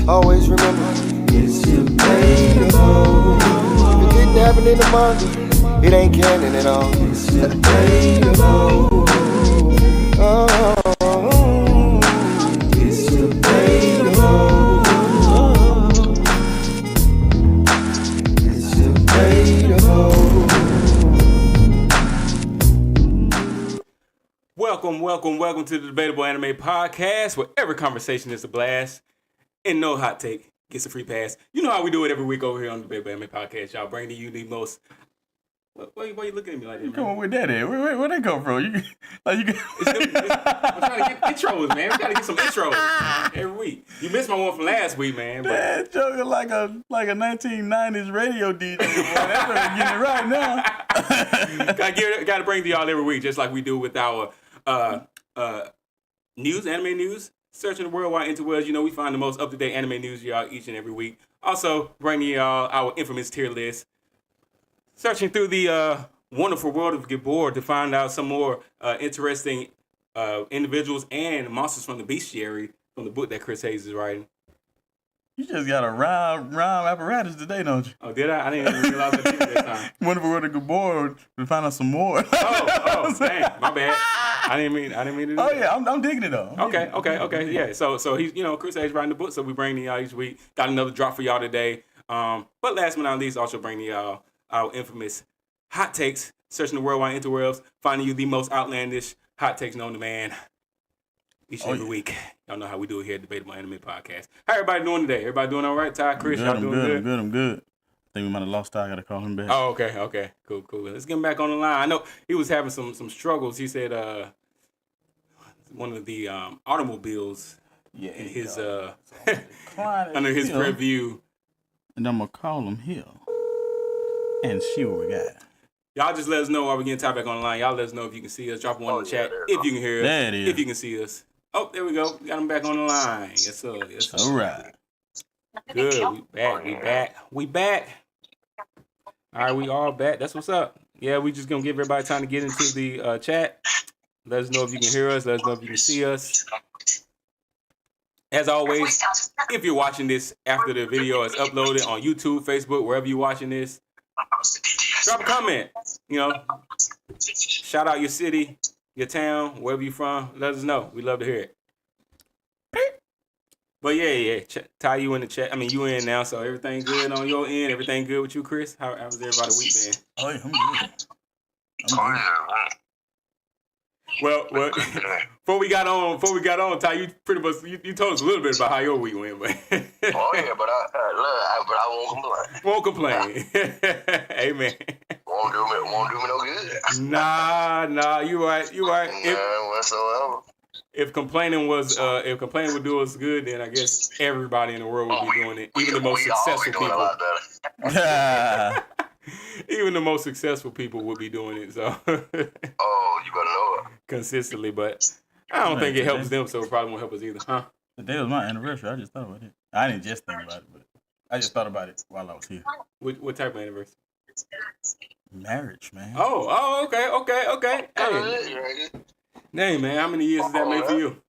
Always remember, it's debatable. If it didn't happen in the manga, it ain't canon at all. It's debatable. Oh, it's debatable. It's debatable. Welcome to the Debatable Anime Podcast, where every conversation is a blast and no hot take gets a free pass. You know how we do it every week over here on the Debatable Anime Podcast. Y'all bring to you the most... Why you looking at me like that? You come on with that in. Where they come from? I'm trying to get intros, man. We got to get some intros every week. You missed my one from last week, man. That joke like a 1990s radio DJ. Boy. That's what I'm getting it right now. Got to bring to y'all every week, just like we do with our news, anime news. Searching the worldwide interwebs, you know we find the most up-to-date anime news y'all each and every week. Also, bringing y'all our infamous tier list. Searching through the wonderful world of Gabor to find out some more interesting individuals and monsters from the bestiary from the book that Chris Hayes is writing. You just got a rhyme apparatus today, don't you? Oh, did I? I didn't even realize I did it that time. Wonderful world of Gabor to find out some more. Oh, dang, my bad. I didn't mean to do that. Oh yeah, I'm digging it though. Okay, yeah. So he's Chris Hayes writing the book, so we bring to y'all each week. Got another drop for y'all today. But last but not least, also bring to y'all our infamous hot takes, searching the worldwide interwebs, finding you the most outlandish hot takes known to man each and every week. Y'all know how we do it here at Debatable Anime Podcast. How everybody doing today? Everybody doing all right? Ty, Chris, y'all doing good? I'm good. I think we might have lost Ty. I got to call him back. Oh, okay. Cool. Let's get him back on the line. I know he was having some struggles. He said one of the automobiles in his under his review. And I'm going to call him here and see what we got. Y'all just let us know while we getting Ty back on the line. Y'all let us know if you can see us. Drop one in the chat if you can hear us. There it is. If you can see us. Oh, there we go. We got him back on the line. Yes, sir. All right. Good. We back. All right, we all back. That's what's up. Yeah, we just going to give everybody time to get into the chat. Let us know if you can hear us. Let us know if you can see us. As always, if you're watching this after the video is uploaded on YouTube, Facebook, wherever you're watching this, drop a comment. You know, shout out your city, your town, wherever you're from. Let us know. We love to hear it. But yeah. Ty, you in the chat. I mean, you in now, so everything good on your end. Everything good with you, Chris? How's everybody's week been? Oh, yeah, I'm good. Well, before we got on, Ty, you pretty much you told us a little bit about how your week went, but oh yeah, but I won't complain. Amen. Won't do me no good. Nah, you right. None whatsoever. If complaining would do us good, then I guess everybody in the world would be doing it. Even the most successful people. Even the most successful people would be doing it. So. Oh, you better know it. Consistently, but I don't think it helps them, so it probably won't help us either, huh? Today was my anniversary. I just thought about it. I didn't just think about it, but I just thought about it while I was here. What type of anniversary? Marriage, man. Oh, okay. Hey, man, how many years has that made for you?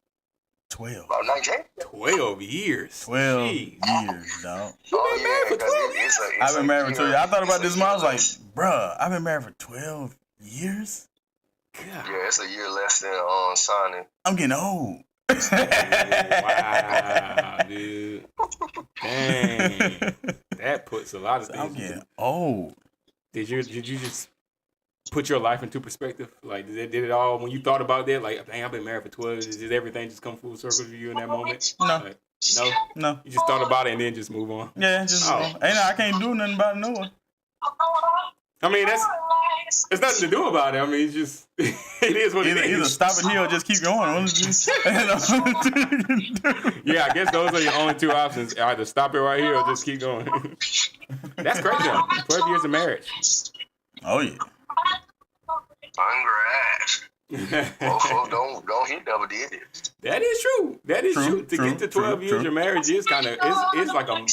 12. About 19. 12 years. 12 Jeez. years, dog. You've been married for 12 years? I've been married for 12 years. I thought about this one. I was like, bruh, I've been married for 12 years? God. Yeah, it's a year less than signing. I'm getting old. Wow, dude. Dang. That puts a lot of things. I'm getting old. Did you just put your life into perspective? Like, did it all, when you thought about that, like, dang, I've been married for 12 years, did everything just come full circle to you in that moment? No. Like, no? You just thought about it and then just move on? Yeah, just move on. I can't do nothing about Noah. I mean, there's nothing to do about it. I mean, it's just, it is what it is. Either stop it here or just keep going. Yeah, I guess those are your only two options. Either stop it right here or just keep going. That's crazy, though. 12 years of marriage. Oh, yeah. Congrats. Most folks don't hit double digits. That is true. To get to 12 years, your marriage is kind of it's like a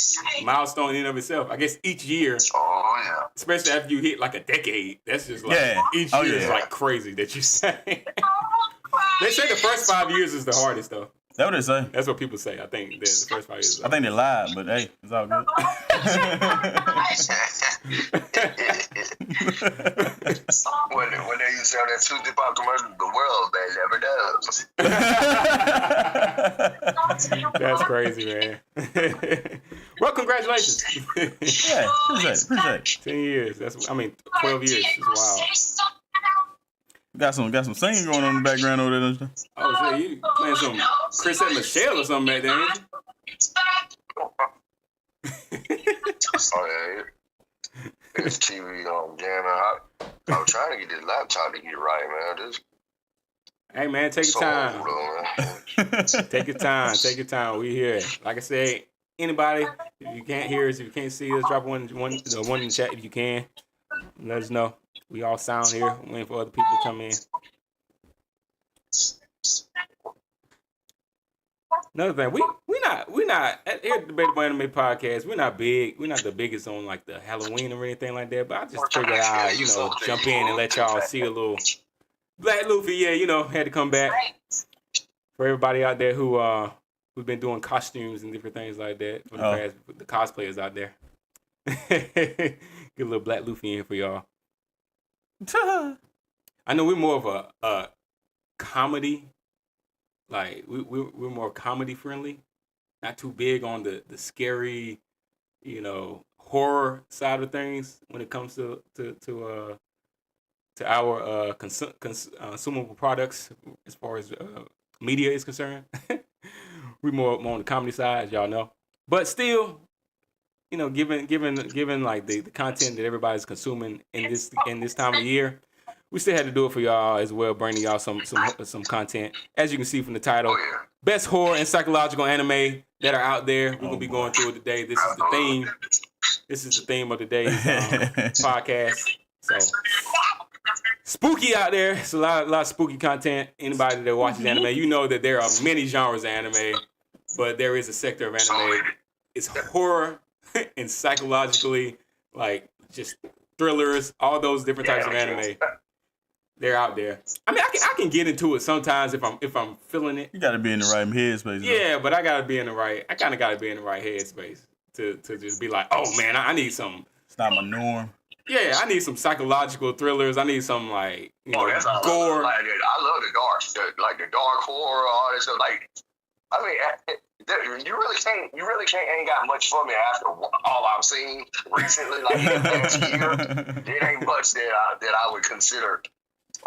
milestone in and of itself. I guess each year, especially after you hit like a decade, that's just like each year is like crazy that you say. They say the first 5 years is the hardest though. That's what they say. That's what people say. I think that the first fight is. I think they lied, but hey, it's all good. when they used to have that Tuesday Pop commercial, the world they never does. That's crazy, man. Well, congratulations. Yeah, appreciate it. 10 years. 12 years. It's wild. Got some singing going on in the background over there, don't you? Oh, so you playing some Chris and Michelle or something back there, ain't you? Oh yeah, it's TV on jamming. I'm trying to get this laptop to get right, man. This Hey, man, take your time. old, though, man. Take your time. Take your time. We here. Like I said, anybody, if you can't hear us, if you can't see us, drop one in the chat if you can. Let us know. We all sound here, waiting for other people to come in. Another thing, we not here at the Debatable Anime Podcast. We're not big. We're not the biggest on like the Halloween or anything like that. But I just figured I'd jump in and let y'all see a little Black Luffy. Yeah, had to come back for everybody out there who've been doing costumes and different things like that for the cosplayers out there. Get a little Black Luffy in for y'all. I know we're more of a comedy. Like we're more comedy friendly, not too big on the scary, horror side of things when it comes to our consumable products as far as media is concerned. We're more on the comedy side, as y'all know, but still, given like the content that everybody's consuming in this time of year. We still had to do it for y'all as well, bringing y'all some content. As you can see from the title, best horror and psychological anime that are out there. We're going to be going through it today. This is the theme. This is the theme of today's podcast. So, spooky out there. It's a lot of spooky content. Anybody that watches anime, you know that there are many genres of anime, but there is a sector of anime. It's horror and psychologically, like, just thrillers, all those different types of anime. They're out there. I mean, I can get into it sometimes if I'm feeling it. You got to be in the right headspace. Yeah, but I kind of got to be in the right headspace to just be like, oh man, I need some. It's not my norm. Yeah, I need some psychological thrillers. I need some like that's gore. I love the dark horror, all this stuff. Like, I mean, you really can't ain't got much for me after all I've seen recently. Like in the past year, there ain't much that I would consider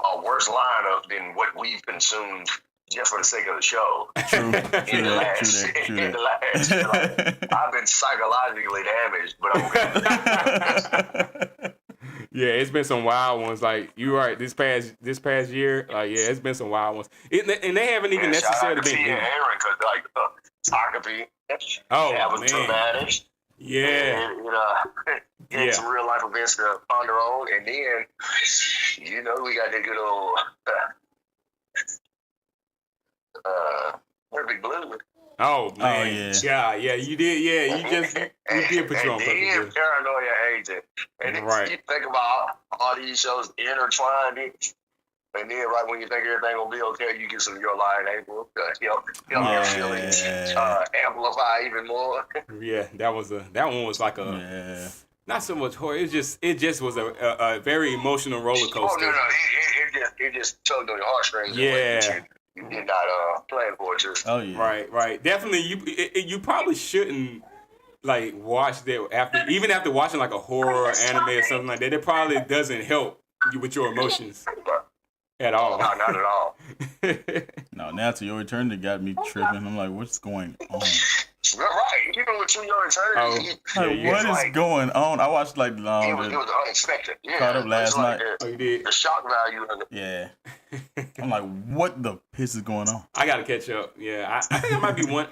a worse lineup than what we've consumed just for the sake of the show. True. In the last, like, I've been psychologically damaged, but I'm okay. Yeah, it's been some wild ones. Like you're right. This past year, it's been some wild ones. And they haven't even necessarily been. Yeah, Aaron, because photography. Oh, that was man. dramatic. Yeah. And some real life events to ponder on, and then we got that good old Perfect Blue. Oh man, yeah, you did, you did put you on Perfect Blue. Paranoia Agent, and then you think about all these shows intertwined, and then right when you think everything will be okay, you get some Your Lie in April to help your feelings amplify even more. Yeah, that one was like not so much horror. It just was a very emotional roller coaster. Oh no, it just tugged on your heartstrings. Yeah. You did not plan for it. Just. Oh yeah. Right. Definitely, you probably shouldn't like watch that after watching like a horror or anime or something like that. It probably doesn't help you with your emotions at all. No, not at all. No, now to Your Eternity got me tripping. I'm like, what's going on? Right, even with Your Eternity. What is going on? I watched like it was unexpected. Yeah, caught up last night. You did? The shock value of it. Yeah. I'm like, what the piss is going on? I gotta catch up. Yeah, I think I might be one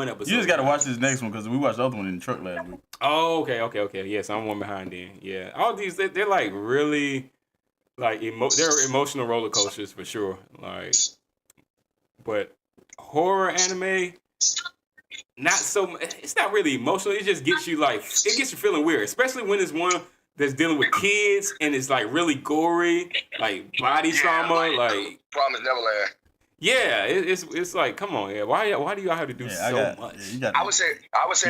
episode. You just gotta watch this next one because we watched the other one in the truck last week. Oh, okay. Yes, I'm one behind then. Yeah, all these they're like really like they're emotional roller coasters for sure. Like, but horror anime. Not so. It's not really emotional. It just gets you feeling weird, especially when it's one that's dealing with kids and it's like really gory, like body trauma, like Promise Neverland. Yeah, it's like, come on, yeah. Why do y'all have to do much? Yeah, I would say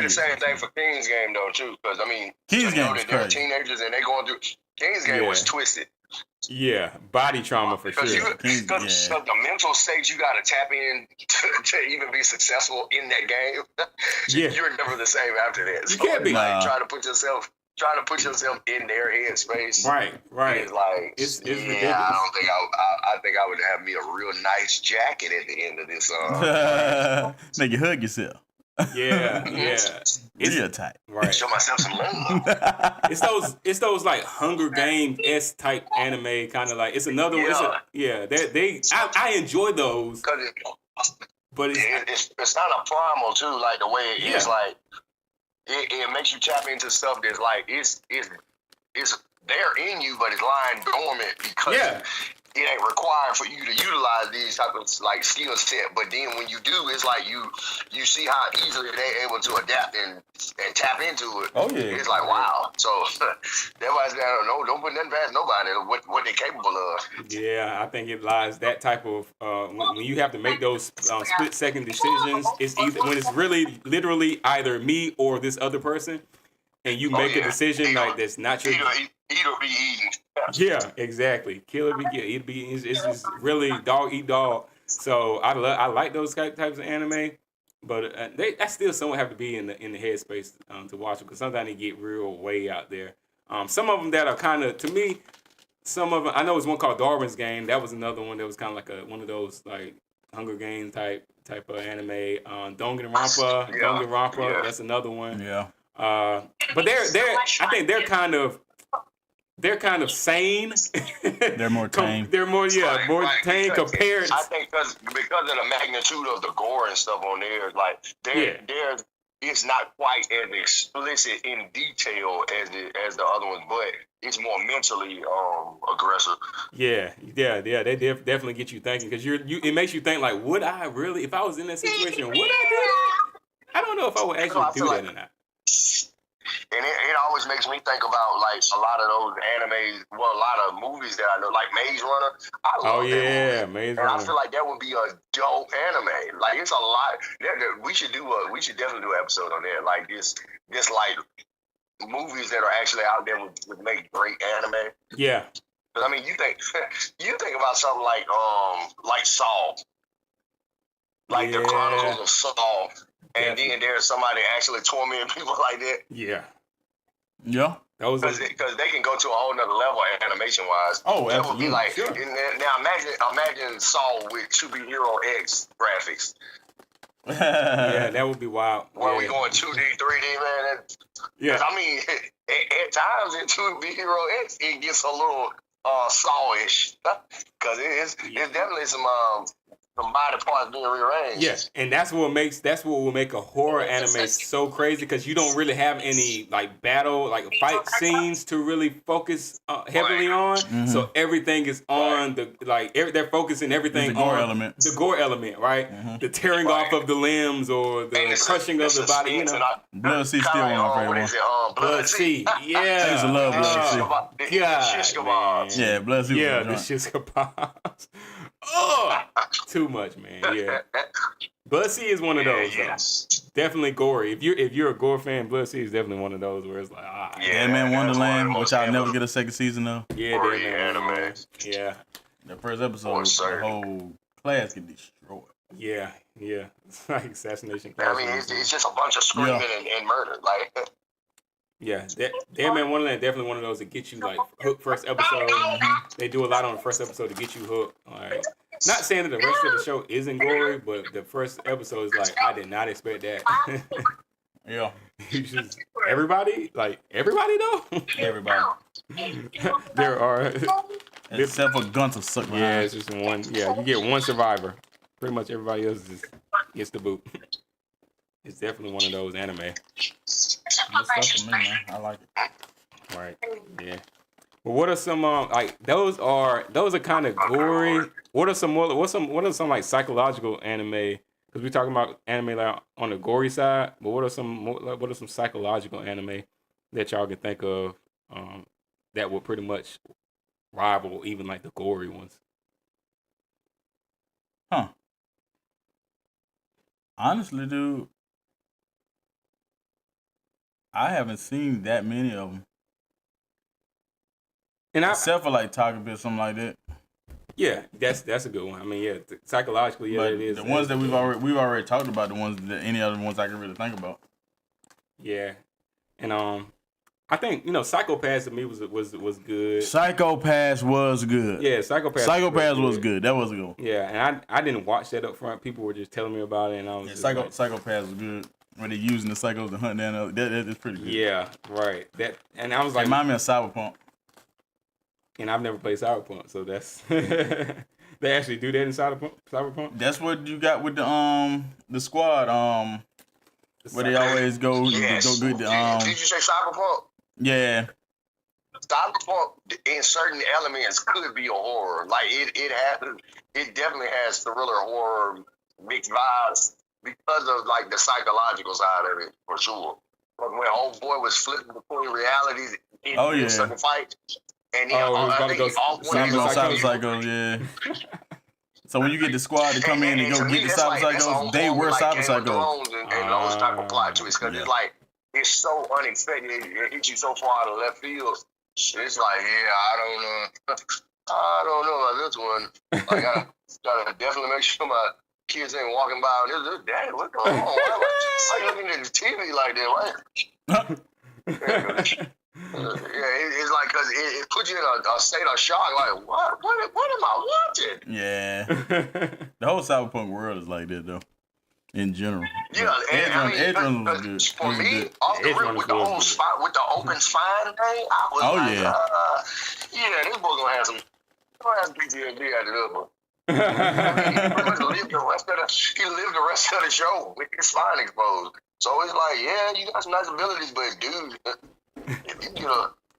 the same thing for King's Game though too, because I mean, King's Game was they're crazy. teenagers and they going through. King's Game was twisted. Yeah, body trauma for sure. Because the mental state you got to tap in to even be successful in that game. You're never the same after that. So you can't be. Like, trying to put yourself in their headspace. Right. It's like, it's ridiculous. I think I would have me a real nice jacket at the end of this. Make you hug yourself. Yeah. It's real tight. Right. Show myself some love. It's those like Hunger Games type anime, kind of like it's another one. I enjoy those. But it's not a primal too, like the way it is. Like it makes you tap into stuff that's like it's there in you, but it's lying dormant because it ain't required for you to utilize these type of like skill set. But then when you do, it's like you see how easily they're able to adapt and tap into it. Oh yeah, it's like wow. So that's why I say don't put nothing past nobody. What they're capable of. Yeah, I think it lies that type of when you have to make those split second decisions. It's either when it's really literally either me or this other person, and you make a decision like that's not your. Eat or be eaten. Yeah, exactly. Kill or be killed. It's just really dog eat dog. So I like those types of anime, but I still somewhat have to be in the headspace to watch them because sometimes they get real way out there. Some of them that are kind of, to me, some of them, I know there's one called Darwin's Game. That was another one that was kind of like one of those like Hunger Games type of anime. Danganronpa. That's another one. Yeah. But I think they're kind of sane. They're more tame. They're more tame compared. I think because of the magnitude of the gore and stuff on there, like it's not quite as explicit in detail as the other ones, but it's more mentally aggressive. Yeah. They definitely get you thinking because it makes you think like, would I really, if I was in that situation, would I do that? I don't know if I would actually do that or not. And it always makes me think about like a lot of those animes, a lot of movies that I know, like Maze Runner. I love that movie. Maze Runner. Runner. I feel like that would be a dope anime. Like it's a lot. We should definitely do an episode on that. Like this like movies that are actually out there would make great anime. Yeah. But I mean, you think about something like Saul, like the Chronicles of Saul. And then there's somebody actually tormenting people like that. Yeah. Because they can go to a whole nother level animation wise. Oh, that would be like sure. Now imagine Saul with Superhero X graphics. Yeah, that would be wild. Where we going 2D, 3D, man. Yeah. I mean, at times in Superhero X it gets a little Saul-ish because it's definitely some body parts being rearranged. Yes, and that's what will make a horror anime so crazy because you don't really have any like battle, like fight scenes to really focus heavily on. Mm-hmm. So everything is on they're focusing everything on the gore element, right? Mm-hmm. The tearing off of the limbs or the crushing of the body. You know, Blood Sea still one of my favorite ones. Blood Sea. Yeah, I used to love Blood Sea. Yeah, Blood Sea. Yeah, the shish kebabs. Oh, too much, man. Yeah, Blood Sea is one of those. Definitely gory. If you're a gore fan, Blood Sea is definitely one of those where it's like Dead Man Wonderland, which I'll never get a second season of. Yeah, Dead Man Wonderland. Yeah. The first episode, the whole class get destroyed. Yeah. It's like assassination class. I mean, it's just a bunch of screaming and murder, like. Yeah, Dead Man Wonderland definitely one of those that get you like hooked first episode. They do a lot on the first episode to get you hooked. Like, not saying that the rest of the show isn't gory, but the first episode is like I did not expect that. Yeah, everybody though. Everybody. There are except for Gunter suck. Yeah, it's just one. Yeah, you get one survivor. Pretty much everybody else gets the boot. It's definitely one of those anime. Good stuff for me, man. I like it. Right. Yeah. Well, what are some like those are kind of gory. What are some like psychological anime? Because we're talking about anime like on the gory side, but what are some psychological anime that y'all can think of that would pretty much rival even like the gory ones? Huh. Honestly, dude, I haven't seen that many of them. And Except for like Taco Bell, something like that. yeah, that's a good one. I mean, yeah, psychologically, yeah, But it is. the ones that we've already talked about, the ones that any other ones I can really think about. Yeah, and I think Psychopaths to me was good. Psychopaths was good. Yeah, Psychopaths. Psychopaths was good. That was a good one. Yeah, and I didn't watch that up front. People were just telling me about it, and I was Psychopaths was good. When they're using the psychos to hunt down, that's pretty good. Yeah, right. And I was like, remind me of Cyberpunk. And I've never played Cyberpunk, so that's they actually do that in Cyberpunk. That's what you got with the squad where they always go go get the Did you say Cyberpunk? Yeah. Cyberpunk in certain elements could be a horror. Like it definitely has thriller horror mixed vibes because of like the psychological side of it for sure. But when old boy was flipping between realities in certain fights, and I think Cyber Psychos, yeah. So when you get the squad to come in and go get the Cyber Psychos, they were Cyber Psychos. And those type of plot twists, because it's like it's so unexpected. It hits you so far out of left field. It's like, I don't know about this one. Like, I gotta definitely make sure my kids ain't walking by and this, Dad, what's going on? Why you looking at the TV like that? It's like, because it puts you in a state of shock. Like, what am I watching? Yeah. The whole Cyberpunk world is like that, though. In general. Yeah, Edrun was good. For me, off the rip with the whole spot, with the open spine thing, I was this boy gonna have some PTSD after this one. He lived the rest of the show with his spine exposed. So it's like, yeah, you got some nice abilities, but dude,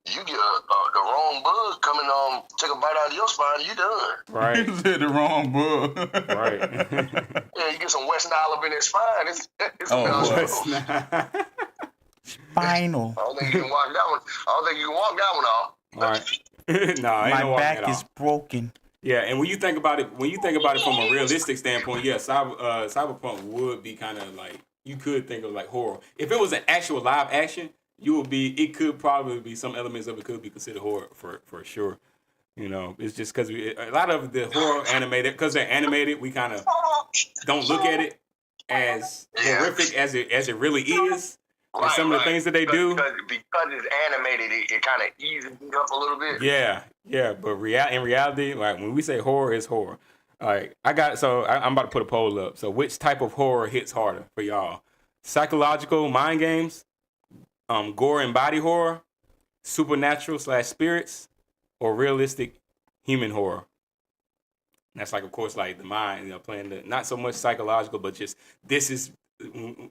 if you get the wrong bug coming on, take a bite out of your spine, you done. Right. You said the wrong bug. Right. Yeah, you get some West Nile up in his spine. It's West Nile. Spinal. I don't think you can walk that one off. All right. No, ain't my back is broken. Yeah, and when you think about it from a realistic standpoint, yeah, Cyberpunk would be kind of like, you could think of like horror. If it was an actual live action, it could probably be, some elements of it could be considered horror for sure. It's just because a lot of the horror animated, because they're animated, we kind of don't look at it as horrific as it really is. And some of the things that they do, because it's animated, it kind of eases it up a little bit. Yeah, but in reality, like when we say horror, it's horror. Like I'm about to put a poll up. So which type of horror hits harder for y'all? Psychological mind games, gore and body horror, supernatural / spirits, or realistic human horror? And that's like, of course, like the mind, playing the, not so much psychological, but just this is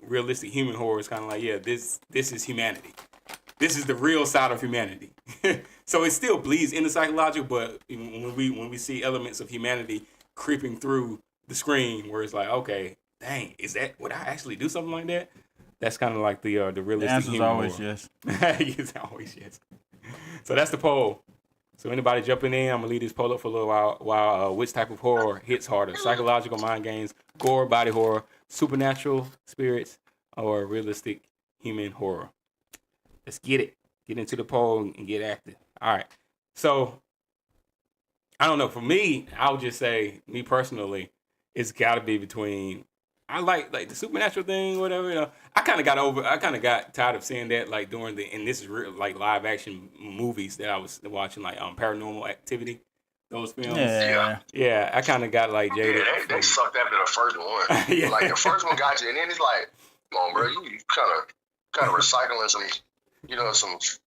realistic human horror. Is kind of like, yeah, this is humanity. This is the real side of humanity. So it still bleeds into psychological, but when we see elements of humanity creeping through the screen, where it's like, okay, dang, would I actually do something like that? That's kind of like the realistic. The answer's human always horror. yes. It's always yes. So that's the poll. So anybody jumping in, I'm gonna leave this poll up for a little while. Which type of horror hits harder? Psychological mind games, gore, body horror, supernatural spirits, or realistic human horror? Let's get it. Get into the poll and get active. All right. So I don't know. For me, I would just say, me personally, it's got to be between. I like the supernatural thing, whatever. I kind of got tired of seeing that, like and this is real, like live action movies that I was watching, like Paranormal Activity, those films. Yeah. I kind of got like jaded. Yeah, they sucked after the first one. Yeah. Like the first one got you, and then it's like, come on, bro, you kind of recycling some,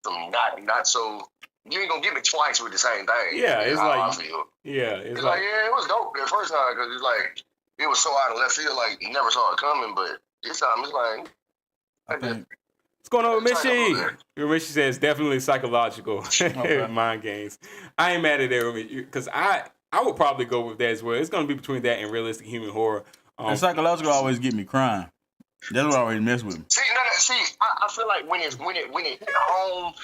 some not so. You ain't gonna get me twice with the same thing. Yeah, it's like, like, I feel. Yeah, it's like, yeah, it was dope the first time because it's like. It was so out of left field, like you never saw it coming. But this time it's like, what's going on with Michi? Michi says definitely psychological mind games. I ain't mad at that because I would probably go with that as well. It's gonna be between that and realistic human horror. And psychological always get me crying. That's what I always mess with me. See, I feel like when it hit home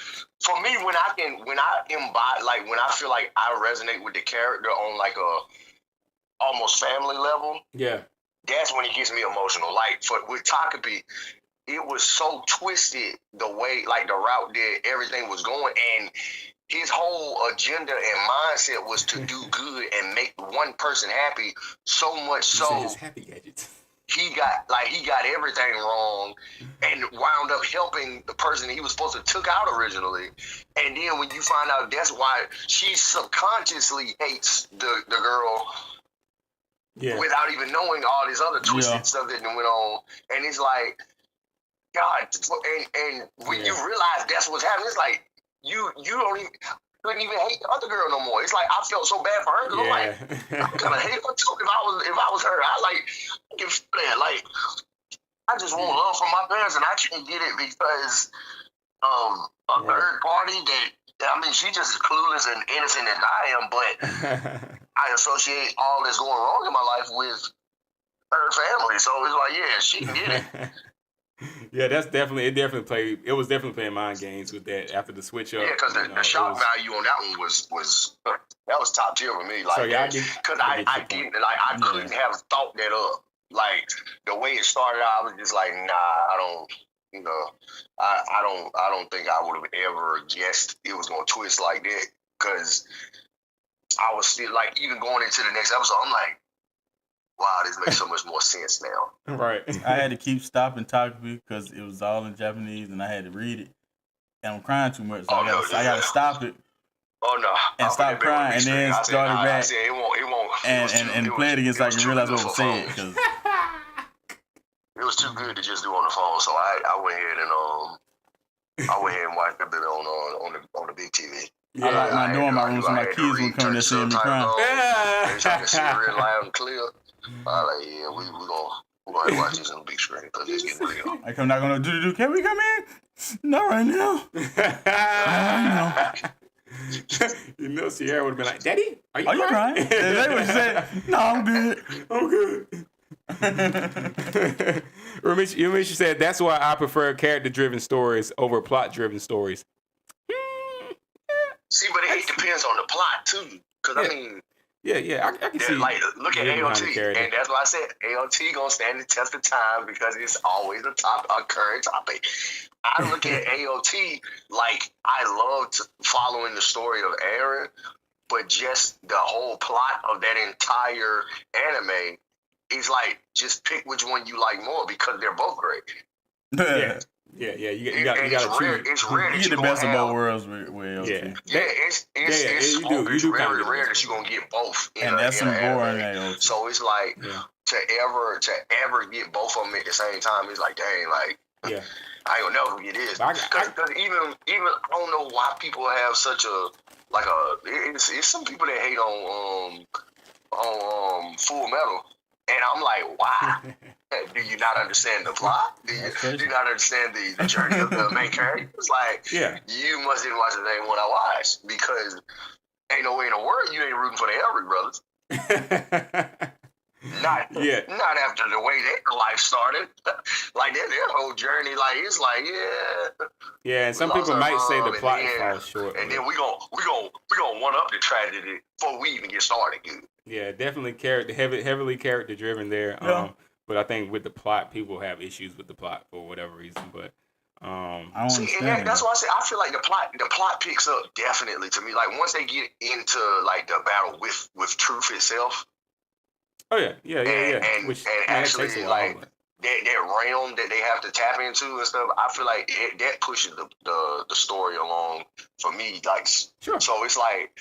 for me, when I embody, like when I feel like I resonate with the character on like a almost family level. Yeah. that's when it gets me emotional. Like with Takabe, it was so twisted the way, like the route that everything was going, and his whole agenda and mindset was to do good and make one person happy. So much so, his happy gadgets. he got everything wrong, and wound up helping the person he was supposed to took out originally. And then when you find out that's why she subconsciously hates the girl. Yeah. Without even knowing all this other twisted stuff that went on, and it's like, God, and when you realize that's what's happening, it's like you couldn't even hate the other girl no more. It's like I felt so bad for her. I'm like, I'm gonna hate her too if I was her. I give that. Like, I just want love from my parents, and I can't get it because a third party that. I mean, she's just as clueless and innocent as I am, but I associate all that's going wrong in my life with her family. So it's like, yeah, she did it. Yeah, it was definitely playing mind games with that after the switch up. Yeah, because the shock value on that one was top tier for me. Like, so yeah, because I couldn't have thought that up. Like the way it started out, I was just like, nah, I don't. You know, I don't think I would have ever guessed it was gonna twist like that. Because I was still like, even going into the next episode, I'm like, wow, this makes so much more sense now. Right. I had to keep stopping talking because it was all in Japanese and I had to read it. And I'm crying too much, so I gotta stop it. Oh no! And stop crying, and then start it back. It won't. And play it again so I can realize what was said. Because it was too good to just do on the phone, so I went ahead and watched it on the big TV. Yeah, I like my dorm room so my kids would come there seeing me crying. Yeah. So I can see real loud and clear. I like, yeah, we're gonna watch this on the big screen because it's getting real. I come not gonna do. Can we come in? Not right now. You know, Sierra would have been like, "Daddy, are you crying?" They would have said, "No, I'm good. I'm good." Ramesh said that's why I prefer character-driven stories over plot-driven stories. See, but it depends on the plot too. Because I mean, I can see. Like, look at AOT, and that's why I said AOT gonna stand the test of time because it's always a current topic. I look at AOT like I loved following the story of Aaron, but just the whole plot of that entire anime is like, just pick which one you like more because they're both great. Yeah. You got to choose. It's rare you get the best of both worlds with AOT. It's very rare that you're gonna get both. And that's some boring AOT. So it's like to ever get both of them at the same time. It's like, dang, like I ain't gonna never get this. Because even I don't know why people have such it's some people that hate on Full Metal. And I'm like, why? Do you not understand the plot? Do you not understand the journey of the main character? It's like, you must didn't watch the same one I watched because ain't no way in the world you ain't rooting for the Elric brothers. Not after the way their life started. Like their whole journey, like it's like, yeah, and some people might say the plot falls short. And then we gonna one up the tragedy before we even get started, dude. Yeah, definitely heavily character driven there. But I think with the plot, people have issues with the plot for whatever reason. But I don't understand. That's why I say I feel like the plot picks up definitely to me. Like once they get into like the battle with truth itself. Oh yeah. And actually like that realm that they have to tap into and stuff. I feel like that pushes the story along for me. Like sure. So it's like.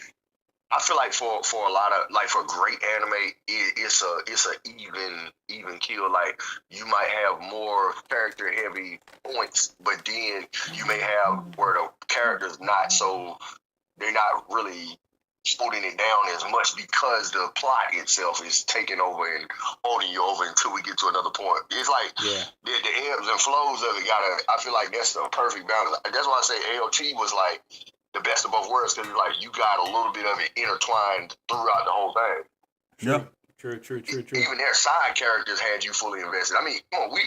I feel like for a lot of like for great anime, it's a even kill. Like you might have more character heavy points, but then you may have where the characters they're not really holding it down as much because the plot itself is taking over and holding you over until we get to another point. It's like the ebbs and flows of it I feel like that's the perfect balance. That's why I say AOT was like the best of both worlds because like you got a little bit of it intertwined throughout the whole thing. Yeah. True. Even their side characters had you fully invested. I mean, come on,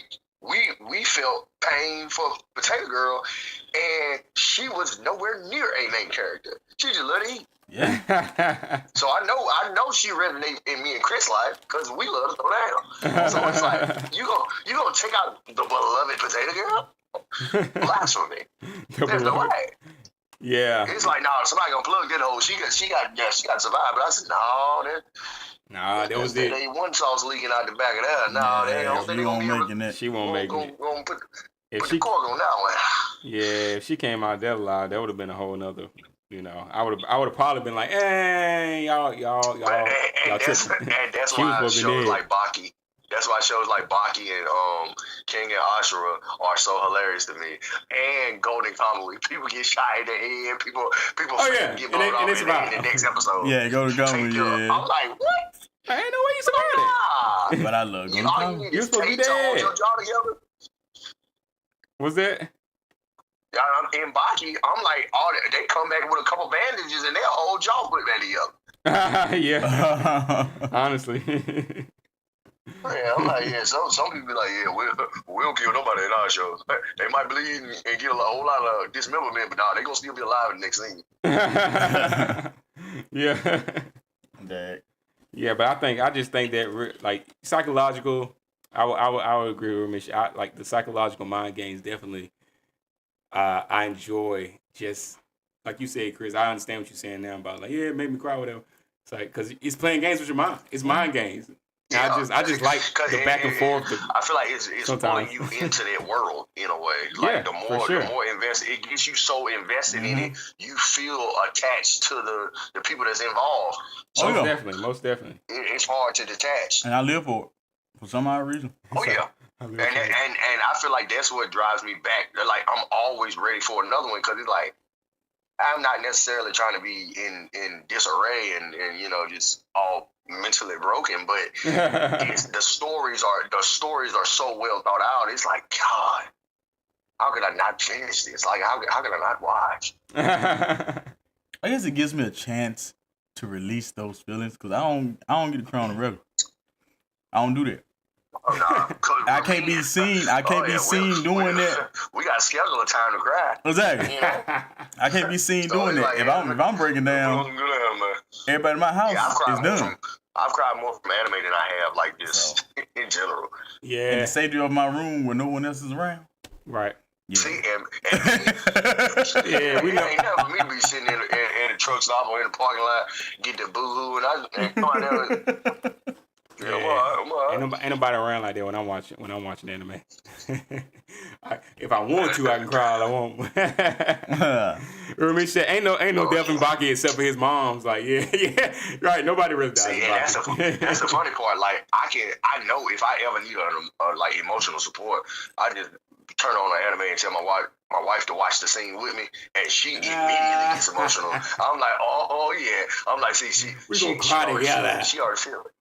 we felt pain for Potato Girl, and she was nowhere near a main character. She just let it eat. Yeah. So I know she resonates in me and Chris' life because we love to throw down. So it's like you gonna take out the beloved Potato Girl? Blasphemy. There's no way. Yeah. It's like, nah, somebody gonna plug that hole. She got to survive. But I said, no, that was it. There ain't one sauce leaking out the back of that. No, they don't think they gonna be able to. She won't make it. Gonna put the cork on that one. Yeah, if she came out there live, that would have been a whole nother. You know, I would have probably been like, hey, y'all. And that's why shows like Baki. That's why shows like Baki and King and Ashura are so hilarious to me. And Golden Kamuy. People get shot in the head. People get blown off in the next episode. Yeah, Golden Kamuy, yeah. I'm like, what? I ain't know where you survived it. But I love Golden Kamuy. You're supposed to be dead. Hold your jaw together. What's that? In Baki, I'm like, they come back with a couple bandages and their whole jaw put back together. Yeah. Honestly. Yeah, I'm like, yeah. Some people be like, yeah, we don't kill nobody in our shows. They might bleed and get a whole lot of dismemberment, but nah, they gonna still be alive in the next scene. Yeah. Yeah, but I just think that like psychological. I would agree with Mitch. Like the psychological mind games definitely. I enjoy just like you said, Chris. I understand what you're saying now about like, yeah, it made me cry, whatever. It's like because it's playing games with your mind. It's mind games. Yeah, I just like the back and forth. I feel like it's pulling you into that world in a way. Like the more invested, it gets you so invested in it, you feel attached to the people that's involved. So most definitely. It's hard to detach. And I live for it for some odd reason. Oh yeah. And I feel like that's what drives me back. Like I'm always ready for another one because it's like I'm not necessarily trying to be in disarray and you know just all mentally broken, but the stories are so well thought out. It's like, God, how could I not finish this? Like how could I not watch? I guess it gives me a chance to release those feelings because I don't get to cry on the regular. I don't do that. Oh, nah, I can't be seen. I can't be seen doing that. We got to schedule a time to cry. Exactly. Yeah. I can't be seen doing that. If I'm breaking down, everybody in my house is done. I've cried more from anime than I have like this in general. Yeah. In the safety of my room where no one else is around. Right. Yeah. See, we know. Ain't never me be sitting in the truck stop or in the parking lot, get the boo-hoo, and I come out there. Ain't nobody around like that when I'm watching anime. If I want to, I can cry all I want. Remember, said ain't no death in Baki except for his mom's. Like, yeah, right. Nobody really dies. See, that's the funny part. Like, I know if I ever need like emotional support, I just turn on an anime and tell my wife to watch the scene with me, and she immediately gets emotional. I'm like, oh yeah. I'm like, see, we gonna cry together. She already feel it.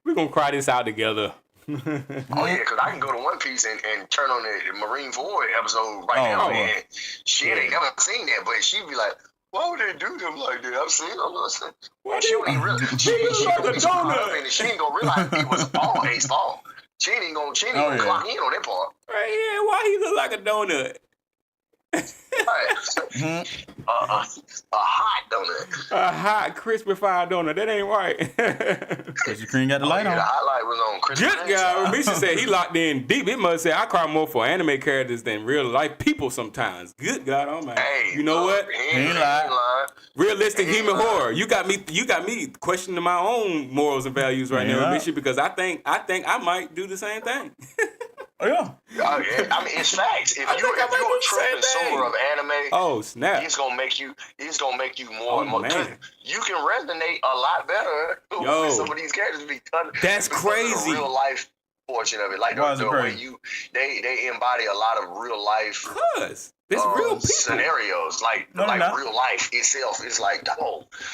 We're gonna cry this out together. Oh yeah, because I can go to One Piece and turn on the Marine Void episode now, and she ain't never seen that, but she'd be like, "Why would they do them like that?" I've seen them. Well, she don't even realize. She ain't gonna realize it was all Ace's fault. She ain't gonna clock in on that part. Right? Yeah. Why he look like a donut? Right. A hot donut. A hot, crispy fried donut. That ain't right. Krispy Kreme got the light on. The highlight was on Krispy Kreme. Good guy. Misha said he locked in deep. It must say I cry more for anime characters than real life people sometimes. Good God, oh man. Hey, you know what? He ain't lying. Realistic human horror. You got me questioning my own morals and values right now, Misha, because I think I might do the same thing. Oh yeah. I mean, it's facts. If you're a true consumer of anime, oh snap, it's gonna make you more and more. Man. You can resonate a lot better with some of these characters that's crazy. The real life portion of it, like the way they embody a lot of real life. It's real people. Scenarios, like real life itself is like,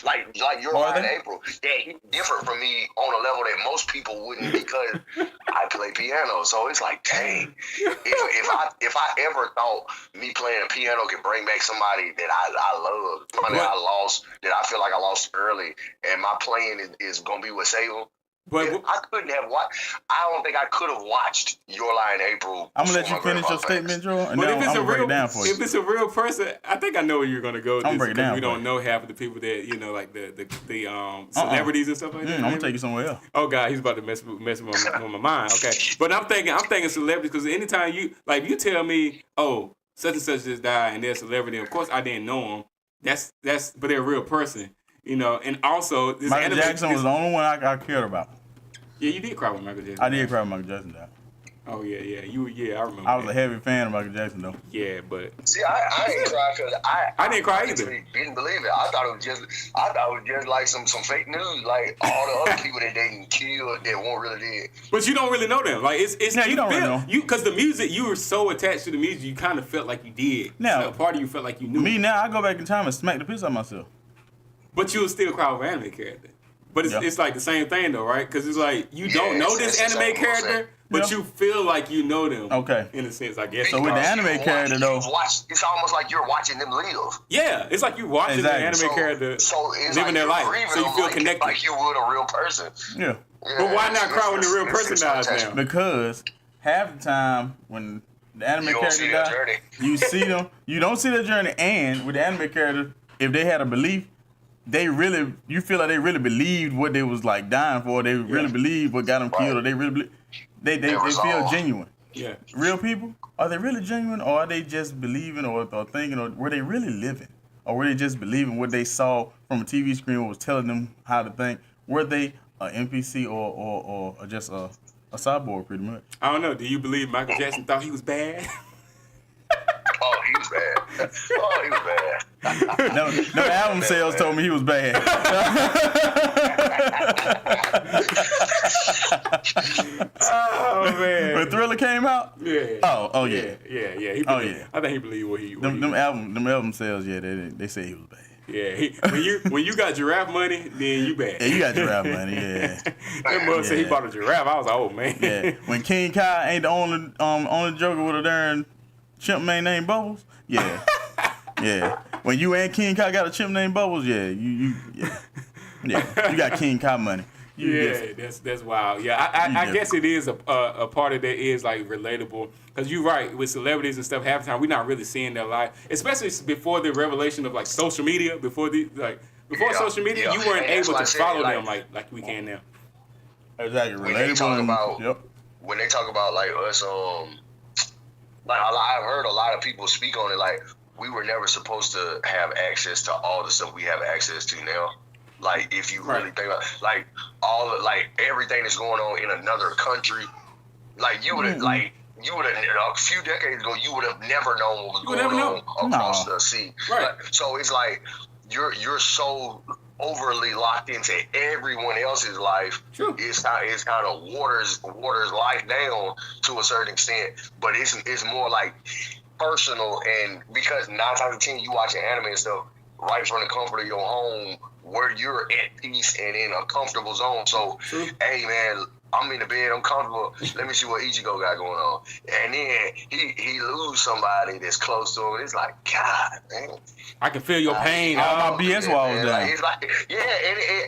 like you're in April. Yeah, he's different from me on a level that most people wouldn't because I play piano. So it's like, dang, if I ever thought me playing piano could bring back somebody that I love, somebody that I lost, that I feel like I lost early, and my playing is gonna be what save them. But I couldn't have watched. I don't think I could have watched Your Lie in April. I'm gonna let you before my finish your grandpa passed. statement, Joe, and but then if I'm it's a gonna break real, it down for you. if it's a real person, I think I know where you're gonna go with I'm this break it because down we for don't you. know half of the people that like the celebrities and stuff like that. I'm gonna take you somewhere else. Oh God, he's about to mess with my mind. Okay, but I'm thinking celebrities because anytime you you tell me, oh, such and such just died and they're a celebrity. Of course, I didn't know them. That's but they're a real person, And also, this Michael Jackson was the only one I cared about. Yeah, you did cry with Michael Jackson. I did cry with Michael Jackson died. Oh yeah, I remember. I was a heavy fan of Michael Jackson though. Yeah, but see, I didn't cry because I didn't cry either. actually didn't believe it. I thought it was just like some fake news, like all the other people that they didn't kill that weren't really dead. But you don't really know them. Like it's Yeah, you don't really know. Because the music, you were so attached to the music, you kind of felt like you did. Now, So part of you felt like you knew. Me now, I go back in time and smack the piss out of myself. But you will still cry with an anime character. But it's like the same thing though, right? Because it's like you don't know this anime character, but you feel like you know them. Okay. In a sense, I guess. So with the anime character though, It's almost like you're watching them live. Yeah, it's like you watching the anime character So it's living their life, so you feel connected. like you would a real person. yeah. But why not cry when the real person dies now? Because half the time when the anime You don't character see their dies, journey. you see them. You don't see their journey, and with the anime character, if they had a belief, you feel like they really believed what they was like dying for. They really believed what got them killed, or they really believe. They feel genuine. Yeah. Real people, are they really genuine, or are they just believing or thinking, or were they really living, or were they just believing what they saw from a TV screen or was telling them how to think? Were they an NPC or just a cyborg, pretty much? I don't know. Do you believe Michael Jackson thought he was bad? Oh, he was bad. Oh, he was bad. No album sales told me he was bad. Oh man. When Thriller came out? Yeah. Oh yeah. Yeah. Yeah. I think he believed what he. Them album sales, yeah, they say he was bad. Yeah, when you got giraffe money, then you bad. Yeah, you got giraffe money, yeah. That mother said he bought a giraffe. I was like, oh man. Yeah. When King Kai ain't the only Joker with a darn chimp named Bubbles, yeah. Yeah. When you and King Kai got a chimp named Bubbles, yeah, you got King Kai money. That's wild. Yeah, I guess it is a part of that is like relatable because you're right with celebrities and stuff. Half the time we're not really seeing their life, especially before the revelation of like social media. Before social media, you weren't able to follow them like we can now. Exactly. When they talk Relatable. about, when they talk about like us, like I've heard a lot of people speak on it. Like we were never supposed to have access to all the stuff we have access to now. Like if you really think about like everything that's going on in another country, like you would have a few decades ago you would have never known what was going on across the sea. Right. So it's like you're so overly locked into everyone else's life. True. It's kind of waters life down to a certain extent, but it's more like personal, and because 9 times out of 10 you watching anime and stuff right from the comfort of your home where you're at peace and in a comfortable zone. So, hey man, I'm in the bed, I'm comfortable. Let me see what Ichigo got going on. And then he lose somebody that's close to him. And it's like, God, man. I can feel your pain. All my BS walls down. Like, it's like,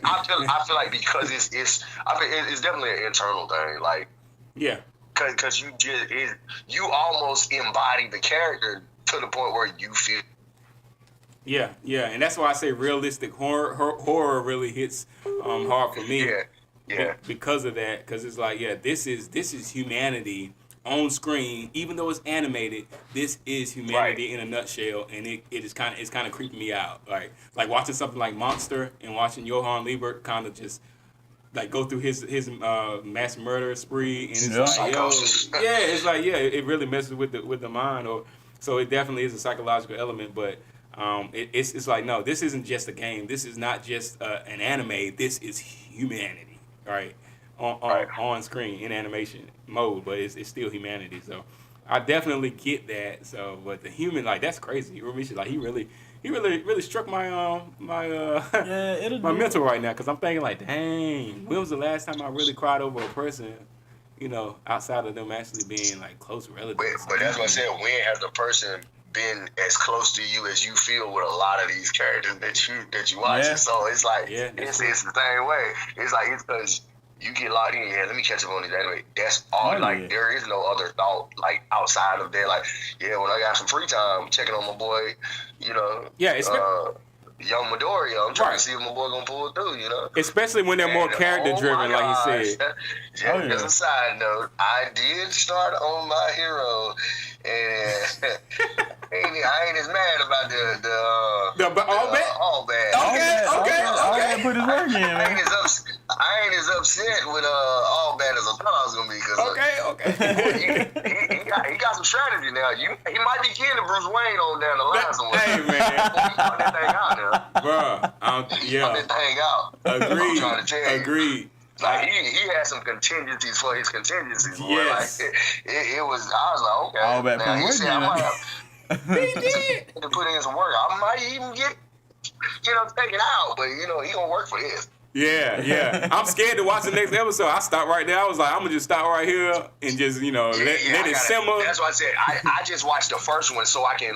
I feel like because it's definitely an internal thing. Like, yeah. Because you almost embody the character to the point where you feel. Yeah, and that's why I say realistic horror really hits hard for me. Yeah. Because of that, because it's like, this is humanity on screen. Even though it's animated, this is humanity in a nutshell, and it's kind of creeping me out. Like watching something like Monster and watching Johann Liebert kind of just like go through his mass murder spree, and it's like, it really messes with the mind, so it definitely is a psychological element, but it's like, no, this isn't just a game. This is not just an anime. This is humanity, right? On screen in animation mode, but it's still humanity. So I definitely get that. So, but the human, like, that's crazy. Ramesh, like, he really struck my my mental right now, because I'm thinking like, dang, when was the last time I really cried over a person, outside of them actually being like close relatives? But that's what I said. When has the person been as close to you as you feel with a lot of these characters that you watch? So it's like it's the same way. It's like it's because you get locked in. Yeah, let me catch up on this anime. That's all. There is no other thought like outside of that. Like, yeah, when I got some free time, checking on my boy, you know. Yeah, it's Young Midoriya, I'm trying to see if my boy gonna pull it through, you know. Especially when they're more character driven, like he said. As a side note, I did start on My Hero, and I ain't as mad about the All Bad. Okay. Put his work in, man. I ain't as upset with All Bad as I thought I was gonna be. He got some strategy now. He might be kidding Bruce Wayne on down the line somewhere. Hey man, that thing out now. Bruh, yeah. That thing out. Agreed. I'm trying to tell you. Agreed. Like he had some contingencies for his contingencies. Boy. Yes. Like, it was. I was like, okay. All Bad now he said I might have He did. to put in some work. I might even get taken out, but he gonna work for this. Yeah. I'm scared to watch the next episode. I stopped right there. I was like, I'm gonna just stop right here and just let it simmer. That's why I said I just watched the first one so I can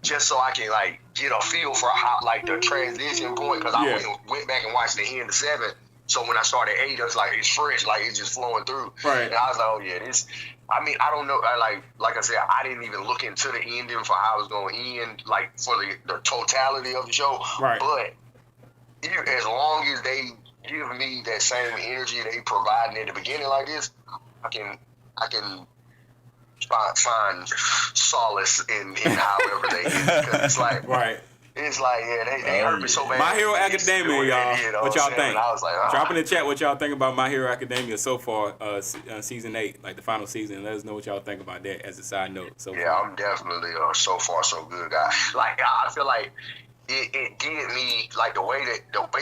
get a feel for how the transition point, because I went back and watched the end of 7. So when I started 8, it was like it's fresh, like it's just flowing through. Right. And I was like, oh yeah, this. I mean, I don't know. Like I said, I didn't even look into the ending for how it was going to end, like for the totality of the show. Right. But as long as they give me that same energy they providing in the beginning like this, I can find solace in however they get it, because it's like it's like they hurt me so bad. My Hero Academia, y'all. What y'all think? I was like, drop in the chat what y'all think about My Hero Academia so far, season 8, like the final season. Let us know what y'all think about that as a side note. So far. I'm definitely so far so good, guy. Like I feel like it did me like the way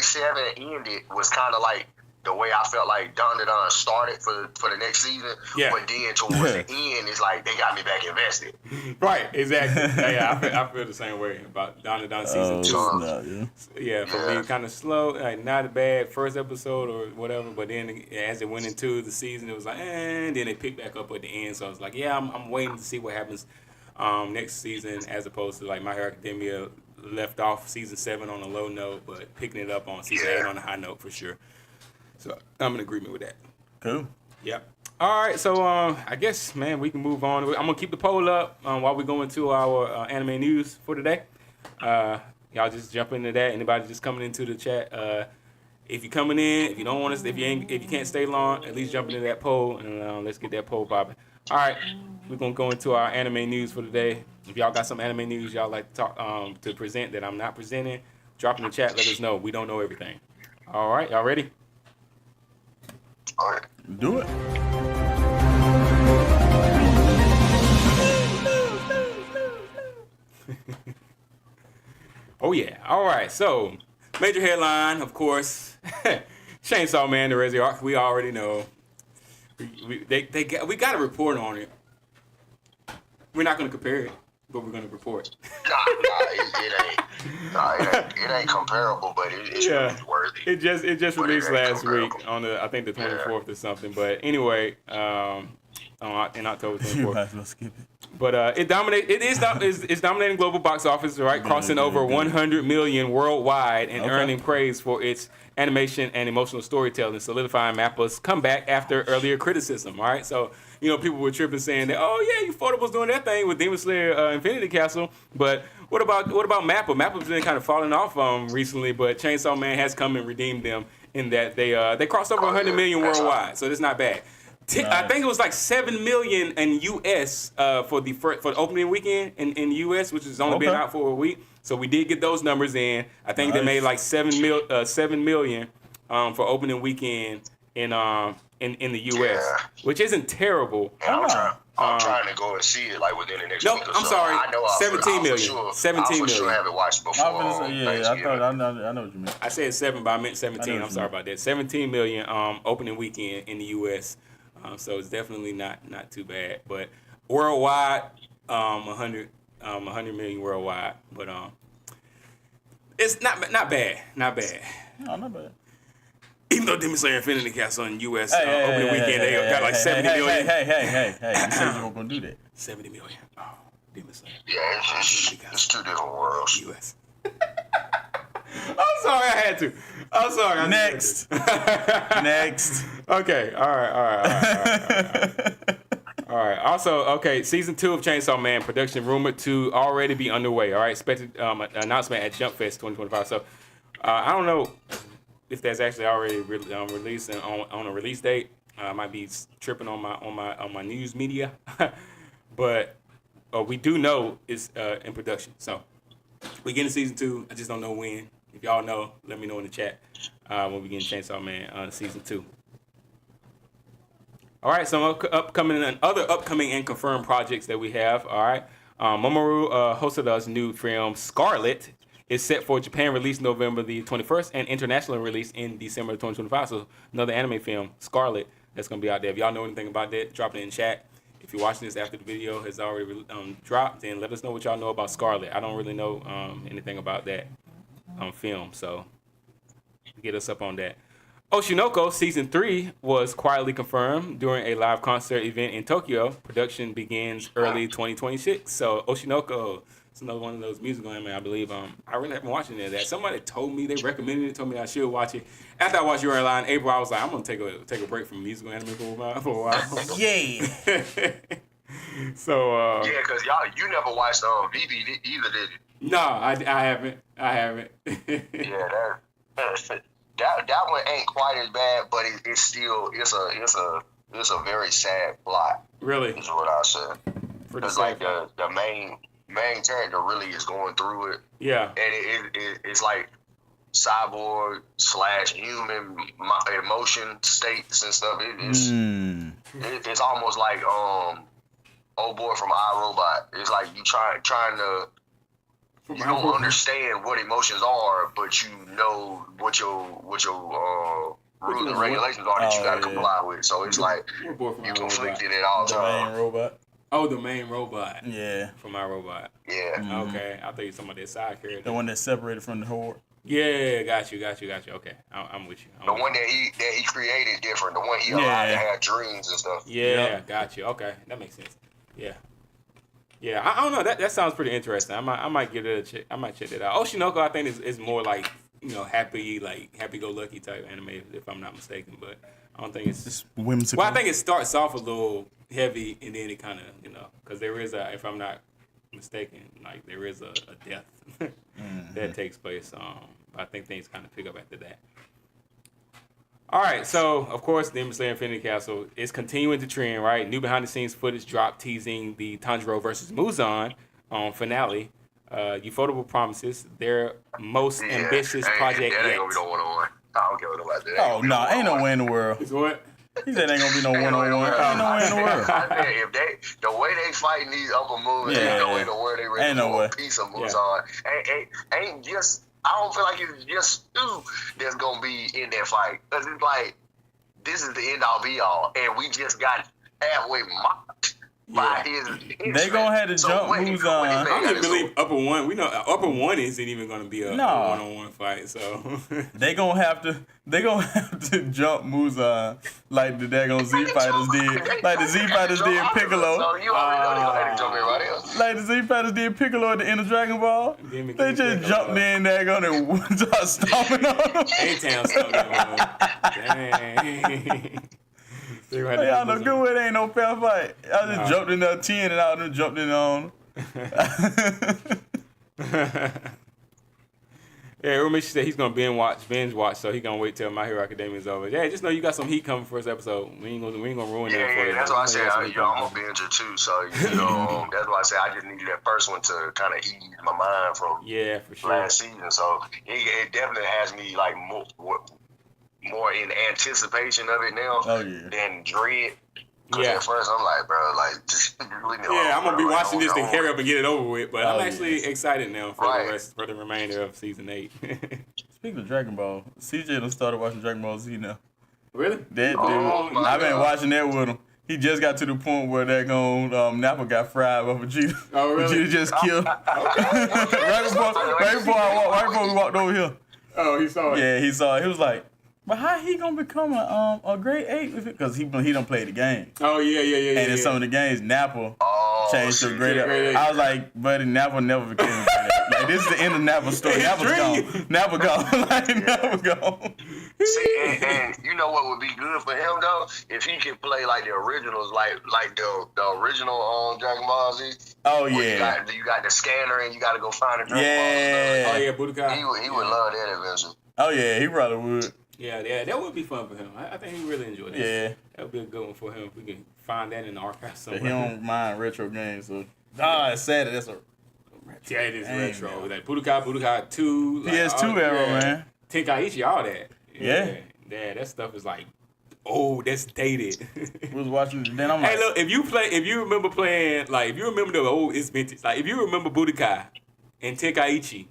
7 ended was kind of like the way I felt like Don started for the next season. Yeah. But then towards the end, it's like they got me back invested. Right, exactly. I feel the same way about Don season 2. For me, kind of slow, like not bad first episode or whatever. But then as it went into the season, it was like, and then they picked back up at the end. So I was like, I'm waiting to see what happens next season, as opposed to like My Hero Academia left off season 7 on a low note, but picking it up on season 8 on a high note for sure. So I'm in agreement with that. Cool. Yep. All right, so I guess, man, we can move on. I'm gonna keep the poll up while we go into our anime news for today. Y'all just jump into that. Anybody just coming into the chat? If you're coming in, if you don't want to, if you can't stay long, at least jump into that poll and let's get that poll popping. All right, we're gonna go into our anime news for today. If y'all got some anime news y'all like to talk to present that I'm not presenting, drop in the chat. Let us know. We don't know everything. All right, y'all ready? All right. Do it. Oh yeah. All right. So, major headline, of course, Chainsaw Man, the Resi Arc. We already know. We got a report on it. We're not going to compare it, but we're going to report. It ain't comparable, but it's really worthy. It just released last week on the the 24th or something. But anyway, in October 24th. You might as well skip it. But it's dominating global box office, right? Crossing over 100 million worldwide and earning praise for its animation and emotional storytelling, solidifying Mappa's comeback after earlier criticism. All right, so people were tripping saying that, Ufotable's doing that thing with Demon Slayer Infinity Castle, but what about Mappa? Mappa's been kind of falling off recently, but Chainsaw Man has come and redeemed them in that they crossed over 100 million worldwide, so that's not bad. I think it was like 7 million in US for the opening weekend in US, which has only been out for a week. So we did get those numbers in. I think they made like 7 million for opening weekend in the US, which isn't terrible. I'm trying to go and see it like within the next week or so. I'm sorry. I know 17 million. 17 million. million. Sure haven't watched before. I know what you mean. I said 7, but I meant 17. I'm sorry about that. 17 million opening weekend in the US. So it's definitely not too bad. But worldwide, 100 million worldwide. But it's not bad. Not bad. No, not bad. Even though Demon Slayer Infinity Castle in U.S. opening weekend, they got like 70 million. Hey. You said you weren't going to do that. 70 million. Oh, Demon Slayer. Yeah, it's two different worlds. U.S. I'm sorry, I had to. I'm sorry. Next. Next. Okay. All right. All right. Also, okay, season 2 of Chainsaw Man production rumored to already be underway. All right, expected announcement at Jump Fest 2025. So, I don't know if that's actually already released on a release date. I might be tripping on my news media, but we do know it's in production. So, we get in season 2. I just don't know when. If y'all know, let me know in the chat when we get in Chainsaw Man season 2. All right, some upcoming and confirmed projects that we have. All right, Mamoru hosted us new film Scarlet is set for Japan release November the 21st and international release in December 2025. So another anime film, Scarlet, that's gonna be out there. If y'all know anything about that, drop it in chat. If you're watching this after the video has already dropped, then let us know what y'all know about Scarlet. I don't really know anything about that film, so get us up on that. Oshinoko Season 3 was quietly confirmed during a live concert event in Tokyo. Production begins early 2026. So Oshinoko, it's another one of those musical anime, I believe. I really haven't watched any of that. Somebody told me, they recommended it, told me I should watch it. After I watched Your Line in April, I was like, I'm going to take a break from musical anime for a while. Yeah. So, yeah, because you never watched VV either, did you? No, I haven't. Yeah, that one ain't quite as bad, but it's still it's a very sad plot. Really, is what I said. It's like the main character really is going through it. Yeah, and it's like cyborg / human emotion states and stuff. It's almost like old boy from iRobot. It's like you trying to. You don't understand what emotions are, but you know what your rules and regulations are that you got to comply with. So it's like you conflicted at all times. The main robot. Oh, the main robot. Yeah. From iRobot. Yeah. Mm-hmm. Okay, I thought you were talking about that side character. The one that's separated from the horde. Yeah, got you. Okay, I'm with you. The one that he created different. The one he allowed to have dreams and stuff. Yeah, got you. Okay, that makes sense. Yeah, I don't know. That sounds pretty interesting. I might give it a check. I might check that out. Oshinoko, I think is more like happy-go-lucky type anime, if I'm not mistaken. But I don't think it's whimsical. Well, I think it starts off a little heavy, and then it kind of because there is if I'm not mistaken, like there is a death that takes place. I think things kind of pick up after that. All right, so of course, Demon Slayer Infinity Castle is continuing to trend, right? New behind-the-scenes footage dropped teasing the Tanjiro versus Muzan finale. Ufotable promises their most ambitious project that yet. Ain't gonna be no one-on-one. I don't care what nobody said. Oh no, ain't no way in the world. Is what? He said ain't gonna be no one-on-one. Ain't no way in the world. I think the way they fighting these upper moves, ain't no way in the world they ready for a piece of Muzan. Ain't just. I don't feel like it's just Stu that's gonna be in that fight, because it's like this is the end all be all, and we just got halfway mocked by his. They gonna have to jump Muzan. I don't believe upper one. We know upper one isn't even gonna be a one-on-one fight. So they gonna have to jump Muzan like the daggone Z Fighters did, like the Z Fighters did Piccolo. So you already know they gonna have to jump everybody else. Like the Z Fighters did Piccolo at the end of Dragon Ball. They just jumped in there and start stomping on him. A-Town stomping on him. Dang. Y'all know good way, it ain't no fair fight. I just jumped in there 10 and out and jumped in on. Yeah, Ramesh said he's gonna binge watch, so he's gonna wait till My Hero Academia is over. Yeah, just know you got some heat coming for this episode. We ain't gonna ruin that for you. Yeah, that's why I said I'm gonna binge it too. So that's why I said I just needed that first one to kind of ease my mind from for sure last season. So it definitely has me like more in anticipation of it now than dread. Because at first I'm like, bro, like, just leave me alone. Yeah, I'm going to be watching this to hurry up and get it over with. But I'm actually excited now for the remainder of Season 8. Speaking of Dragon Ball, CJ done started watching Dragon Ball Z now. Really? That dude, I've been watching that with him. He just got to the point where that Nappa got fried by Vegeta. Oh, really? Vegeta just killed him. right before we walked over here. Oh, he saw it? Yeah, he saw it. He was like, but how he gonna become a grade 8? Because he done played the game. Oh yeah. And in some of the games, Nappa changed to a grade 8. I was like, buddy, Nappa never became a grade 8. Like this is the end of Nappa's story. Nappa's gone. Nappa gone. Like, Nappa gone. See, and you know what would be good for him though, if he could play like the originals, like the original Dragon Ball Z. Oh where yeah. you got the scanner and you got to go find the Dragon Yeah. Ball. Oh yeah, Budokai. He would love that adventure. Oh yeah, he probably would. Yeah, that would be fun for him. I think he really enjoyed that. Yeah. That would be a good one for him if we can find that in the archive somewhere. He don't mind retro games, so it's sad that that's a Yeah, it is Dang, retro. man. Like Budokai 2. Like, PS2 era, man. Tenkaichi, all that. Yeah. Yeah, that stuff is like, oh, that's dated. was watching. Then I'm like, Hey, look, if you remember playing, like, if you remember the old, it's vintage. Like, if you remember Budokai and Tenkaichi,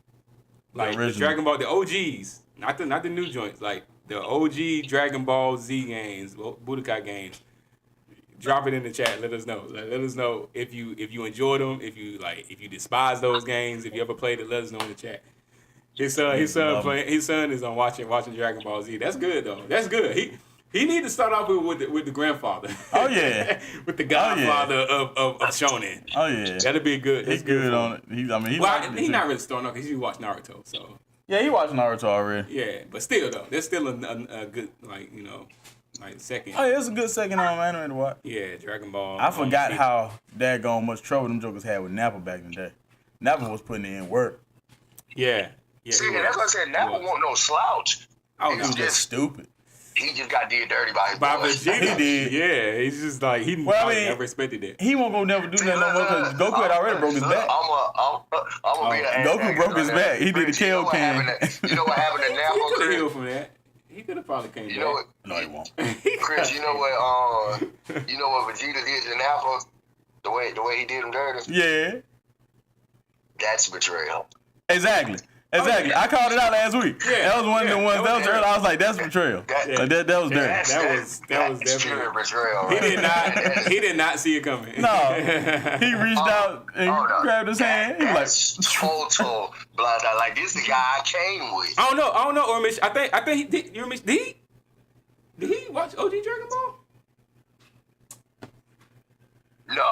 like the Dragon Ball, the OGs, not the new joints, like the OG Dragon Ball Z games, Budokai games. Drop it in the chat. Let us know. Let us know if you enjoyed them. If you despise those games. If you ever played it, let us know in the chat. His son is on watching Dragon Ball Z. That's good though. That's good. He need to start off with the grandfather. Oh yeah. With the godfather of Shonen. Oh yeah. That'd be good. He's good on it. He's not really starting off because he watched Naruto. So yeah, he watched Naruto already. yeah, but still though, there's still a good like second. Oh yeah, it's a good second anime to watch. Yeah, Dragon Ball. I forgot how daggone much trouble them jokers had with Nappa back in the day. Nappa was putting in work. Yeah. See, that's what I said. Nappa won't no slouch. Oh, He was just stupid. He just got did dirty by his boys. Vegeta. He did. Yeah, he's just like he never respected it. He won't go never do nothing no more because Goku had already broke his back. I'm gonna be the Goku broke his back. He did the kill cam. You know what happened to He Nappa? could have Chris? healed from that. He could have probably came You know back. what, No, he won't. Chris? You know what Vegeta did to Nappa? The way he did him dirty. Yeah, That's betrayal. exactly. Exactly. I called it out last week. Yeah, That was one of the ones that was early. I was like, that's betrayal. That- Like, that was dirty. That was That's definitely. pure betrayal. He did not see it coming. No. He reached out and grabbed his hand. He was That's total blind. Like this is the guy I came with. I don't know, Ormish. I think he did. You Ormish, did he watch OG Dragon Ball? No.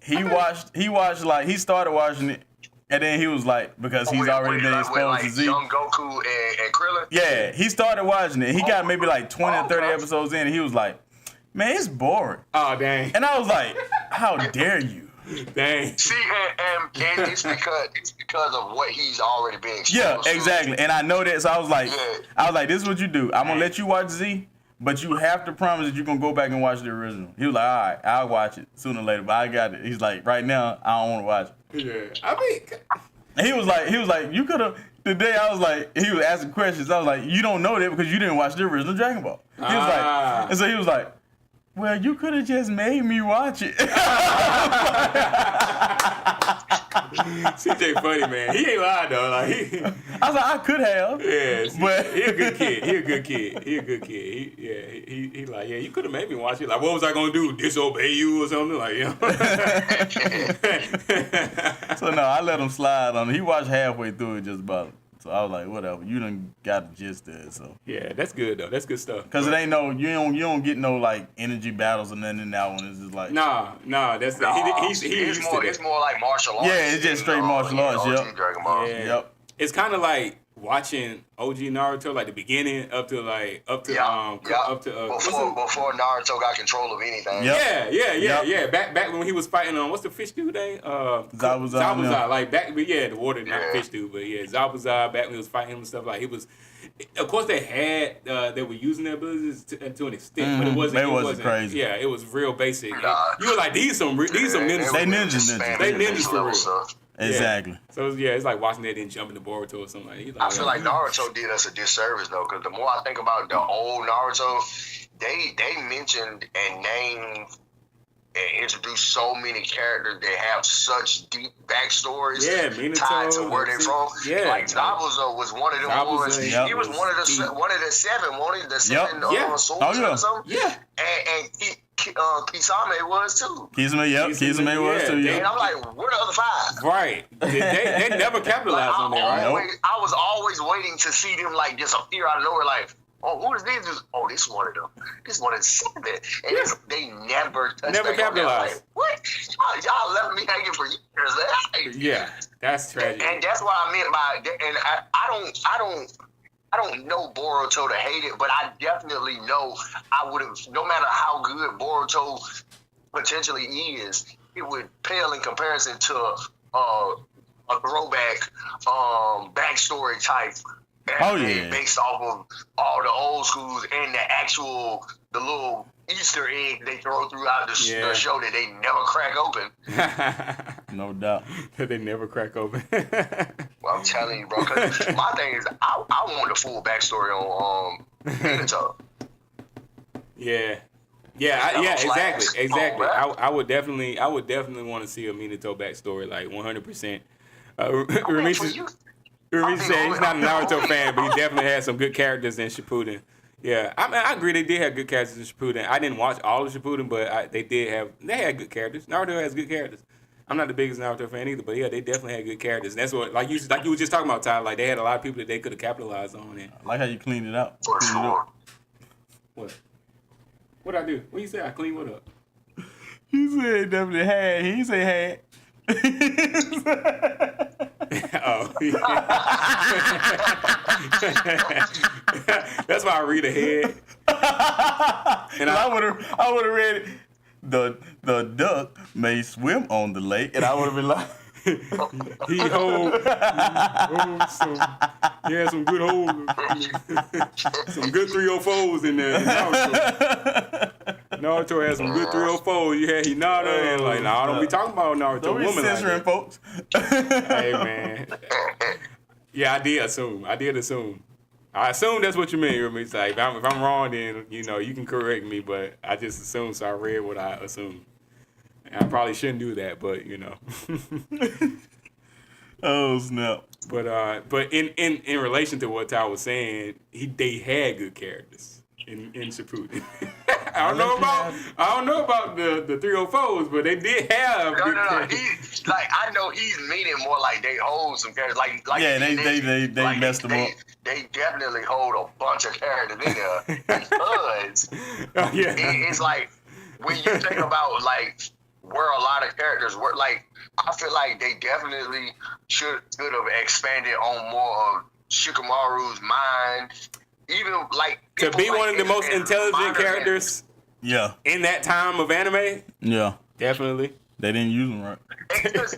He started watching it, and then he was like, because he's already been exposed to Z. Young Goku and Krillin. Yeah, he started watching it. He got maybe like 20 or 30 episodes in, and he was like, man, it's boring. Oh dang! And I was like, how dare you? Dang. See, and it's because of what he's already been exposed Yeah, to. exactly. And I know that, so I was like, this is what you do. I'm gonna let you watch Z, but you have to promise that you're gonna go back and watch the original. He was like, all right, I'll watch it sooner or later, but I got it. He's like, right now, I don't want to watch it. Yeah, I mean, And he was like, you could have. The day I was like, he was asking questions. I was like, you don't know that because you didn't watch the original Dragon Ball. He was like, and so he was like, well, you could have just made me watch it. CJ funny, man. He ain't lying though. Like I was like, I could have. yeah, But he a good kid. He like, yeah, you could have made me watch it. Like, what was I gonna do? Disobey you or something? Like, So no, I let him slide on it. He watched halfway through it just about. So I was like, whatever. You done got the gist there. So yeah, that's good though. That's good stuff. because it ain't you don't get no like energy battles or nothing in that one. It's just like Nah, that's It's more like martial arts. Yeah, it's just straight martial arts. Yep. Dragon Ball. Yeah. Yep. It's kind of like watching OG Naruto, like the beginning up to Before Naruto got control of anything. Yep. Yeah. Back when he was fighting on what's the fish dude name? Zabuza. Yeah. Like back, but yeah, the water, not the fish dude, but yeah, Zabuza. Back when he was fighting him and stuff, like it was. Of course, they were using their abilities to an extent, but it wasn't crazy. Yeah, it was real basic. Nah. You were like, these some ninjas. They ninjas. They ninjas for real. Stuff. Exactly. Yeah. So it's like watching that then jump in the Boruto or something. Like, I feel like Naruto did us a disservice though, because the more I think about the old Naruto, they mentioned and named and introduced so many characters that have such deep backstories tied to where they're from. Yeah, like Zabuza was one of them ones. Yep. He was one of the seven, one of the seven swords or something. Yeah. And Kisame was too. Kisame was too. And Yeah. I'm like, where the other five? Right. They never capitalized on that, right? I was always waiting to see them like just appear out of nowhere, like, oh, who is this? Oh, this one of them. This one of the seven. And they never touched Never capitalized. like, what? Y'all left me hanging for years. Yeah. That's tragic. And that's what I meant by. And I don't know Boruto to hate it, but I definitely know I would have. No matter how good Boruto potentially is, it would pale in comparison to a throwback backstory type. Based off of all the old schools and the little Easter egg they throw throughout the show that they never crack open. No doubt. They never crack open. Well, I'm telling you, bro. 'Cause my thing is, I want the full backstory on Minato. Yeah, exactly. I would definitely want to see a Minato backstory, like 100%. Remy said he's not a Naruto fan, but he definitely had some good characters in Shippuden. Yeah, I mean, I agree. They did have good characters in Shippuden. I didn't watch all of Shippuden, but they had good characters. Naruto has good characters. I'm not the biggest Naruto fan either, but yeah, they definitely had good characters. And that's what, like you were just talking about, Ty. Like they had a lot of people that they could have capitalized on. And I like how you cleaned it up. For sure. what? What'd I do? What you say? I cleaned what up? He said definitely had. He said had. Oh, that's why I read ahead. And I would have read it. The duck may swim on the lake, and I would have been like, he had some good holes, some good 304s in there. Naruto had some good 304s. You had Hinata and like, nah, don't be talking about Naruto. Don't be woman censoring like folks. Hey man, yeah, I did assume. I assume that's what you mean. It's like if I'm wrong, then you can correct me. But I just assumed, so I read what I assumed. And I probably shouldn't do that, but Oh snap! But in relation to what Ty was saying, they had good characters in Shippuden. I don't know about the 304s, but they did have good characters. I know he's meaning more like they hold some characters. Like yeah, they messed them up. They definitely hold a bunch of characters in there because it's like when you think about like where a lot of characters were, like I feel like they definitely should have expanded on more of Shikamaru's mind. Even like to be one of the most intelligent characters. Yeah. In that time of anime. Yeah. Definitely. They didn't use them right. Because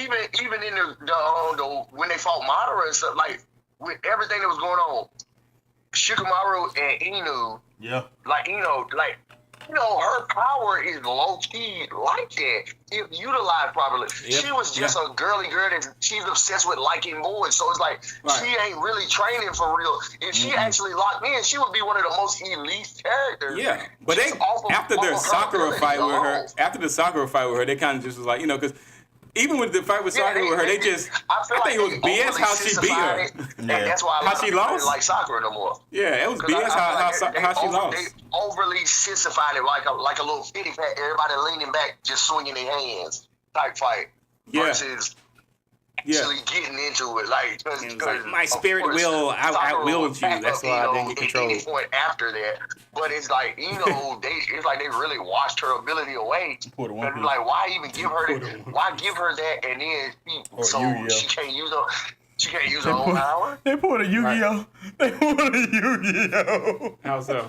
even in the when they fought Madara and stuff, like with everything that was going on, Shikamaru and Inu. Yeah. Her power is low key like that if utilized properly. Yep. She was just a girly girl and she's obsessed with liking boys. So it's like she ain't really training for real. If she actually locked in, she would be one of the most elite characters. Yeah, but after the Sakura fight with her, they kind of just was like, because even with the fight with Sakura with her, they just I think it was BS how she beat her. And that's why how she lost. Like Sakura no more. Yeah, it was BS how she lost. They overly sissified it like a little pity pat. Everybody leaning back, just swinging their hands type fight. Versus actually getting into it, like my spirit will outwilled you. That's why I didn't get control. At any point after that, but it's like they really washed her ability away. And like, why even give her that? Why give her that and then she can't use her? She can't use her own power? They pulled a Yu-Gi-Oh! How so?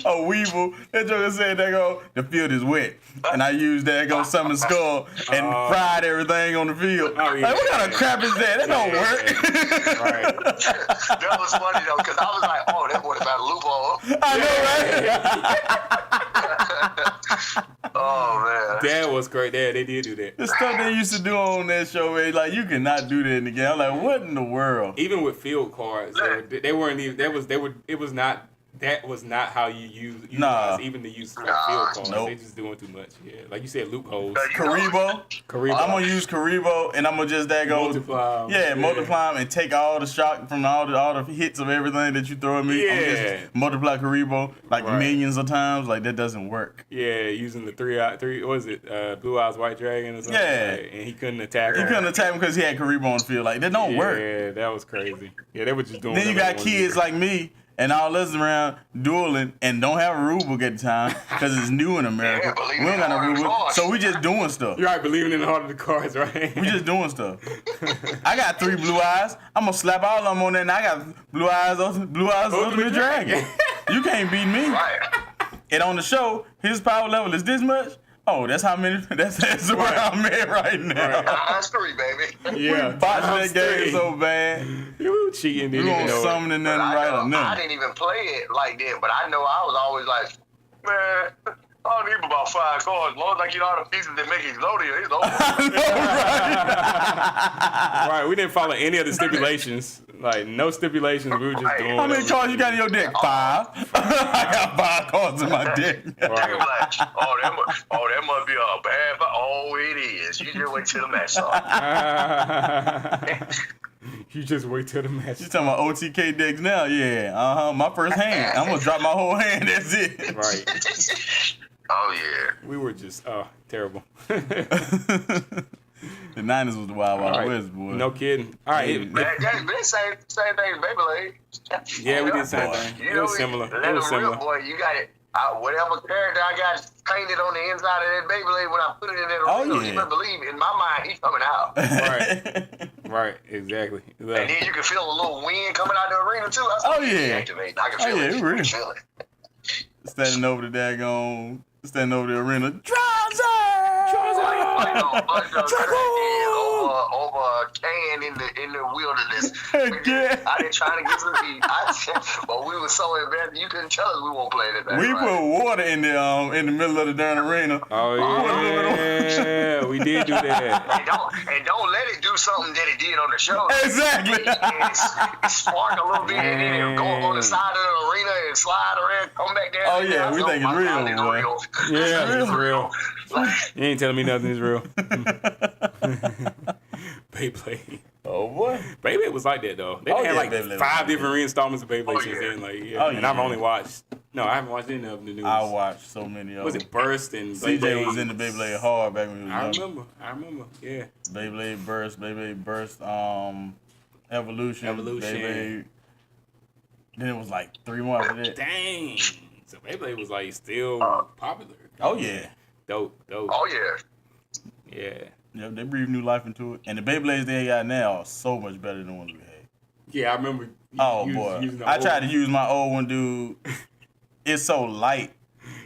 A Weevil. That joker said, the field is wet. And I used that, summon skull and fried everything on the field. Oh, yeah. Like, what kind of crap is that? That don't work. Right. That was funny, though, because I was like, oh, that boy about a loophole. I know, right? Oh, man. That was great. They did do that. The stuff they used to do on that show, man, like, you cannot do that in the game. I'm like, what in the world? Even with field cards, they weren't even. That was not how you utilize even to use field cards. Nope. They just doing too much. Yeah, like you said, loopholes. Karibo. I'm gonna use Karibo, and I'm gonna just multiply. Multiply them and take all the shock from all the hits of everything that you throw at me. I'm just multiply Karibo millions of times. Like that doesn't work. Yeah, using the three. What was it? Blue Eyes White Dragon or something. Yeah, and he couldn't attack. He couldn't attack him because he had Karibo on the field. Like that don't work. Yeah, that was crazy. Yeah, they were just doing. Then you got kids like me. and all us around dueling and don't have a rule book at the time because it's new in America. Yeah, We don't got no rule book, so we just doing stuff. You're right, believing in the heart of the cards, right? We just doing stuff. I got 3 blue eyes. I'm gonna slap all of them on there, and I got blue eyes ultimate dragon. You can't beat me. Right. And on the show, his power level is this much. Oh, that's how many. That's where I'm at right now. That's 3, baby. Yeah. We botched that game so bad. We were cheating. We Didn't even won't know it. summon and nothing I right know, or I nothing. didn't even play it like that, but I know I was always like, man, I don't need about 5 cards. As long as I get all the pieces that make Exodia, it's over. Right, we didn't follow any of the stipulations. Like, no stipulations. We were just doing How many it. cards you got in your deck? 5. I got 5 cards in my deck. They were like, that must be a bad. Oh, it is. You just wait till the match starts. You just wait till the match. You talking about OTK decks now? Yeah. My first hand. I'm gonna drop my whole hand. That's it. Right. Oh yeah. We were just, terrible. The Niners was the Wild Wild Right. West, boy. No kidding. All right. That's same thing as Beyblade. Yeah, we did the same boy. thing. It was similar. Let It was them real, similar. boy. You got it. Whatever character I got painted on the inside of that Beyblade, when I put it in that arena, you better believe, in my mind, he's coming out. Right. Right, exactly. And then you can feel a little wind coming out the arena, too. I Oh, yeah. Activate. I can feel it. really. I can feel it. Standing over the daggone, standing over the arena. Over a can in the wilderness. Yeah. I didn't try to get some heat. But we were so invested, you couldn't tell us we won't play that. We put water in the middle of the darn arena. Oh, yeah. We did do that. And don't let it do something that it did on the show. Exactly. It spark a little bit and then it go on the side of the arena and slide around, come back down. Oh, yeah, we think it's real, boy. Yeah, it's real. You ain't telling me nothing is real. Beyblade. Oh, boy. Beyblade was like that, though. They Oh, had yeah, like Beyblade 5 different reinstallments of Beyblade Oh, since yeah. then. Like, Oh, and yeah. I've only watched. No, I haven't watched any of the news. I watched so many of Was them. it Burst and CJ Beyblade? was in the Beyblade hard back when he was young. I remember. Yeah. Beyblade Burst, Evolution. Beyblade. Then it was like 3 more after that. Dang. So Beyblade was like still popular. Oh, yeah. Dope. Oh, yeah. Yeah. Yep, they breathed new life into it. And the Beyblades they got now are so much better than the ones we had. Yeah, I remember. Oh, boy. I tried to use my old one, dude. It's so light.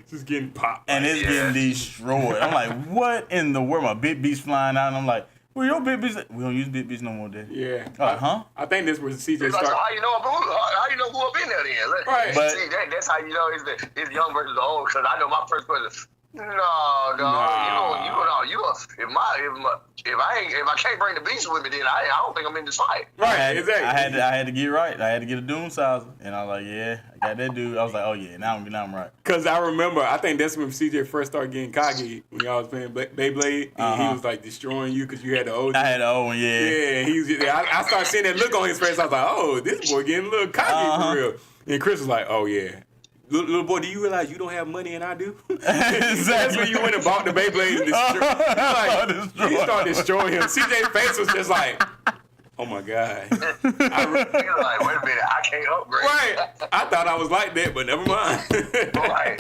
Just getting popped. And it's getting destroyed. I'm like, what in the world? My bit beats flying out, and I'm like, well, your bit beats. We don't use bit beats no more, Daddy. Yeah. Huh? I think this was CJ It's like, start. how you know who up in there then? Right. But- See, that's how you know it's young versus the old. Because I know my first question. No. Nah. If I can't bring the beast with me, then I don't think I'm in this fight. Right, exactly. I had to get right. I had to get a Doom Sizer. And I was like, yeah, I got that dude. I was like, oh, yeah, now I'm right. Because I remember, I think that's when CJ first started getting cocky when y'all was playing Beyblade. And he was like destroying you because you had the old. I had the old one, yeah. Yeah, I started seeing that look on his face. I was like, oh, this boy getting a little cocky for real. And Chris was like, oh, yeah. Little boy, do you realize you don't have money and I do? That's when you went and bought the Beyblade and he started destroying him. CJ's face was just like, oh my God. He was like, wait a minute, I can't upgrade. Right. I thought I was like that, but never mind. Right.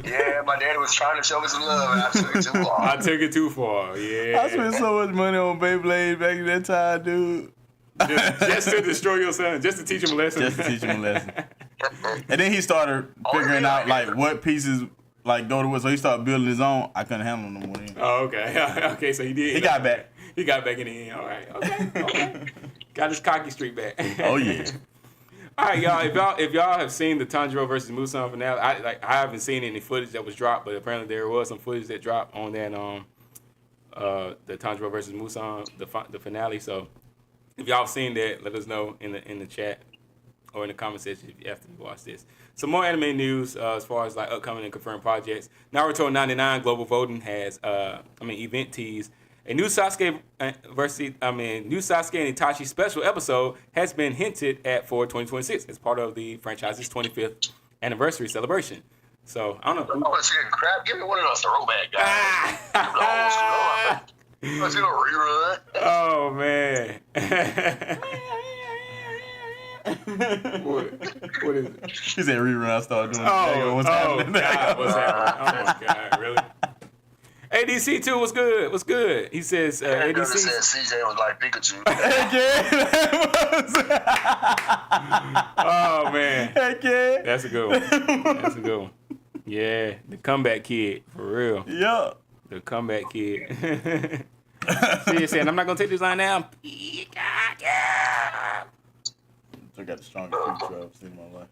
Yeah, my daddy was trying to show me some love, and I took it too far. I took it too far. Yeah. I spent so much money on Beyblade back in that time, dude. Just to destroy your son, just to teach him a lesson. Just to teach him a lesson. And then he started figuring out like what pieces like go to what. So he started building his own. I couldn't handle them no more. Oh, okay. Okay, so he did. He got back. He got back in the end. All right. Okay. Got his cocky streak back. Oh yeah. All right, y'all. If y'all have seen the Tanjiro versus Musan finale, I haven't seen any footage that was dropped, but apparently there was some footage that dropped on that the Tanjiro versus Musan the finale. So if y'all have seen that, let us know in the chat or in the comment section after you watch this. Some more anime news as far as like upcoming and confirmed projects. Naruto 99 Global Voting has event tease. A new Sasuke and Itachi special episode has been hinted at for 2026 as part of the franchise's 25th anniversary celebration. So I don't know. Oh, shit, crap! Give me one of those throwback guys. Let's do a rerun. Oh man. What is it? He said rerun. I started doing. What's God, happening? what's happening? Oh my God, really? ADC2, what's good? What's good? He says, ADC ADC. said CJ was like Pikachu. Oh, man. Heck yeah. That's a good one. That's a good one. Yeah, the comeback kid, for real. Yeah. The comeback kid. She said, I'm not going to take this line now. I got the strongest future I've seen in my life.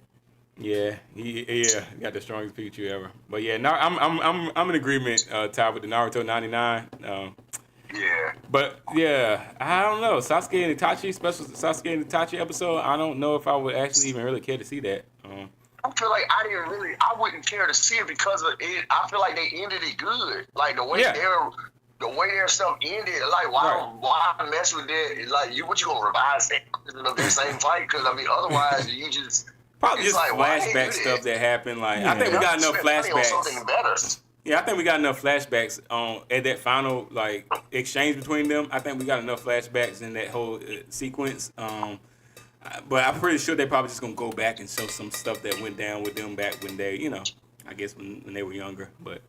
Yeah, he got the strongest Pikachu ever. But yeah, no, I'm in agreement, Ty, with the Naruto 99. Yeah. But yeah, I don't know. Sasuke and Itachi, special Sasuke and Itachi episode. I don't know if I would actually even really care to see that. I feel like I wouldn't care to see it because of it. I feel like they ended it good. Like the way their stuff ended, like why mess with that? Like what you gonna revise the same fight? Because I mean, otherwise you just probably just like, flashback stuff that happened. Like I think we got enough flashbacks. Yeah, I think we got enough flashbacks at that final like exchange between them. I think we got enough flashbacks in that whole sequence. But I'm pretty sure they're probably just gonna go back and show some stuff that went down with them back when they, I guess when they were younger. But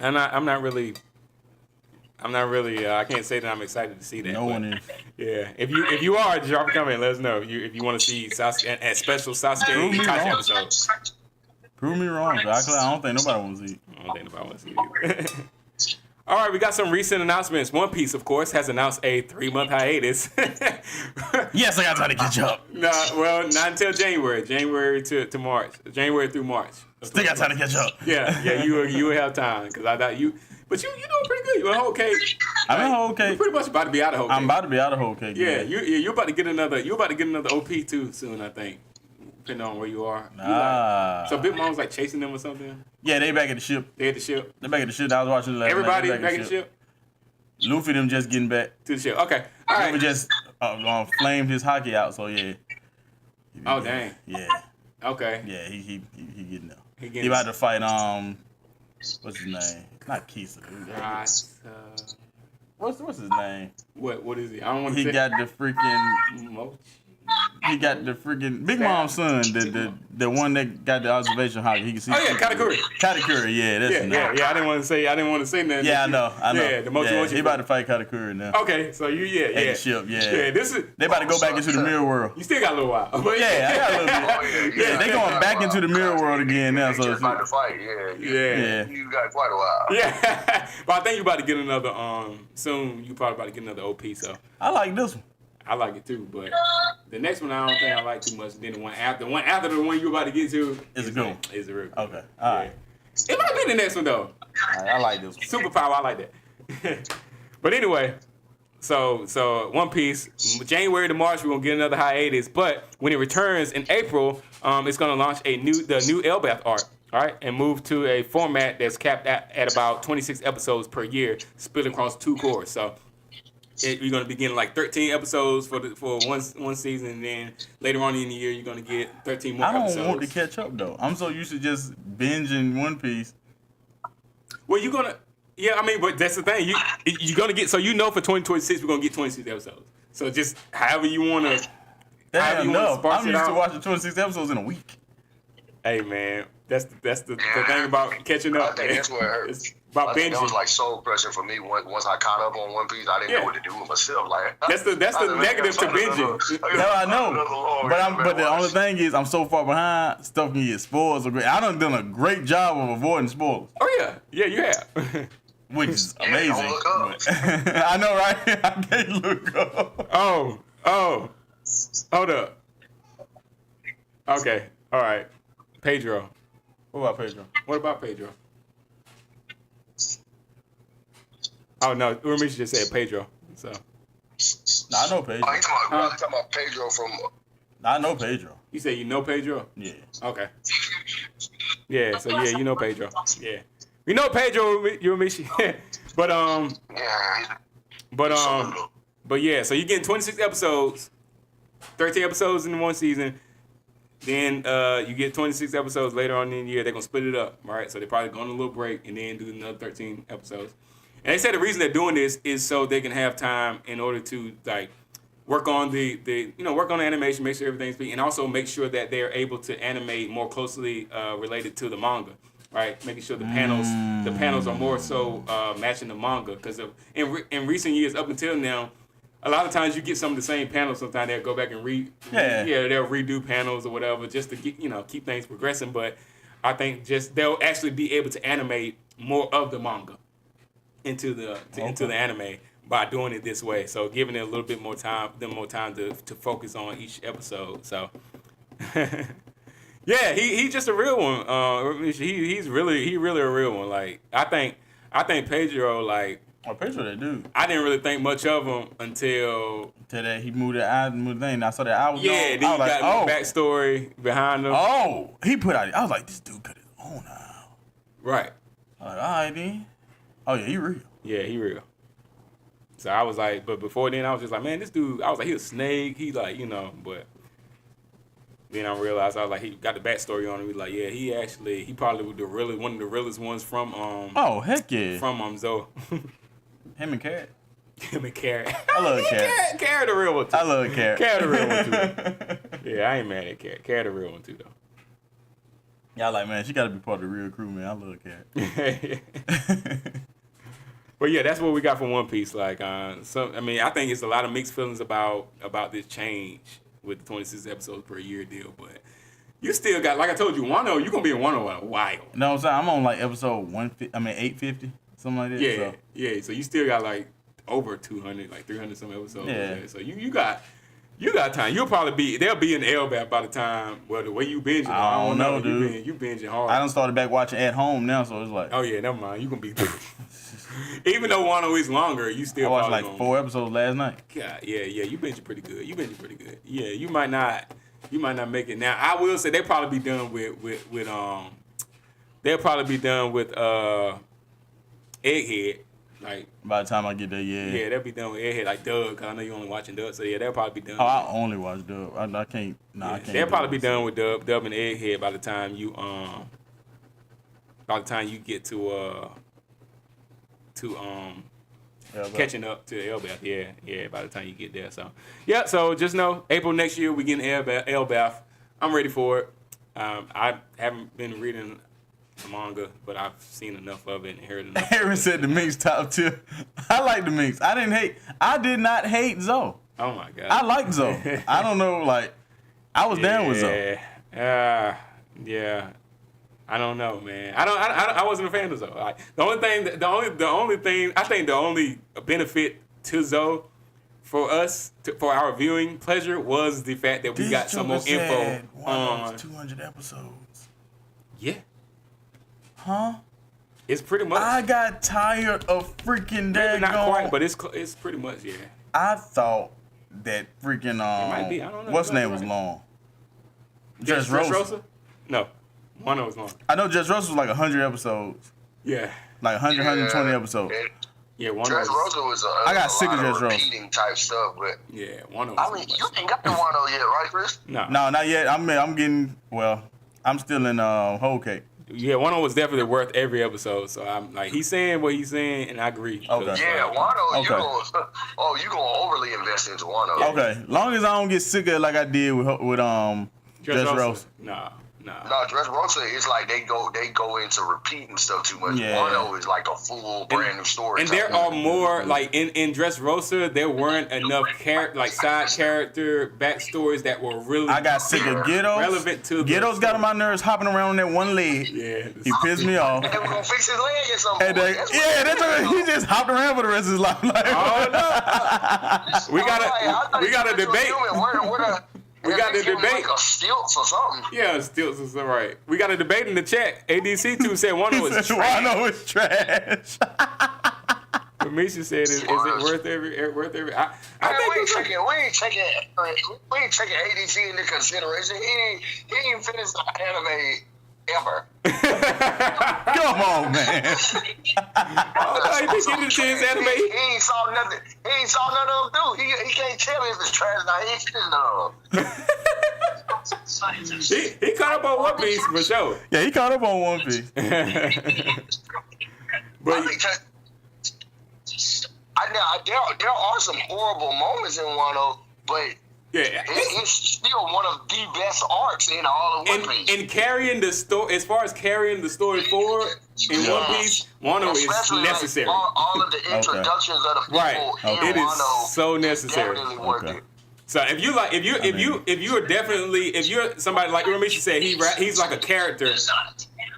I'm not really. I can't say that I'm excited to see that. No one is. Yeah, if you are, drop a comment. Let us know if you want to see Sasuke and special Sasuke Itachi episode. Prove me wrong, but I don't think nobody wants to see it. I don't think nobody wants to see it either. All right, we got some recent announcements. One Piece, of course, has announced a 3-month hiatus. Yes, I got time to catch up. No, well, not until January. January to March. January through March. Still got time to catch up. Yeah, you will have time because I thought you. But you doing pretty good. You in whole cake. I'm in whole cake. You're pretty much about to be out of whole cake. I'm about to be out of whole cake. Yeah, you're about to get another. You're about to get another OP too soon, I think. Depending on where you are. Nah. So Big Mom's like chasing them or something. Yeah, they back at the ship. They at the ship. They back at the ship. I was watching last Everybody night. back at the ship. Luffy them just getting back To the ship. Okay. All right. Luffy just flamed his hockey out. So yeah. Oh dang. Yeah. Okay. Yeah, he getting there. He about to fight what's his name? Not Kisa. What's his name? What is he? I don't want to say. He got the freaking. Mochi. He got the freaking Big Mom's son, the one that got the observation hockey. He can see. Oh yeah, Katakuri. Katakuri, yeah, that's his name. Yeah. I didn't want to say nothing. Yeah, I know. Yeah, the Mochi. He about to fight Katakuri now. Okay, so At the ship, yeah. Yeah, They about to go back into the mirror world. You still got a little while. But Yeah, I got a little bit. Yeah, they going back into the mirror world again now. So Just about to fight, Yeah. You got quite a while. Yeah, but I think you about to get another soon. You probably about to get another OP. So I like this one. I like it too, but the next one I don't think I like too much. Then the one after the one you about to get to Is a good one. Is a real good Okay, all right. It might be the next one though. All right, I like this one. Superpower, I like that. But anyway, so One Piece, January to March, we're gonna get another hiatus. But when it returns in April, it's gonna launch the new Elbath arc. All right, and move to a format that's capped at about 26 episodes per year, split across 2 cores. So you're gonna be getting like 13 episodes for one season, and then later on in the year you're gonna get 13 more episodes. I don't want to catch up though. I'm so used to just binging One Piece. Well, you're gonna, yeah. I mean, but that's the thing. You're gonna get. So for 2026 we're gonna get 26 episodes. So just however you wanna. That's enough. I'm used to watching 26 episodes in a week. Hey man, that's the thing about catching up. I think that's where it hurt. It's about I think that binging. was like soul crushing for me once I caught up on One Piece. I didn't know what to do with myself. Like That's the negative to binging. No, I know. But the only thing is, I'm so far behind. Stuff can get spoiled. So great. I done a great job of avoiding spoilers. Oh yeah, you have. Which is amazing. Don't look up. I know, right? I can't look up. Oh, hold up. Okay, all right. Pedro. What about Pedro? What about Pedro? Oh no, Ramesh just said Pedro. So Nah, I know Pedro. Oh, you talking about Pedro from? I know Pedro. you say you know Pedro? Yeah. Okay. Yeah, so yeah, you know Pedro. Yeah. We know Pedro, you Ramesh. Yeah. But yeah, so you're getting 26 episodes, 13 episodes in one season. Then you get 26 episodes later on in the year. They're going to split it up, right? So they're probably going on a little break and then do another 13 episodes. And they said the reason they're doing this is so they can have time in order to, like, work on work on the animation, make sure everything's and also make sure that they're able to animate more closely related to the manga, right? Making sure the panels are more so matching the manga, because in recent years up until now, a lot of times you get some of the same panels. Sometimes they'll go back and they'll redo panels or whatever just to get keep things progressing. But I think they'll actually be able to animate more of the manga into the anime by doing it this way. So giving it a little bit more time, to focus on each episode. So yeah, he's just a real one. He's really a real one. Like I think Pedro, like. Oh, Pedro, that dude. I didn't really think much of him until that he moved the eye, moved the thing. I saw that I was then you got the backstory behind him. Oh, he put out. I was like, this dude cut his own eye. Right. I was like, all right then. Oh yeah, he real. Yeah, he real. So I was like, but before then I was just like, man, this dude. I was like, he a snake. He like, but then I realized he got the backstory on him. He like, yeah, he probably was one of the realest ones from Oh heck yeah. From Zoe. Him and Carrot. Him and Carrot. I love Carrot. Carrot the real one too. I love Carrot. Carrot the real one too. Yeah, I ain't mad at Carrot. Carrot the real one too though. Y'all like, man, she got to be part of the real crew, man. I love Carrot. But yeah, that's what we got from One Piece. Like, I think it's a lot of mixed feelings about this change with the 26 episodes per year deal. But you still got, like I told you, Wano, you're gonna be in Wano in a while. You know what I'm saying? I'm on like episode 850, something like that. Yeah, yeah. So you still got like over 200, like 300 some episodes. Yeah. So you got time. They'll be in the LBAP by the time. Well, the way you binging, I don't know, dude. You binging hard. I done started back watching at home now, so it's like. Oh yeah, never mind. You gonna be. Even though Wano is longer, you still. I watched like 4 episodes last night. God, yeah. You binging pretty good. Yeah, you might not make it. Now I will say they'll probably be done with Egghead. Like by the time I get there, yeah. Yeah, they'll be done with Egghead, like Doug, cause I know you're only watching Doug. So yeah, they'll probably be done. Oh, I only watch Dub. I can't. Nah, yeah, I can't. They'll probably be done with Dub and Egghead by the time you get to catching up to LBAF. Yeah, by the time you get there. So yeah, so just know April next year we getting LBAF. I'm ready for it. I haven't been reading the manga, but I've seen enough of it and heard enough. Aaron said the Minx top tier. I like the Minx. I did not hate Zoe. Oh my god. I like Zoe. I don't know, like I was down with Zoe. Yeah. I don't know, man. I wasn't a fan of Zoe. Like, the only thing I think the only benefit to Zoe for us for our viewing pleasure was the fact that we got some more info on 200 episodes. Yeah. Huh? It's pretty much. I got tired of freaking maybe not quite, but it's pretty much, yeah. I thought that freaking It might be. I don't know. what's name was long. Just Rosa? No. One was long. I know Just Rosa was like 100 episodes. Yeah. Like 120 episodes. Yeah, one Dress Rosa was I got sick of Dress Rosa. repeating type stuff, but yeah, one of I mean, you ain't got the Wano yet, right, Chris? No, not yet. I'm getting I'm still in whole cake. Yeah, Wano was definitely worth every episode. So I'm like, he's saying what he's saying, and I agree. Okay. Yeah, Wano. Okay. You gonna overly invest into Wano? Okay, long as I don't get sick of it like I did with Dress Rosa. Nah. No, Dress Rosa is like they go into repeating stuff too much. Yeah. Wano is like a full brand new story. And there are more like in Dress Rosa, there weren't enough side character backstories that were really. I got sick of Ghettos. Relevant to Ghettos got on my nerves hopping around on that one leg. Yeah, he pissed me off. And they were gonna fix his leg or something. He just hopped around for the rest of his life. Like, oh no, we got a debate. We got the debate. Like a stilts or something. Yeah, stilts is all right. We got a debate in the chat. ADC2 said Wano was trash. Wano is trash. Misha said, "Is it worth every?" I think we ain't taking ADC into consideration. He ain't finished the anime ever. Come on, man. I think he didn't see his anime. He ain't saw nothing. He ain't saw none of them do. He can't tell me if it's trash or not. He ain't finished none of them. He caught up on One Piece for sure. Yeah, he caught up on One Piece. But there are some horrible moments in Wano, but Yeah, it's still one of the best arcs in all of One Piece. and carrying the story, as far as carrying the story forward in One Piece, Wano is necessary. Like all of the introductions of the people in It is Wano so necessary. definitely worth it. So if you're somebody like Ramesh said, he's like a character.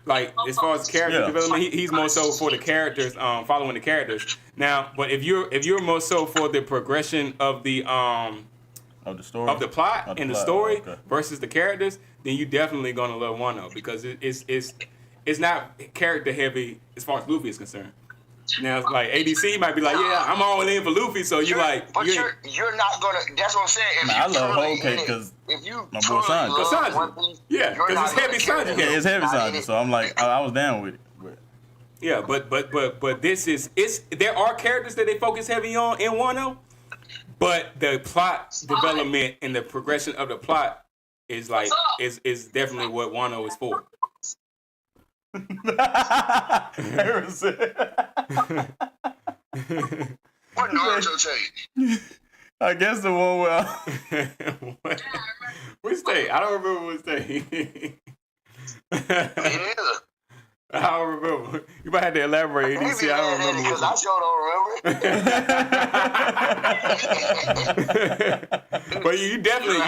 Like as far as character development, he's more so for the characters, following the characters. Now, but if you're more so for the progression of the story, of the plot and the story versus the characters, then you definitely gonna love Wano because it's not character heavy as far as Luffy is concerned. Now, like ADC might be like, yeah, I'm all in for Luffy, so you're not gonna. That's what I'm saying. I love Whole Cake because my boy Sanji. Yeah, because it's heavy Sanji. Yeah, it's heavy Sanji. So I'm like, I was down with it. Yeah, but there are characters that they focus heavy on in Wano, but the plot development and the progression of the plot is definitely what Wano is for. What Naruto take? I guess the one where which state? I don't remember which state. I don't remember. You might have to elaborate. ADC, I don't remember. Because I sure don't remember. But you definitely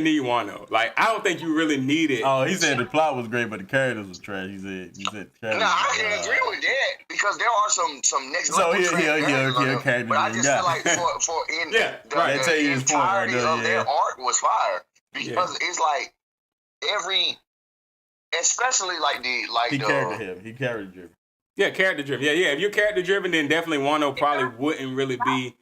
need Wano. Like I don't think you really need it. Oh, he said the plot was great, but the characters was trash. He said. No, I can agree with that because there are some next level. So characters. But I just feel like for the entirety of their arc was fire because it's like every. Especially like he character driven. Yeah, character driven. Yeah. If you're character driven, then definitely Wano probably wouldn't really be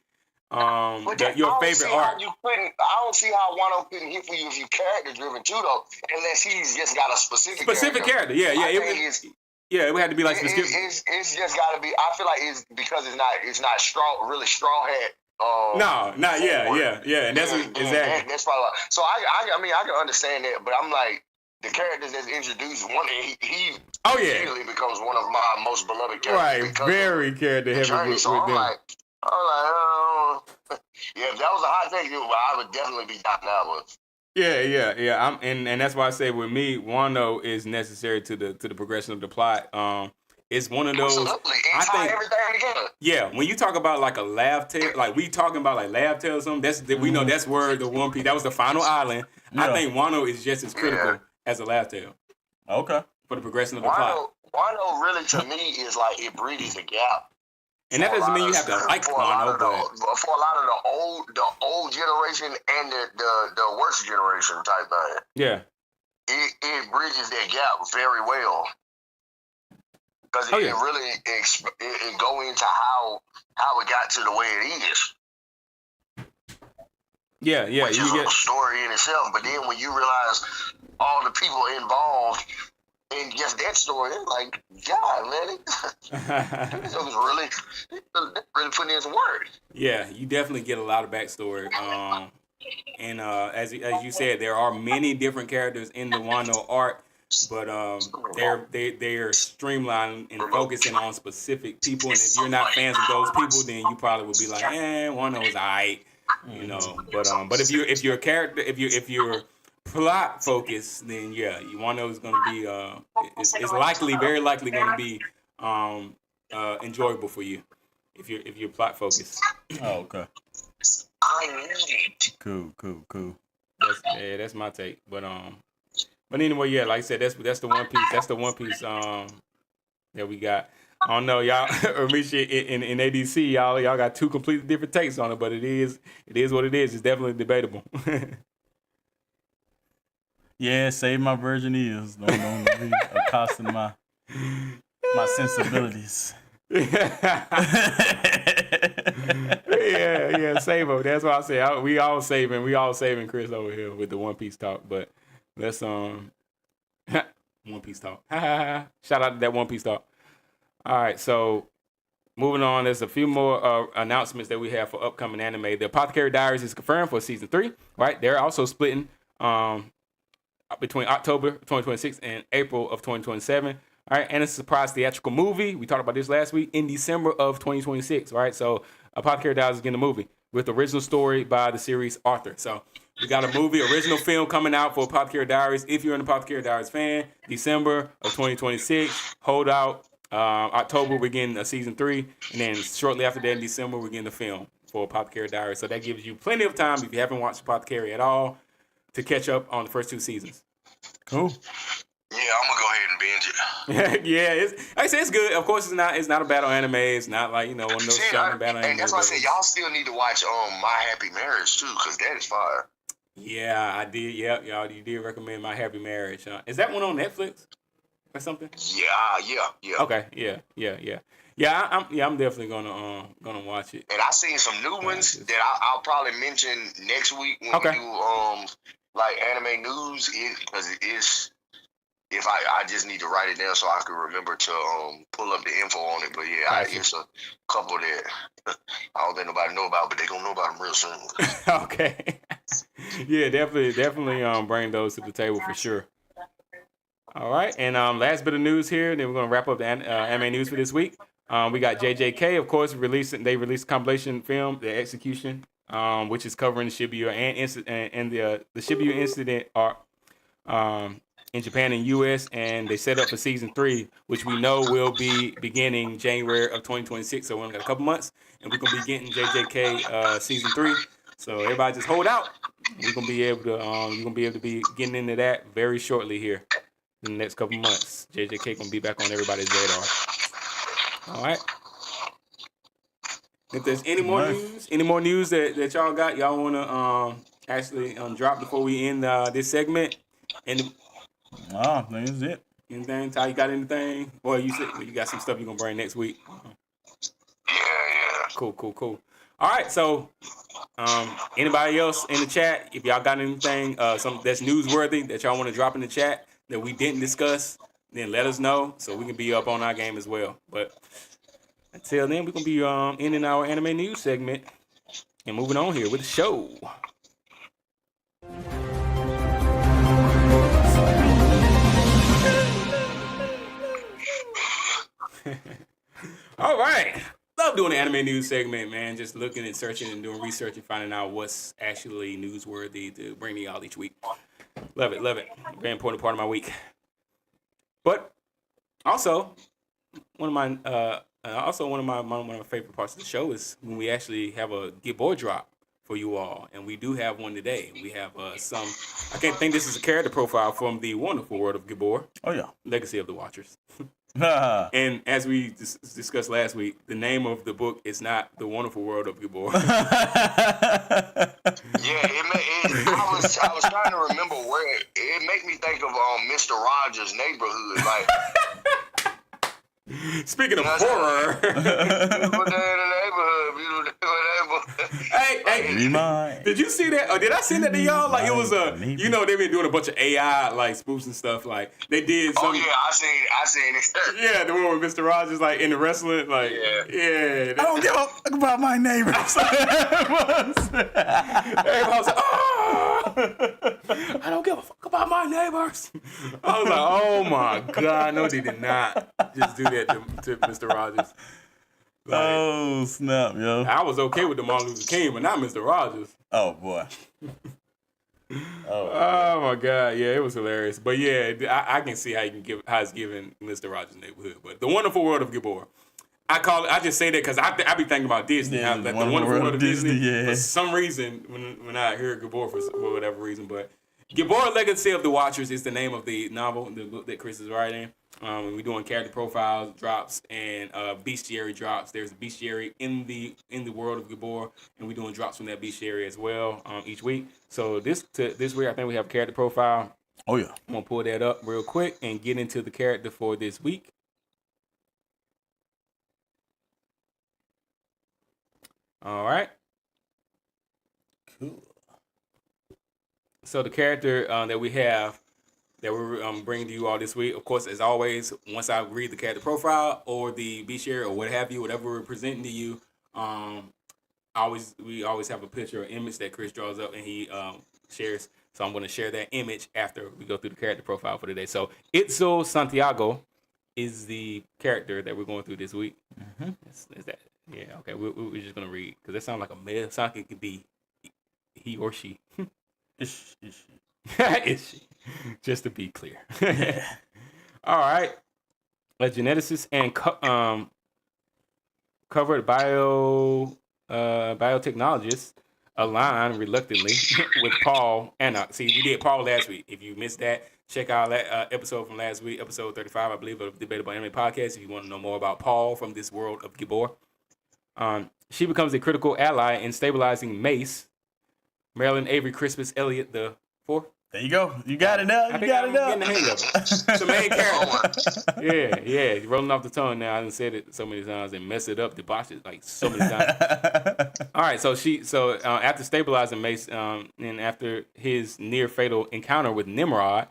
your favorite arc. I don't see how Wano couldn't hit for you if you character driven too, though, unless he's just got a specific character. Yeah. It would have to be like specific. It's just got to be. I feel like it's because it's not really straw hat. And that's exactly. That's probably so. I can understand that, but I'm like. The characters that's introduced, he immediately becomes one of my most beloved characters. Right, very character heavy with them. Yeah, if that was a hot take, I would definitely be down that one. Yeah. And that's why I say with me, Wano is necessary to the progression of the plot. It's one of those. Absolutely, tie everything together. Yeah, when you talk about like a laugh tale, like we talking about like laugh tale or something, we know that's where the One Piece. That was the final island. Yeah. I think Wano is just as critical as a laugh tale. Okay. For the progression of the plot. Wano really to me is like it bridges the gap. And that doesn't mean you have to like Wano, but for a lot of the old generation and the worst generation type thing. Yeah. It bridges that gap very well. Because it really it go into how it got to the way it is. Yeah. Which is a story in itself. But then when you realize all the people involved in just that story, it's like, God, man, this was really putting in some work. Yeah, you definitely get a lot of backstory. And as you said, there are many different characters in the Wano arc, but they're streamlining and focusing on specific people. And if you're not fans of those people, then you probably would be like, Wano's alright, you know. But if you're a character, if you're plot focused, then Wano is going to be it's very likely going to be enjoyable for you if you're plot focused. Oh, okay. I need it. Cool. That's my take. But anyway, like I said, that's the One Piece. That's the One Piece that we got. I don't know, y'all. Amisha in ADC, y'all got two completely different takes on it, but it is what it is. It's definitely debatable. Yeah, save my virgin ears. Don't be accosting my sensibilities. yeah, save them. That's why I say we all saving Chris over here with the One Piece talk. But let's One Piece talk. Shout out to that One Piece talk. All right, so moving on, there's a few more announcements that we have for upcoming anime. The Apothecary Diaries is confirmed for season 3. Right, they're also splitting between October 2026 and April of 2027. All right, and it's a surprise theatrical movie. We talked about this last week in December of 2026. Right, so Apothecary Diaries is getting a movie. with original story by the series author. So we got a movie, original film coming out for Apothecary Diaries. If you're an Apothecary Diaries fan, December of 2026. Hold out. October, we're getting season 3. And then shortly after that, in December, we're getting the film for Apothecary Diaries. So that gives you plenty of time, if you haven't watched Apothecary at all, to catch up on the first 2 seasons. Cool. Yeah, I'm gonna go ahead and binge it. Yeah, like I said, it's good. Of course, it's not a battle anime. It's not like, one of those shonen battle anime. And that's why I said y'all still need to watch My Happy Marriage too, because that is fire. Yeah, I did. Yep, y'all, you did recommend My Happy Marriage. Is that one on Netflix or something? Yeah. Okay, yeah. I'm definitely gonna watch it. And I seen some new ones that I'll probably mention next week when we do like anime news, because it is. If I just need to write it down so I can remember to pull up the info on it. But yeah, it's a couple that I don't think nobody know about, but they gonna know about them real soon. Okay. Yeah, definitely bring those to the table for sure. All right, and last bit of news here, then we're gonna wrap up the anime news for this week. We got JJK, of course, they released a compilation film, The Execution, which is covering the Shibuya and the Shibuya incident in Japan and U.S., and they set up for season 3, which we know will be beginning January of 2026. So we only got a couple months, and we're gonna be getting JJK season 3. So everybody just hold out. We're gonna be able to you're gonna be able to be getting into that very shortly here in the next couple months. JJK gonna be back on everybody's radar. All right. If there's any more news that y'all got, y'all wanna actually drop before we end this segment. And I think that's it. anything, Ty? You got anything? Or you said you got some stuff you're gonna bring next week? Yeah. Cool. All right, so anybody else in the chat, if y'all got anything some that's newsworthy that y'all want to drop in the chat that we didn't discuss, then let us know so we can be up on our game as well. But until then, we're gonna be ending our anime news segment and moving on here with the show. All right. Love doing the anime news segment, man. Just looking and searching and doing research and finding out what's actually newsworthy to bring to y'all each week. Love it. Very important part of my week. But also, one of my favorite parts of the show is when we actually have a Gibor drop for you all, and we do have one today. We have some. I can't think this is a character profile from the wonderful world of Gibor. Oh yeah, Legacy of the Watchers. And as we discussed last week, the name of the book is not The Wonderful World of Gibor. I was trying to remember where it made me think of Mr. Rogers' Neighborhood. Like, speaking of horror. Hey, did you see that? Or did I send that to y'all? Like, it was they've been doing a bunch of AI like spoofs and stuff. Like they did. Oh yeah, I seen it. Yeah, the one with Mr. Rogers like in the wrestling. Like yeah. I don't give a fuck about my neighbors. Everybody was like, I don't give a fuck about my neighbors. I was like, oh my god, no, they did not just do that to Mr. Rogers. Like, oh snap, yo! I was okay with the Martin Luther King, but not Mr. Rogers. Oh boy. Oh my god, yeah, it was hilarious. But yeah, I can see how it's giving Mr. Rogers' Neighborhood. But The Wonderful World of Gibor. I just say that because I be thinking about Disney. Yeah, The Wonderful World of Disney. Yeah. For some reason, when I hear Gibor for whatever reason, but Gibor Legacy of the Watchers is the name of the novel, the book that Chris is writing. We're doing character profiles, drops, and bestiary drops. There's a bestiary in the world of Gibor, and we're doing drops from that bestiary as well each week. So this week, I think we have a character profile. Oh yeah. I'm gonna pull that up real quick and get into the character for this week. All right. Cool. So the character that we have that we're bringing to you all this week, of course, as always, once I read the character profile or the bestiary or what have you, whatever we're presenting to you, we always have a picture or image that Chris draws up and he shares. So I'm going to share that image after we go through the character profile for today. So Itzo Santiago is the character that we're going through this week. Mm-hmm. Is Yeah, okay. We're just gonna read because that sounds like a male. It sounds like it could be he or she. Is she? Is she? Just to be clear. All right. A geneticist and covered biotechnologist align reluctantly with Paul Anok. See, we did Paul last week. If you missed that, check out that episode from last week, episode 35, I believe, of the Debatable Anime podcast. If you want to know more about Paul from this world of Gibor. She becomes a critical ally in stabilizing Mace, Marilyn Avery Crispus Elliott the fourth. There you go. You got it now. You got it now. Getting the hang of it. It's a main character. Yeah. Rolling off the tongue now. I done said it so many times and mess it up, debauch it like so many times. All right, so after stabilizing Mace, and after his near fatal encounter with Nimrod,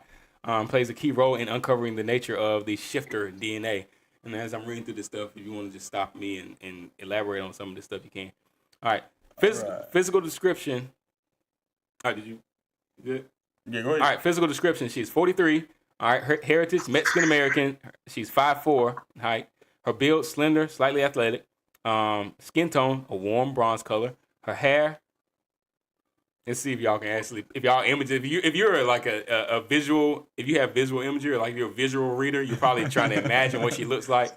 plays a key role in uncovering the nature of the shifter DNA. And as I'm reading through this stuff, if you want to just stop me and elaborate on some of this stuff, you can. All right. Physical description. All right, did you good? Yeah, go ahead. All right, physical description. She's 43. All right, her heritage, Mexican-American. She's 5'4" height. Her build, slender, slightly athletic. Skin tone, a warm bronze color. Her hair. Let's see if y'all can actually, if y'all image, if you're like a visual, if you have visual imagery, or like you're a visual reader, you're probably trying to imagine what she looks like.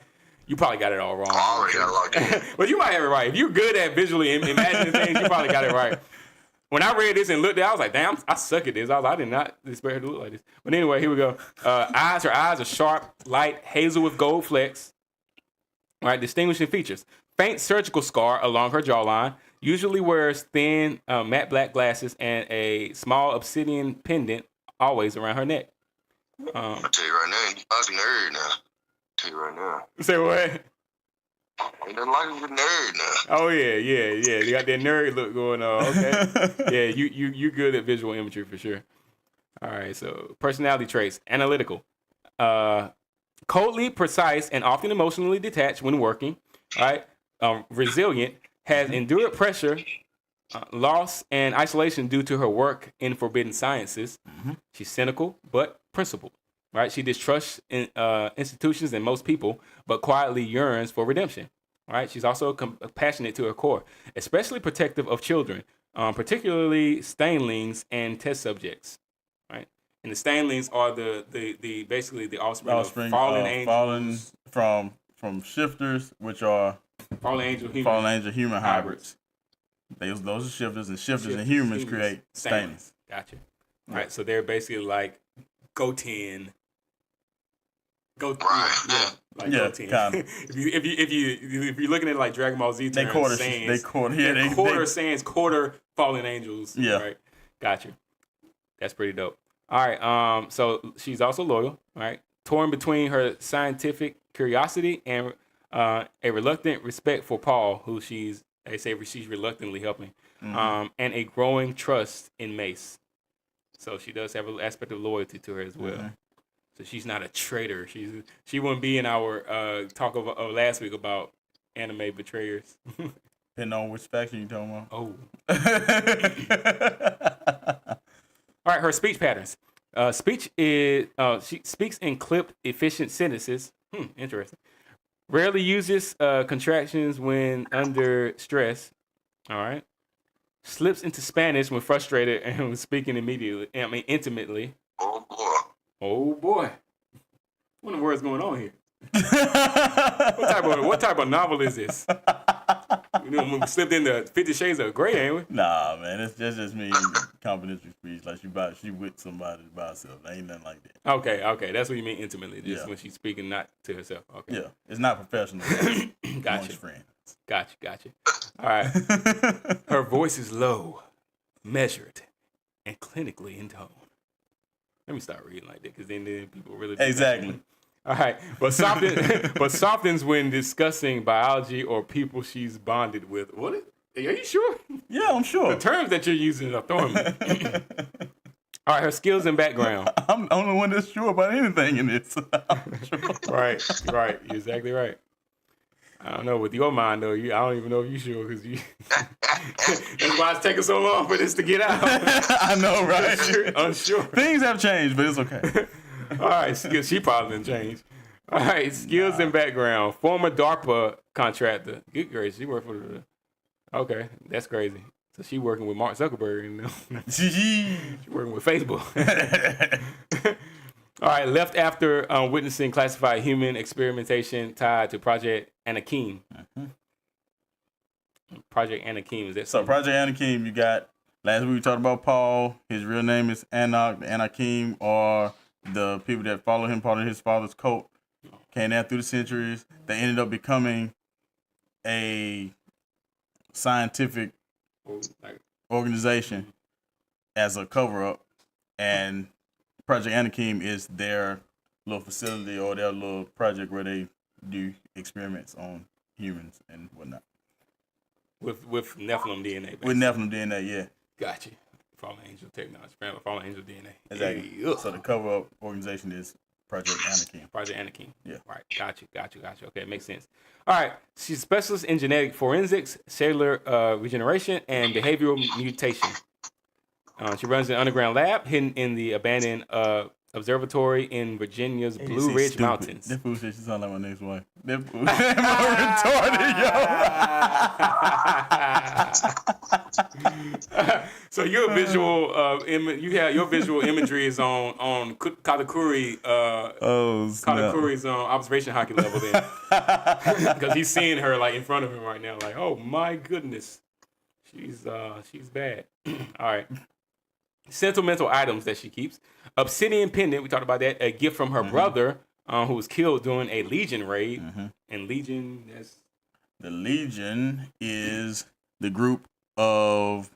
You probably got it all wrong. I already got locked in. But you might have it right. If you're good at visually imagining things, you probably got it right. When I read this and looked at it, I was like, damn, I suck at this. I did not expect her to look like this. But anyway, here we go. Her eyes are sharp, light, hazel with gold flecks. All right, distinguishing features. Faint surgical scar along her jawline. Usually wears thin matte black glasses and a small obsidian pendant always around her neck. I'll tell you right now, you fucking nerd now. Tell you right now. Say what? Ain't nothing like a nerd now. Oh yeah. You got that nerd look going on. Okay. Yeah, you good at visual imagery for sure. All right. So personality traits: analytical, coldly precise, and often emotionally detached when working. All right. Resilient, has endured pressure, loss, and isolation due to her work in forbidden sciences. Mm-hmm. She's cynical but principled. Right, she distrusts institutions and most people, but quietly yearns for redemption. Right, she's also passionate to her core, especially protective of children, particularly stanlings and test subjects. Right, and the stanlings are the basically the offspring of fallen angels, fallen from shifters, which are fallen angel human hybrids. Those are shifters, and shifters and humans create stanlings. Gotcha. All right, so they're basically like Goten. Goten. Kind of. if you're looking at it like Dragon Ball Z, they quarter Saiyans, quarter fallen angels. Yeah, right. Gotcha. That's pretty dope. All right. So she's also loyal. All right. Torn between her scientific curiosity and a reluctant respect for Paul, who she's reluctantly helping, and a growing trust in Mace. So she does have an aspect of loyalty to her as well. Mm-hmm. So she's not a traitor. She wouldn't be in our talk of last week about anime betrayers. Depending on which faction you talking about. Oh. All right, her speech patterns. Speech is she speaks in clipped, efficient sentences. Interesting. Rarely uses contractions when under stress. All right. Slips into Spanish when frustrated and when speaking intimately. Oh boy. What in the world's going on here? What type of novel is this? When we slipped into 50 Shades of Grey, ain't we? Nah, man, it's just me confidential speech. Like she with somebody by herself. Ain't nothing like that. Okay, that's what you mean intimately. Just when she's speaking not to herself. Okay. Yeah, it's not professional. Gotcha. Gotcha. All right. Her voice is low, measured, and clinically in tone. Let me start reading like that, because then people really exactly. All right, but softens when discussing biology or people she's bonded with. What? Are you sure? Yeah, I'm sure. The terms that you're using are throwing me. All right, her skills and background. I'm the only one that's sure about anything in this. Sure. Right. You're exactly right. I don't know, with your mind though, I don't even know if you're sure, because that's why it's taking so long for this to get out. I know, right? Unsure. Things have changed, but it's okay. All right, skills. She probably didn't change. All right, skills and background. Former DARPA contractor. Good gracious, she worked for the. Okay, that's crazy. So she working with Mark Zuckerberg, you know. She working with Facebook. All right, left after witnessing classified human experimentation tied to Project Anakim. Project Anakim, is that So something? Project Anakim, you got, last week we talked about Paul. His real name is Anak. The Anakim are the people that follow him, part of his father's cult. Came down through the centuries. They ended up becoming a scientific organization as a cover-up. And Project Anakim is their little facility or their little project where they do experiments on humans and whatnot. With Nephilim DNA. Basically. With Nephilim DNA, yeah. Gotcha. Fallen Angel technology. Fallen Angel DNA. Exactly. Hey, so the cover-up organization is Project Anakim. Project Anakim. Yeah. Right. Gotcha. Okay, it makes sense. All right. She's a specialist in genetic forensics, cellular regeneration, and behavioral mutation. She runs an underground lab hidden in the abandoned observatory in Virginia's Blue Ridge Mountains. That fool shit, she sound like my next wife. That fool retarded, yo. So your visual, your visual imagery is on Katakuri's observation hockey level then, because he's seeing her like in front of him right now, like, oh my goodness, she's bad. All right. Sentimental items that she keeps. Obsidian pendant, we talked about that. A gift from her brother, who was killed during a Legion raid. And Legion, the Legion is the group of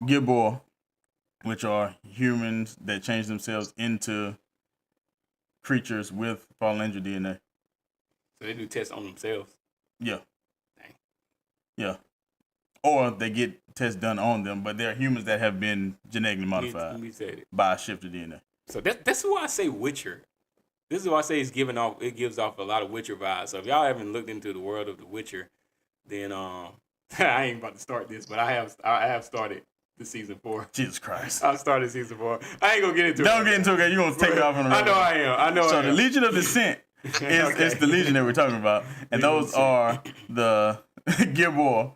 Gibor, which are humans that change themselves into creatures with fallen angel DNA. So they do tests on themselves. Yeah. Dang. Yeah. Or they get tests done on them, but they're humans that have been genetically modified by a shifted DNA. So that's why I say Witcher. This is why I say it gives off a lot of Witcher vibes. So if y'all haven't looked into the world of the Witcher, then I ain't about to start this, but I have started the season 4. Jesus Christ. I started season 4. I ain't gonna get into it. Don't get into it, you're gonna take it off on the road. I know I am. So the Legion of Descent is the Legion that we're talking about. And those are the Gibor.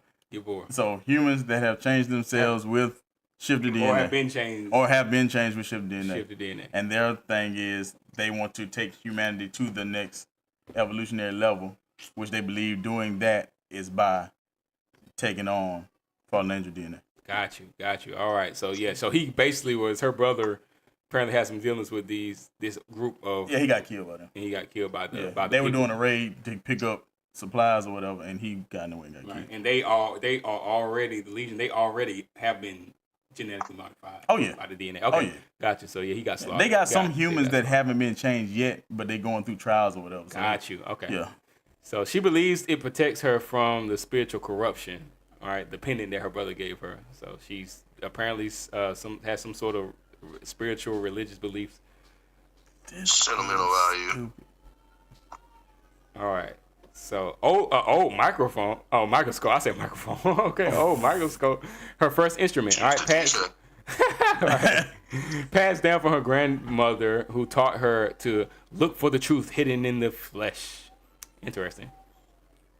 So humans that have changed themselves with shifted DNA. Or have been changed. With shifted DNA. And their thing is they want to take humanity to the next evolutionary level, which they believe doing that is by taking on fallen angel DNA. Got you. All right. So yeah, so he basically was, her brother apparently had some dealings with this group of. Yeah, he got killed by them. And he got killed by the. Yeah. By the they were people. doing a raid to pick up supplies or whatever, and he got in the way and got killed. And they are already, the Legion, they already have been genetically modified. Oh yeah. By the DNA. Okay. Oh yeah. Gotcha. So yeah, he got slaughtered. They got some humans that haven't been changed yet, but they're going through trials or whatever. So got you. Okay. Yeah. So she believes it protects her from the spiritual corruption. All right, the pendant that her brother gave her. So she's apparently has some sort of spiritual religious beliefs. Sentimental value. All right. So, microphone. Oh, microscope. I said microphone. Okay. Microscope. Her first instrument. All right, passed down from her grandmother, who taught her to look for the truth hidden in the flesh. Interesting.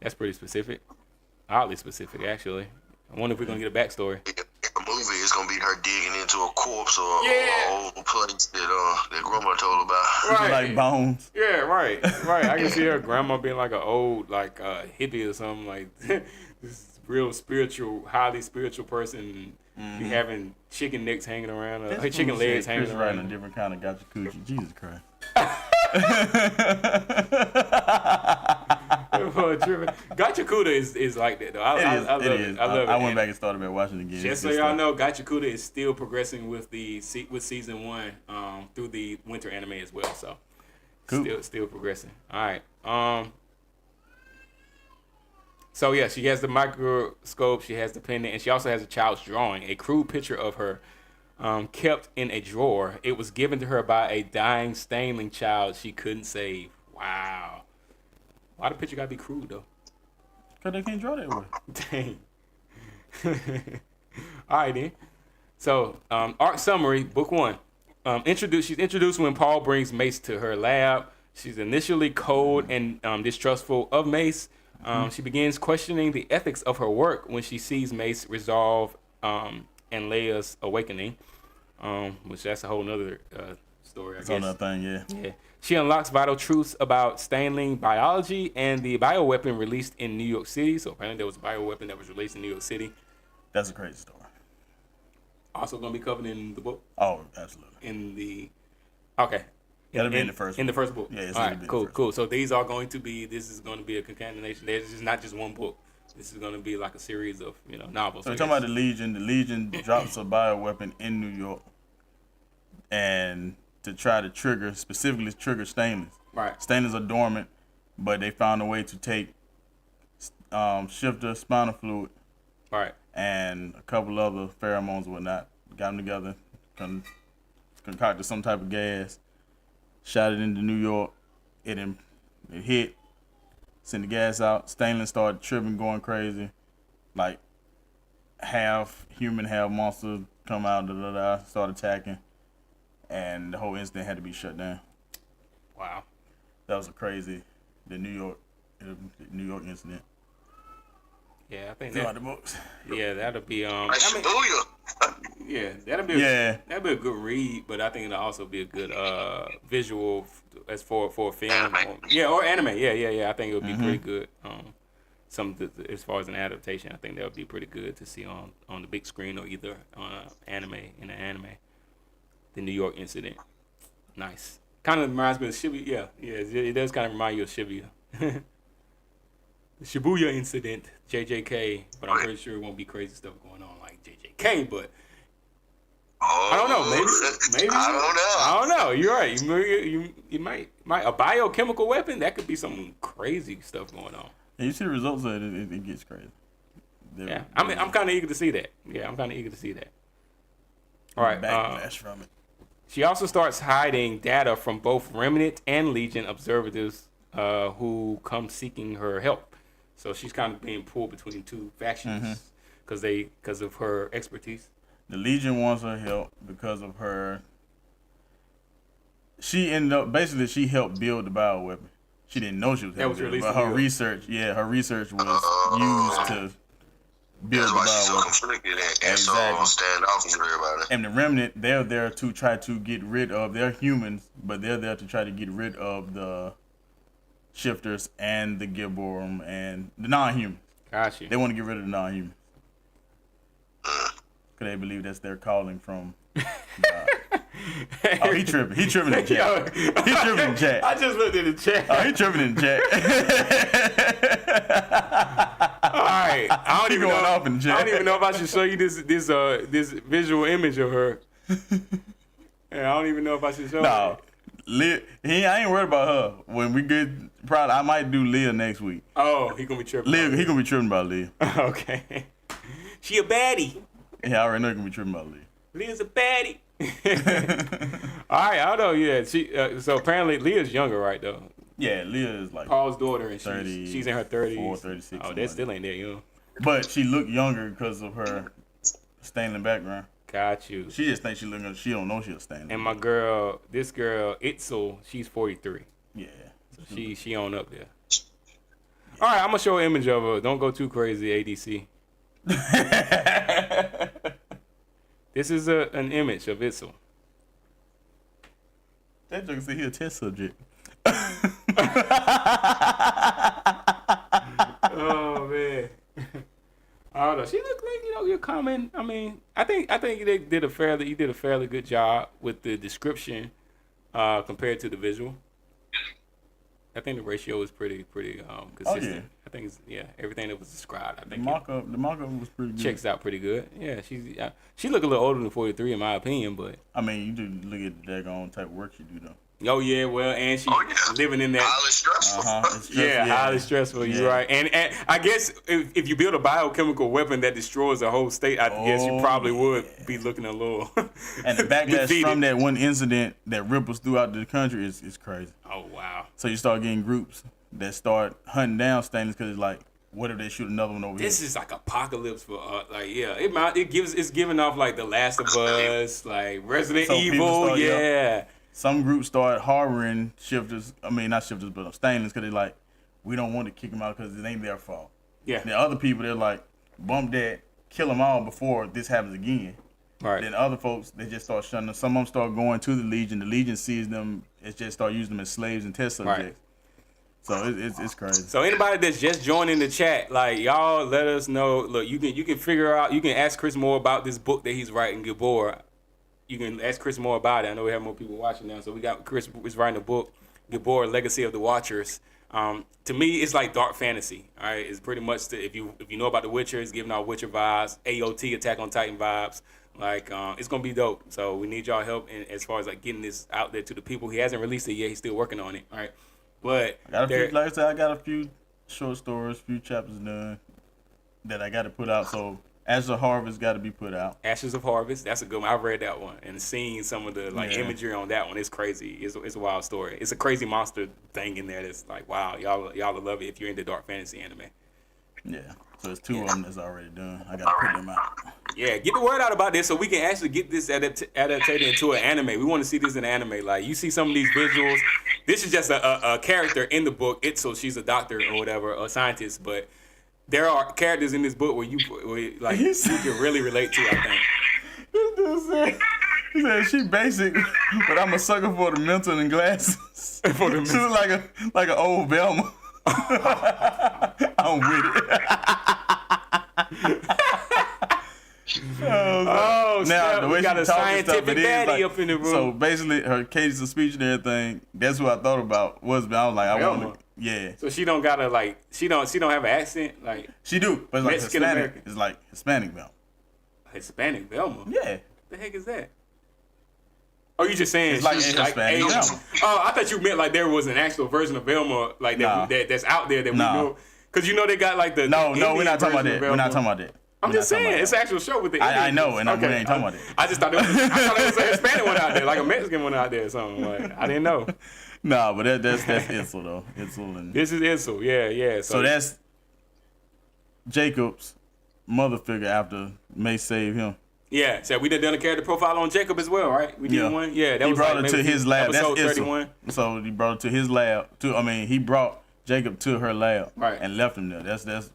That's pretty specific. Oddly specific, actually. I wonder if we're gonna get a backstory. The movie is gonna be her digging into a corpse or an old place that grandma told about. Right. Like bones. Yeah, right. I can see her grandma being like an old, like hippie or something, like this real spiritual, highly spiritual person. Be having chicken necks hanging around, chicken legs hanging around. A different kind of gotcha coochie. Jesus Christ. Gotcha Kuda is like that though. I love it. I went back and started back watching it again. Just so y'all know, Gotcha Kuda is still progressing with season 1 through the winter anime as well. So cool. Still progressing. All right. So yeah, she has the microscope, she has the pendant, and she also has a child's drawing, a crude picture of her kept in a drawer. It was given to her by a dying Stainling child she couldn't save. Wow. Why the picture gotta be crude though? Because they can't draw that way. Dang. All right then. So arc summary, book 1. She's introduced when Paul brings Mace to her lab. She's initially cold and distrustful of Mace. She begins questioning the ethics of her work when she sees Mace resolve and Leia's awakening, which that's a whole nother story, I guess. Another thing, yeah. Yeah. She unlocks vital truths about Stanling biology and the bioweapon released in New York City. So apparently there was a bioweapon that was released in New York City. That's a crazy story. Also going to be covered in the book. Oh, absolutely. Okay. That'll be in the first book. In the first book. Yeah, it's all gonna right, be cool. So this is going to be a concatenation. There's just not just one book. This is going to be like a series of, novels. So we're talking about the Legion. The Legion drops a bioweapon in New York, and to try to specifically trigger Stanley's. Right. Stanley's are dormant, but they found a way to take shifter spinal fluid, Right. and a couple other pheromones and whatnot. Got them together, concocted some type of gas, shot it into New York. It hit, sent the gas out. Stanley started tripping, going crazy, like half human, half monster come out, start attacking, and the whole incident had to be shut down. Wow. That was the New York incident. Yeah, I think Throughout the books. Yeah, that'll be Shibuya. yeah, that'll be a good read, but I think it'll also be a good visual as for a film. Anime. Or anime. Yeah. I think it would be pretty good. As far as an adaptation, I think that would be pretty good to see on the big screen or either on an anime. The New York incident. Nice. Kind of reminds me of Shibuya. Yeah, it does kind of remind you of Shibuya. The Shibuya incident, JJK, but I'm pretty sure it won't be crazy stuff going on like JJK, but I don't know, maybe I don't know. You're right. You might a biochemical weapon, that could be some crazy stuff going on. And you see the results of it, it gets crazy. Yeah, I'm kind of eager to see that. All right, backlash from it. She also starts hiding data from both Remnant and Legion observers who come seeking her help. So she's kind of being pulled between two factions because of her expertise. The Legion wants her help because of her. She ended up she helped build the bioweapon. She didn't know she was helping build it, but her research was used to build the That's why she's so bioweapon. conflicted and so standoffish with everybody. And the Remnant, they're there to try to get rid of. They're humans, but they're there to try to get rid of the shifters and the Gilborum and the non-humans. Gotcha. They want to get rid of the non-humans. Because they believe that's their calling from God. Oh, he tripping. He tripping in the chat. He tripping in the chat. I just looked at the chat. Oh, he tripping in the chat. All right. I don't even know if I should show you this visual image of her. Yeah, I don't even know if I should show No. I ain't worried about her. When we get, probably I might do Leah next week. Oh, he gonna be tripping. He gonna be tripping about Leah. Okay. She a baddie. Yeah, I already know he gonna be tripping about Leah. Leah's a baddie. All right, I don't know. Yeah, so apparently Leah's younger, right? Though. Yeah, Leah is like Paul's daughter, and 30, she's in her 30s. 36. Oh, that still ain't that young. But she looked younger because of her Stanley background. Got you. She just thinks she looking. She don't know she's Stanley. And this girl, Itzel, she's 43. Yeah. So she on up there. All right, I'm gonna show an image of her. Don't go too crazy, ADC. This is an image of Itzel. That joke said he a test subject. Oh man. I don't know. She looked like your comment. I mean, I think you did a fairly good job with the description compared to the visual. I think the ratio is pretty consistent. Oh, yeah. I think everything that was described. I think The mock-up was pretty good. checks out pretty good. Yeah, she look a little older than 43 in my opinion, but I mean, you do look at the daggone type of work she do though. oh yeah, well, and she living in that. Highly stressful. Highly stressful. You're right, and I guess if you build a biochemical weapon that destroys the whole state, I guess you probably would be looking a little. And the backlash defeated. from that one incident that ripples throughout the country is crazy. Oh wow. So you start getting groups that start hunting down Stanley because it's like, what if they shoot another one over This here? is like apocalypse for it's giving off like The Last of Us, like Resident So people Evil, start, yeah. some groups started harboring shifters. I mean, not shifters, but stainless, because they're like, we don't want to kick them out because it ain't their fault. Yeah. And then other people, they're like, bump that, kill them all before this happens again. Right. Then other folks, they just start shutting them. Some of them start going to the Legion. The Legion sees them, it just start using them as slaves and test subjects. Right. So it's crazy. So anybody that's just joining the chat, like y'all, let us know. Look, you can figure out. You can ask Chris more about this book that he's writing, Gabor. You can ask Chris more about it. I know we have more people watching now, so we got Chris is writing a book, Gabor, Legacy of the Watchers. To me, it's like dark fantasy. All right, it's pretty much if you know about The Witcher, it's giving out Witcher vibes, AOT, Attack on Titan vibes. Like it's gonna be dope. So we need y'all help as far as like getting this out there to the people. He hasn't released it yet. He's still working on it. All right. But like I said, I got a few short stories, few chapters done that I got to put out. So Ashes of Harvest got to be put out. Ashes of Harvest, that's a good one. I've read that one and seen some of the imagery on that one. It's crazy. It's a wild story. It's a crazy monster thing in there that's like, wow, y'all will love it if you're into dark fantasy anime. Yeah. So it's two of them that's already done. I got to put them out. Yeah, get the word out about this so we can actually get this adapted into an anime. We want to see this in anime. Like, you see some of these visuals. This is just a character in the book. So she's a doctor or whatever, a scientist. But there are characters in this book where you can really relate to, I think. This dude said she basic, but I'm a sucker for the mental and glasses. For the She look like an old Velma. I'm with it. Now the way we got she a talk and scientific stuff, it is baddie like, up in the room. So basically, her cadence of speech and everything. That's what I thought about. I was like, I want to. Yeah. So she don't gotta like she don't have an accent like she do, but it's like Mexican Hispanic. American. It's like Hispanic Velma. Hispanic Velma. Yeah. The heck is that? Oh, you just saying It's like she's in Hispanic Asian. Velma. Oh, I thought you meant like there was an actual version of Velma like that that's out there that we know. Because they got like the No, we're not talking about Indian that. version We're not of talking about that. I'm just saying it's an actual show with the I Indian know, and we ain't talking about that. I just thought there was a Hispanic one out there, like a Mexican one out there or something. Like, I didn't know. No, but that's Itzel though. Itzel and This is Itzel, yeah. so that's Jacob's mother figure after May save him. Yeah, so we done a character profile on Jacob as well, right? We did one. Yeah, that he was brought like it to his lab. That's episode Itzel. 31. So he brought it to his lab. He brought Jacob to her lab, right, and left him there. That's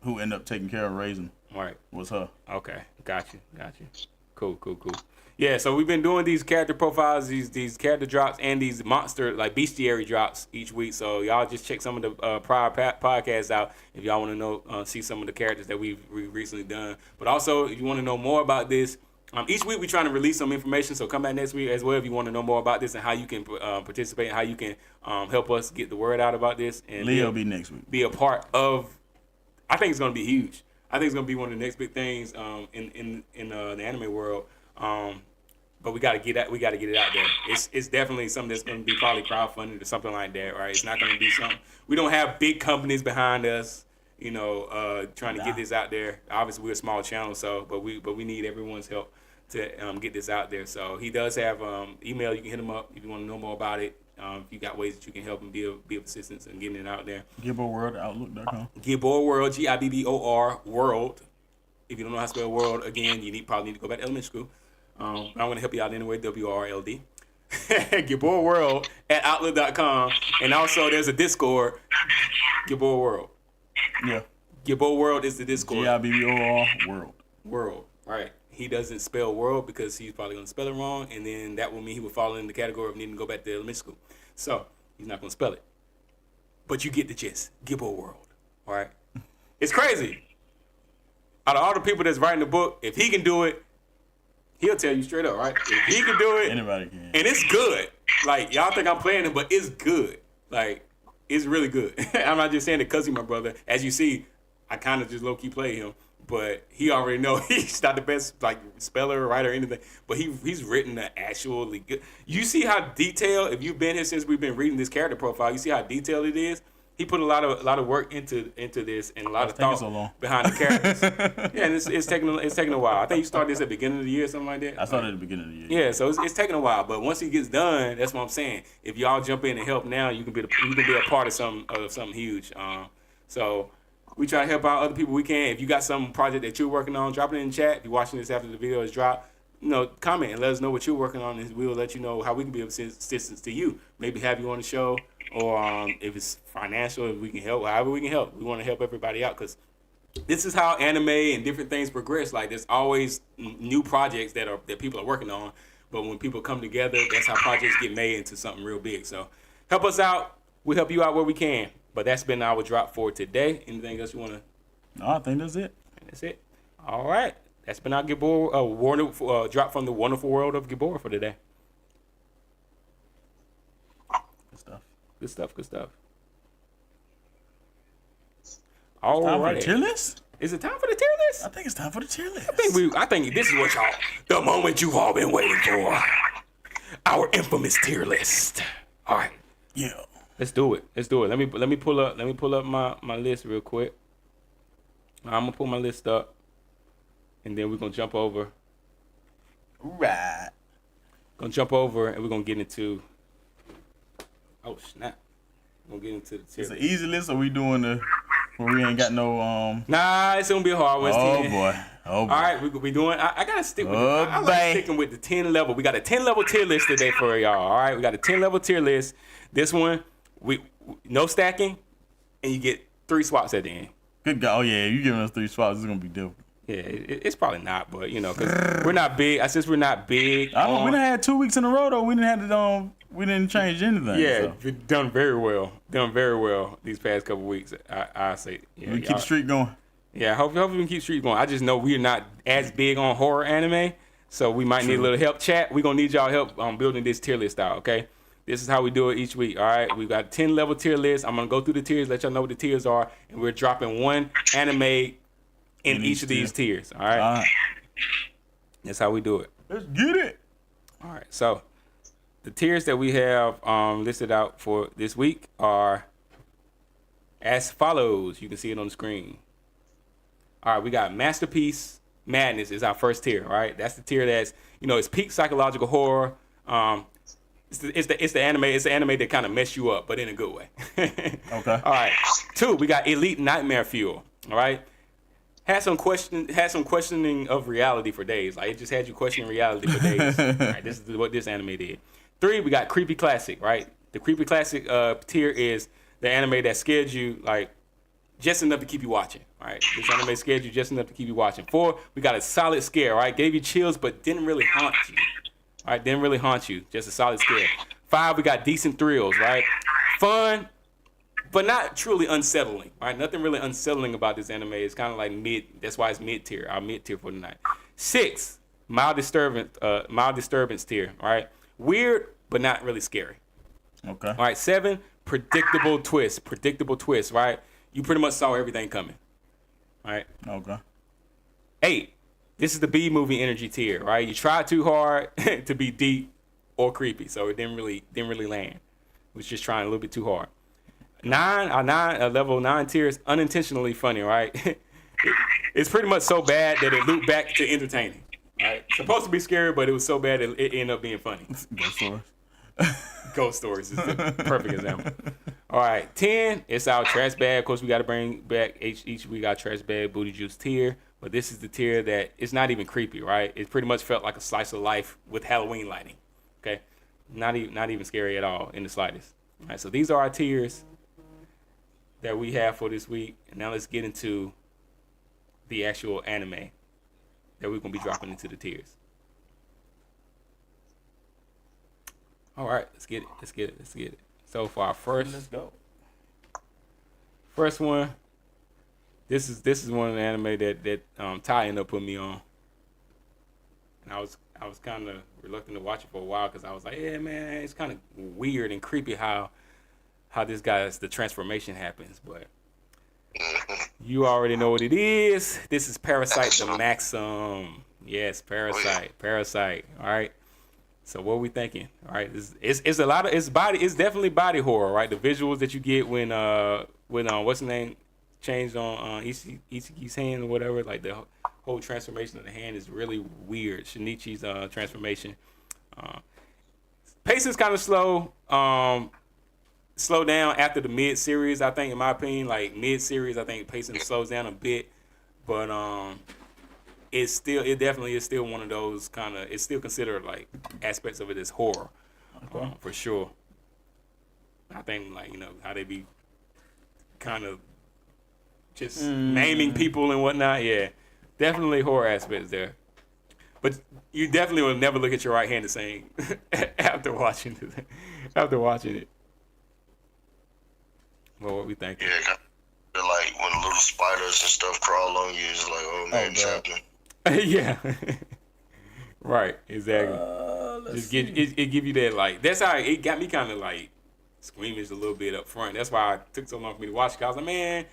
who ended up taking care of raising. Right, was her. Okay, got you. Cool. Yeah, so we've been doing these character profiles, these character drops, and these monster like bestiary drops each week. So y'all just check some of the prior podcasts out if y'all want to know, see some of the characters that we've recently done. But also, if you want to know more about this, each week we're trying to release some information. So come back next week as well if you want to know more about this and how you can participate and how you can help us get the word out about this. And Leo will be next week. Be a part of. I think it's going to be huge. I think it's going to be one of the next big things in the anime world. But we gotta get it out there. It's definitely something that's gonna be probably crowdfunded or something like that, right? It's not gonna be something. We don't have big companies behind us, trying to get this out there. Obviously, we're a small channel, but we need everyone's help to get this out there. So he does have email. You can hit him up if you want to know more about it. If you got ways that you can help him be of assistance in getting it out there. GiborWorld@outlook.com. GiborWorld, GIBBOR World. If you don't know how to spell world, again, you probably need to go back to elementary school. I'm going to help you out anyway, WRLD. GiborWorld @outlook.com. And also, there's a Discord, Gibor World. Yeah. Gibor World is the Discord. GIBBOR World. World, right. He doesn't spell world because he's probably going to spell it wrong, and then that will mean he would fall in the category of needing to go back to elementary school. So, he's not going to spell it. But you get the gist. Gibor World, all right? It's crazy. Out of all the people that's writing the book, if he can do it, he'll tell you straight up, right? If he can do it, anybody can. And it's good. Like, y'all think I'm playing it, but it's good. Like, it's really good. I'm not just saying it because he's my brother. As you see, I kind of just low-key play him, but he already know he's not the best, like, speller, writer, or anything, but he's written an actually good. You see how detailed, if you've been here since we've been reading this character profile, you see how detailed it is? He put a lot of work into this and a lot of thought behind the characters. Yeah, and it's taking a while. I think you started this at the beginning of the year, or something like that. I started at the beginning of the year. Yeah, so it's taking a while, but once he gets done, that's what I'm saying. If y'all jump in and help now, you can be a part of something huge. So we try to help out other people we can. If you got some project that you're working on, drop it in the chat. If you're watching this after the video is dropped, comment and let us know what you're working on, and we'll let you know how we can be of assistance to you. Maybe have you on the show, or if it's financial, if we can help, however we can help. We want to help everybody out because this is how anime and different things progress. Like there's always new projects that people are working on, but when people come together, that's how projects get made into something real big. So help us out. We'll help you out where we can. But that's been our drop for today. Anything else you want to? No, I think that's it. That's it. All right. That's been our Gibor drop from the wonderful world of Gibor for today. Good stuff. Good stuff. Good stuff. All Time for right. the tier list? Is it time for the tier list? I think it's time for the tier list. I think this is what y'all, the moment you've all been waiting for. Our infamous tier list. All right. Yeah. Let's do it. Let me pull up my list real quick. I'm gonna pull my list up, and then we're gonna jump over. Right. Gonna jump over, and we're gonna get into. Oh snap! We're gonna get into the tier. It's an easy list, or we doing the where we ain't got no Nah, it's gonna be a hard one. Oh 10. boy. Oh boy. All right, we doing. I gotta stick with. Oh, I like sticking with the 10 level. We got a 10 level tier list today for y'all. All right, we got a 10 level tier list. This one, we no stacking, and you get 3 swaps at the end. Good guy. Oh yeah, you giving us 3 spots, it's gonna be different. Yeah, it's probably not, but because we're not big. Since we're not big. We done had 2 weeks in a row though. We didn't have to we didn't change anything. Yeah, so. we've done very well. Done very well these past couple weeks. I say. Yeah, we keep the streak going. Yeah, hopefully we can keep streak going. I just know we're not as big on horror anime, so we might need a little help. Chat, we're gonna need y'all help on building this tier list out. Okay. This is how we do it each week, all right? We've got a 10 level tier list. I'm going to go through the tiers, let y'all know what the tiers are, and we're dropping one anime in each of these tiers, all right? All right. That's how we do it. Let's get it. All right, so the tiers that we have listed out for this week are as follows. You can see it on the screen. All right, we got Masterpiece Madness is our first tier, all right? That's the tier that's, it's peak psychological horror. It's the anime. It's the anime that kind of mess you up, but in a good way. Okay. All right. 2, we got Elite Nightmare Fuel. All right. Had some questioning of reality for days. Like it just had you questioning reality for days. All right. This is what this anime did. 3, we got Creepy Classic. Right. The Creepy Classic tier is the anime that scared you like just enough to keep you watching. All right. This anime scared you just enough to keep you watching. 4, we got a solid scare. Right. Gave you chills, but didn't really haunt you. All right, didn't really haunt you. Just a solid scare. 5, we got decent thrills, right? Fun, but not truly unsettling. All right, nothing really unsettling about this anime. It's kind of like mid. That's why it's mid tier. Our mid tier for tonight. 6, mild disturbance tier. All right, weird, but not really scary. Okay. All right, 7, predictable twist. Predictable twist, right? You pretty much saw everything coming. All right. Okay. 8. This is the B movie energy tier, right? You tried too hard to be deep or creepy, so it didn't really land. It was just trying a little bit too hard. 9, level 9 tier is unintentionally funny, right? It's pretty much so bad that it looped back to entertaining. Right? Supposed to be scary, but it was so bad it ended up being funny. Ghost stories. Ghost stories is the perfect example. All right, 10. It's our trash bag. Of course, we got to bring back each week our trash bag booty juice tier. But this is the tier that it's not even creepy, right? It pretty much felt like a slice of life with Halloween lighting. Okay, not even scary at all in the slightest. All right, so these are our tiers that we have for this week. And now let's get into the actual anime that we're gonna be dropping into the tiers. All right, let's get it. So for our Let's go. first one. This is one of the anime that Ty ended up putting me on, and I was kind of reluctant to watch it for a while because I was like, yeah, man, it's kind of weird and creepy how this guy's the transformation happens. But you already know what it is. This is Parasite the Maxim. Yes, Parasite. All right. So what are we thinking? All right, it's a lot of it's definitely body horror, right? The visuals that you get when what's the name changed on Ichiki's hand or whatever, like the whole transformation of the hand is really weird. Shinichi's transformation. Pacing's kind of slow. Slow down after the mid series, I think, in my opinion. Like mid series, I think pacing slows down a bit, but it definitely is still one of those kind of. It's still considered like aspects of it as horror, for sure. I think like how they be kind of just naming people and whatnot. Yeah, definitely horror aspects there. But you definitely will never look at your right hand the same after watching it. Well, what we think? Yeah, kind of like when little spiders and stuff crawl on you, it's like, oh man, it's happening. Yeah. Right. Exactly. Just it give you that like. That's how it got me kind of like squeamish a little bit up front. That's why it took so long for me to watch it. 'Cause I was like, man,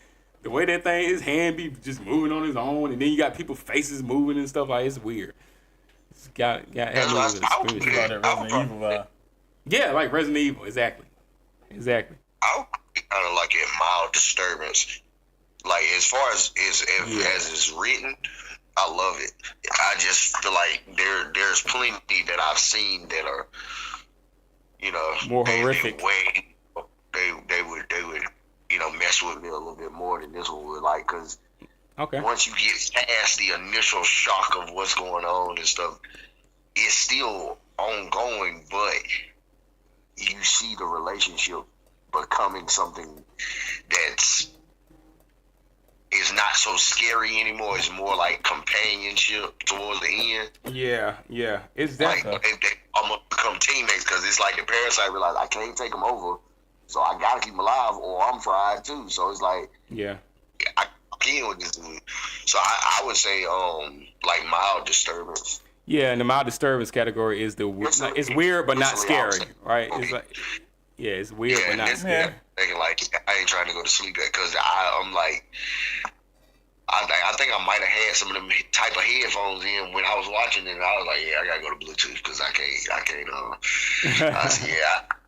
the way that thing, his hand be just moving on his own, and then you got people's faces moving and stuff like it's weird. It's got had me a little squeamish. You got that Resident Evil vibe. Yeah, like Resident Evil. Exactly. I would kind of like a mild disturbance. Like as far as as it's written, I love it. I just feel like there's plenty that I've seen that are, more horrific. They would mess with me a little bit more than this one would, like, because once you get past the initial shock of what's going on and stuff, it's still ongoing, but you see the relationship becoming something that's is not so scary anymore. It's more like companionship towards the end. Yeah. It's like that. they almost become teammates, because it's like the parasite realize I can't take them over, so I gotta keep them alive or I'm fried too. So it's like I can't with this dude. So I would say like mild disturbance. Yeah, and the mild disturbance category is it's weird but not scary, right? It's like it's weird but not scary. Thinking like I ain't trying to go to sleep yet, because I'm like I think I might have had some of them type of headphones in when I was watching it, and I was like, I gotta go to Bluetooth because I can't. I said,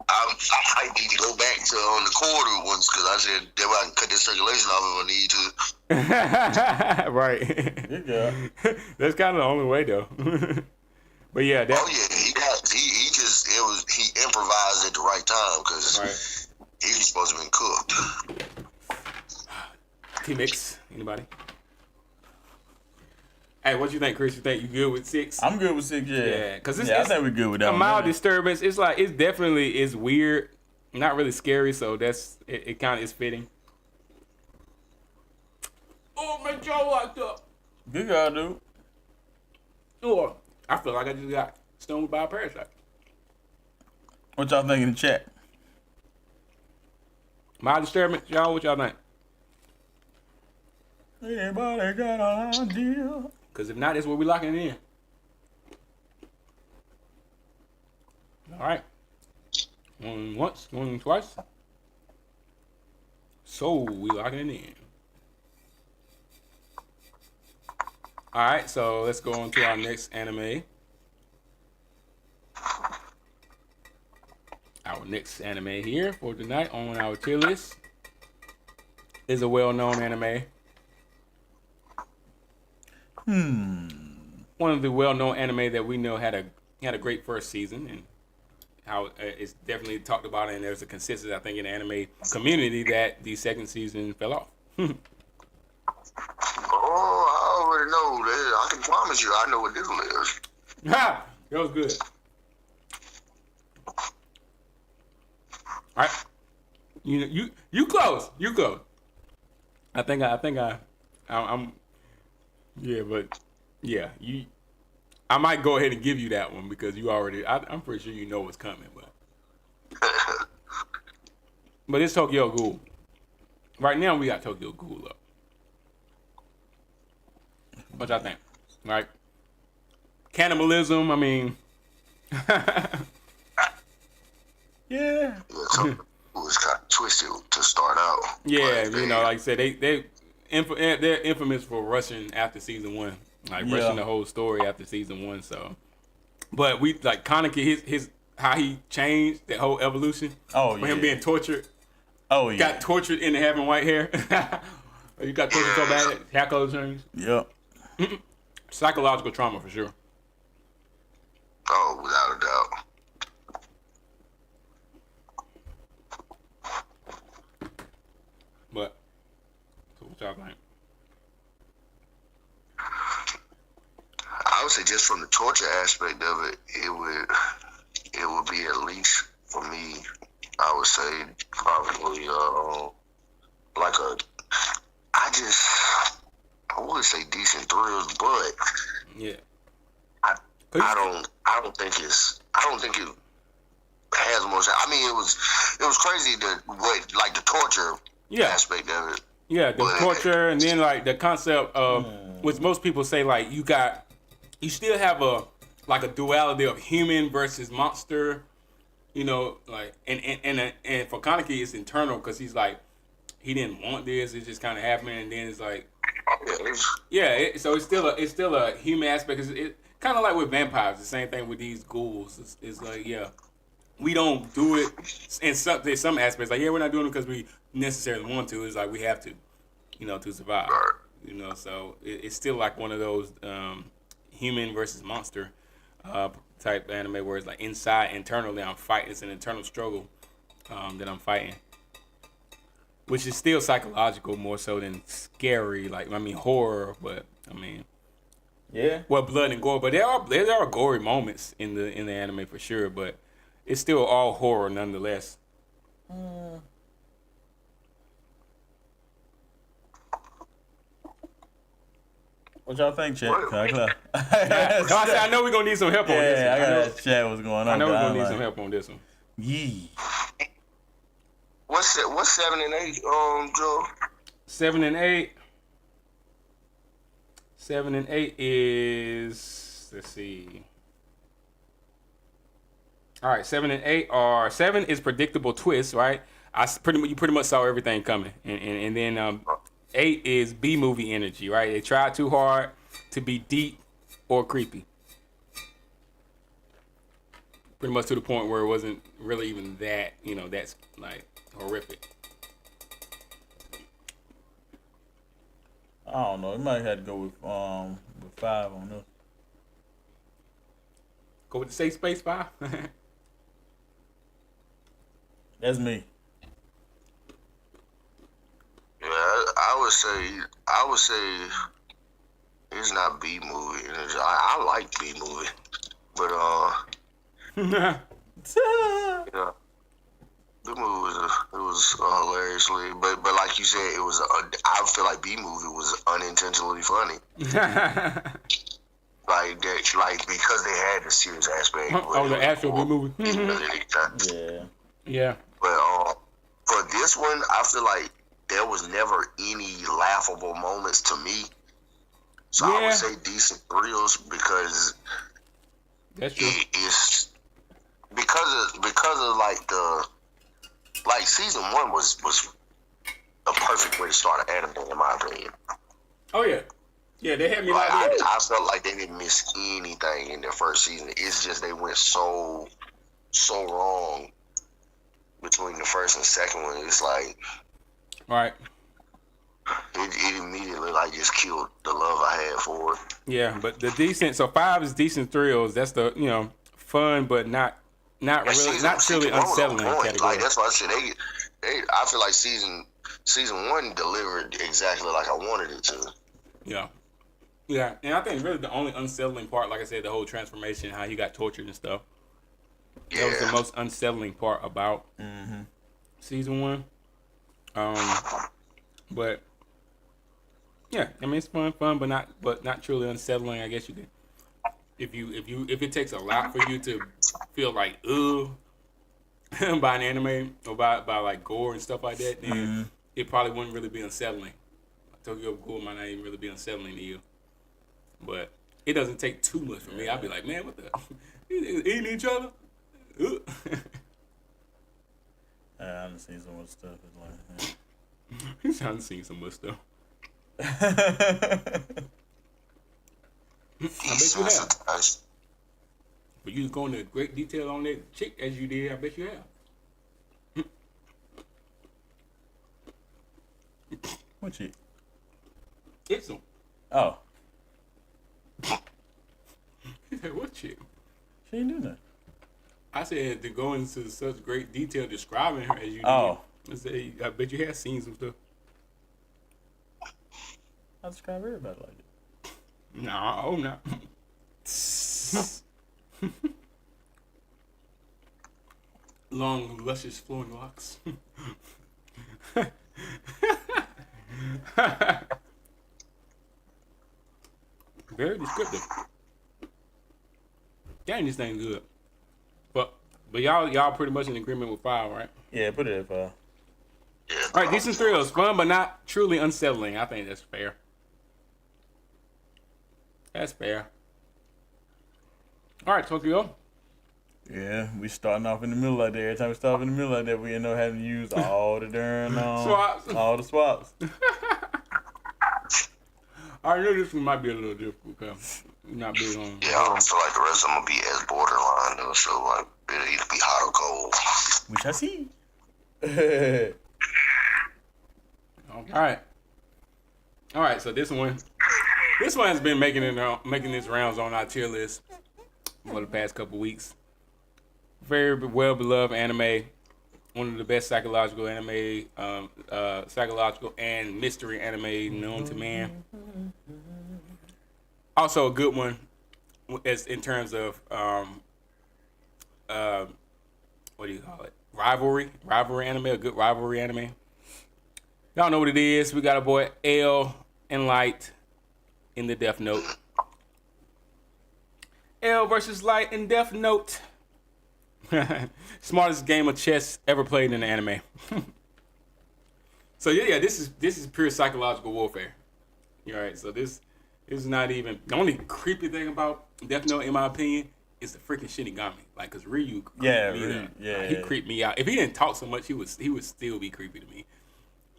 I might need to go back to on the quarter ones, because I said that I can cut the circulation off if I need to. Right. Good job. That's kind of the only way though. But yeah, he improvised at the right time, because he was supposed to have been cooked. T-Mix, anybody? Hey, what you think, Chris? You think you good with 6? I'm good with 6, yeah. Yeah, because I think we're good with that. A mild disturbance. It's like it's definitely is weird, not really scary. So that's it. Kind of is fitting. Oh, my jaw locked up. Good guy, dude. Oh, I feel like I just got stoned by a parasite. What y'all think in the chat? Mild disturbance, y'all. What y'all think? Anybody got an idea? Because if not, that's where we locking it in. All right. Going once, going twice. So we locking it in. All right, so let's go on to our next anime. Our next anime here for tonight on our tier list is a well-known anime. One of the well-known anime that we know had a great first season, and how it's definitely talked about, and there's a consensus, I think, in the anime community that the second season fell off. Oh, I already know that. I can promise you, I know what this is. Ha! That was good. All right, you close. You close. I'm. Yeah, but yeah, I might go ahead and give you that one because you already. I'm pretty sure you know what's coming, but it's Tokyo Ghoul. Right now, we got Tokyo Ghoul up. What y'all think? Right? Cannibalism. I mean, yeah. It was kind of twisted to start out. Yeah, like I said, they're infamous for rushing after season 1, like rushing the whole story after season 1. So, but we like Kaneki, his how he changed that whole evolution. Oh, for him being tortured. Oh yeah, got tortured into having white hair. You got tortured so bad, hair color changed. Yep. Psychological trauma for sure. Oh, without a doubt. But so what y'all think? would say just from the torture aspect of it, it would be at least for me. I would say probably like I would say decent thrills, but yeah, I don't think it has much. I mean, it was crazy the torture aspect of it. Yeah, the torture, and then like the concept of which most people say like you still have a duality of human versus monster, you know, like and for Kaneki it's internal because he's like he didn't want this, it just kind of happened, and then it's like so it's still a human aspect. It kind of like with vampires, the same thing with these ghouls. It's like we don't do it in some aspects. Like we're not doing it because we necessarily want to. It's like we have to, you know, to survive. You know, so it's still like one of those human versus monster type anime where it's like internally I'm fighting. It's an internal struggle that I'm fighting, which is still psychological more so than scary. Like horror, but blood and gore. But there are gory moments in the anime for sure. But it's still all horror nonetheless. What y'all think, chat? I know we're gonna need some help on this one. I gotta chat what's going on. I know we're gonna need some help on this one. Yee. What's 7 and 8, Joe? 7 and 8. 7 and 8 is, let's see. All right, 7 and 8 are 7 is predictable twist, right? You pretty much saw everything coming, and then 8 is B movie energy, right? They tried too hard to be deep or creepy. Pretty much to the point where it wasn't really even that, you know, that's like horrific. I don't know. You might have to go with 5 on this. Go with the safe space 5. That's me. Yeah, I would say it's not B movie. I like B movie, but yeah, the movie was hilariously, but like you said, I feel like B movie was unintentionally funny. Like that, like because they had the serious aspect. The actual B movie. Yeah. But for this one, I feel like there was never any laughable moments to me. So I would say decent thrills because that's true. It's because of like season 1 was a perfect way to start an anime in my opinion. Oh yeah. Yeah, they had me like I felt like they didn't miss anything in their first season. It's just they went so wrong between the first and second one. It's like, right. It immediately like just killed the love I had for it. Yeah, but the decent. So 5 is decent thrills. That's the fun, but not really unsettling category. Like that's why I said I feel like season 1 delivered exactly like I wanted it to. Yeah. Yeah, and I think really the only unsettling part, like I said, the whole transformation, how he got tortured and stuff. Yeah. That was the most unsettling part about season 1. But yeah, I mean it's fun, but not truly unsettling. I guess you can, if it takes a lot for you to feel like by an anime or by like gore and stuff like that, then it probably wouldn't really be unsettling. Tokyo Ghoul might not even really be unsettling to you. But it doesn't take too much for me. I'd be like, man, what the? Eating each other? I haven't seen so much stuff. It's like, He's trying to see some much stuff. I bet you have. But you go into great detail on that chick as you did. I bet you have. What chick? It's them. Oh. He said, what chick? She ain't do nothing. I said to go into such great detail describing her as you did. Oh. I bet you have seen some stuff. I describe everybody like it. No. Long, luscious, flowing locks. Very descriptive. Dang, this thing good. But y'all pretty much in agreement with 5, right? Yeah, put it at 5. Yeah, All right, decent thrills, fun but not truly unsettling. I think that's fair. That's fair. All right, Tokyo. Yeah, we starting off in the middle like that. Every time we start off in the middle like that, we end up having to use all the darn Swaps. all the swaps. I know this one might be a little difficult because we're not big on. Yeah, I don't feel like the rest of them will be as borderline though. So like, it'll either be hot or cold. We shall see. All right. So this one has been making its rounds on our tier list for the past couple weeks. Very well beloved anime, one of the best psychological anime, psychological and mystery anime known to man. Also a good one, as in terms of what do you call it? Rivalry anime, a good rivalry anime. Y'all know what it is. We got a boy L and Light in the Death Note. L versus Light in Death Note. Smartest game of chess ever played in the anime. So yeah, this is pure psychological warfare. All right, so this is not even the only creepy thing about Death Note, in my opinion, is the freaking Shinigami. Like, cause Ryu, he creeped me out. If he didn't talk so much, he would still be creepy to me.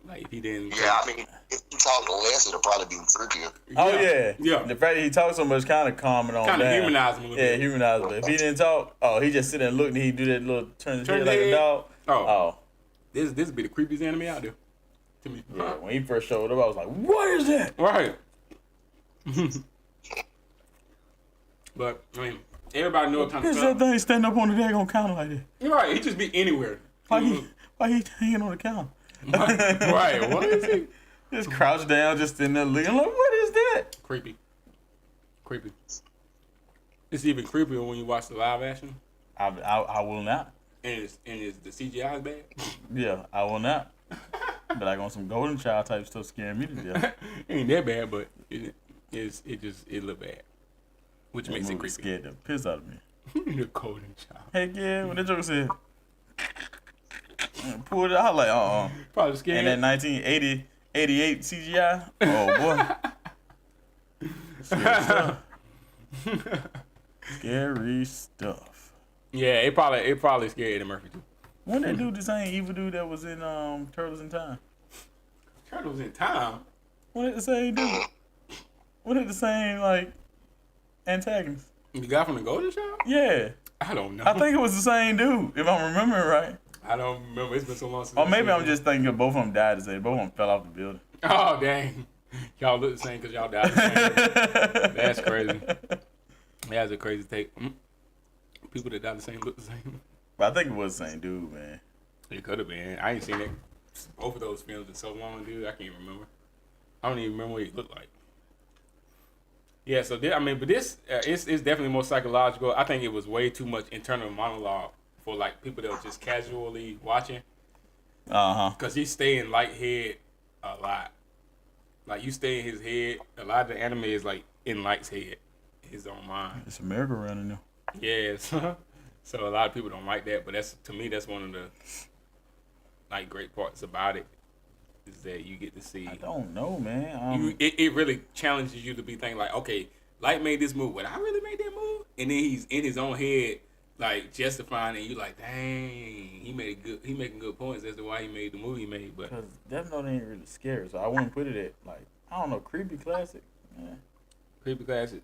Like if he didn't. Yeah, I mean, if you talk less, it'll probably be freakier. Oh yeah. The fact that he talks so much kind of calming on. Kind of humanize him a little bit. Yeah, humanize him. If he didn't talk, he just sit there and look, and he do that little turn his head like a dog. This would be the creepiest enemy out there to me. Yeah, when he first showed up, I was like, "What is that?" Right. But I mean, everybody know what kind of Is stuff. that thing standing up on the daggone counter like that? You're right. He just be anywhere. Why he hanging on the counter? Right. What is he? Just crouched down, just in there looking like, what is that? Creepy. It's even creepier when you watch the live action. I will not. And the CGI is bad. Yeah, I will not. But like on some Golden Child type stuff scaring me to death. Ain't that bad, but it look bad. Which makes it creepy. Scared the piss out of me. The Golden Child. Heck yeah, when that joke said, pulled it out like, Probably scared. And that 1988 CGI, oh boy. Scary stuff. Scary stuff. Yeah, it probably scared Eddie Murphy too. When that dude, the same evil dude that was in Turtles in Time? Turtles in Time? Wasn't it the same dude? Wasn't it the same, like, antagonist? The guy from the Golden Child? Yeah. I don't know. I think it was the same dude, if I'm remembering right. I don't remember. It's been so long since. Or maybe I'm just thinking both of them died the same. Both of them fell off the building. Oh, dang. Y'all look the same because y'all died the same. That's crazy. That's a crazy take. People that died the same look the same. But I think it was the same dude, man. It could have been. I ain't seen it. Both of those films in so long, dude. I can't remember. I don't even remember what he looked like. Yeah, so but this it's definitely more psychological. I think it was way too much internal monologue for like people that were just casually watching. Because he stay in Light's head a lot. Like you stay in his head. A lot of the anime is like in Light's head, his own mind. It's America running now. Yes. So a lot of people don't like that, but to me that's one of the like great parts about it is that you get to see. I don't know, man. It really challenges you to be thinking like, okay, Light made this move. Would I really make that move? And then he's in his own head, like justifying it. And you like, dang, he making good points as to why he made the move he made. But because Death Note ain't really scary, so I wouldn't put it at like I don't know, creepy classic. Yeah. Creepy classic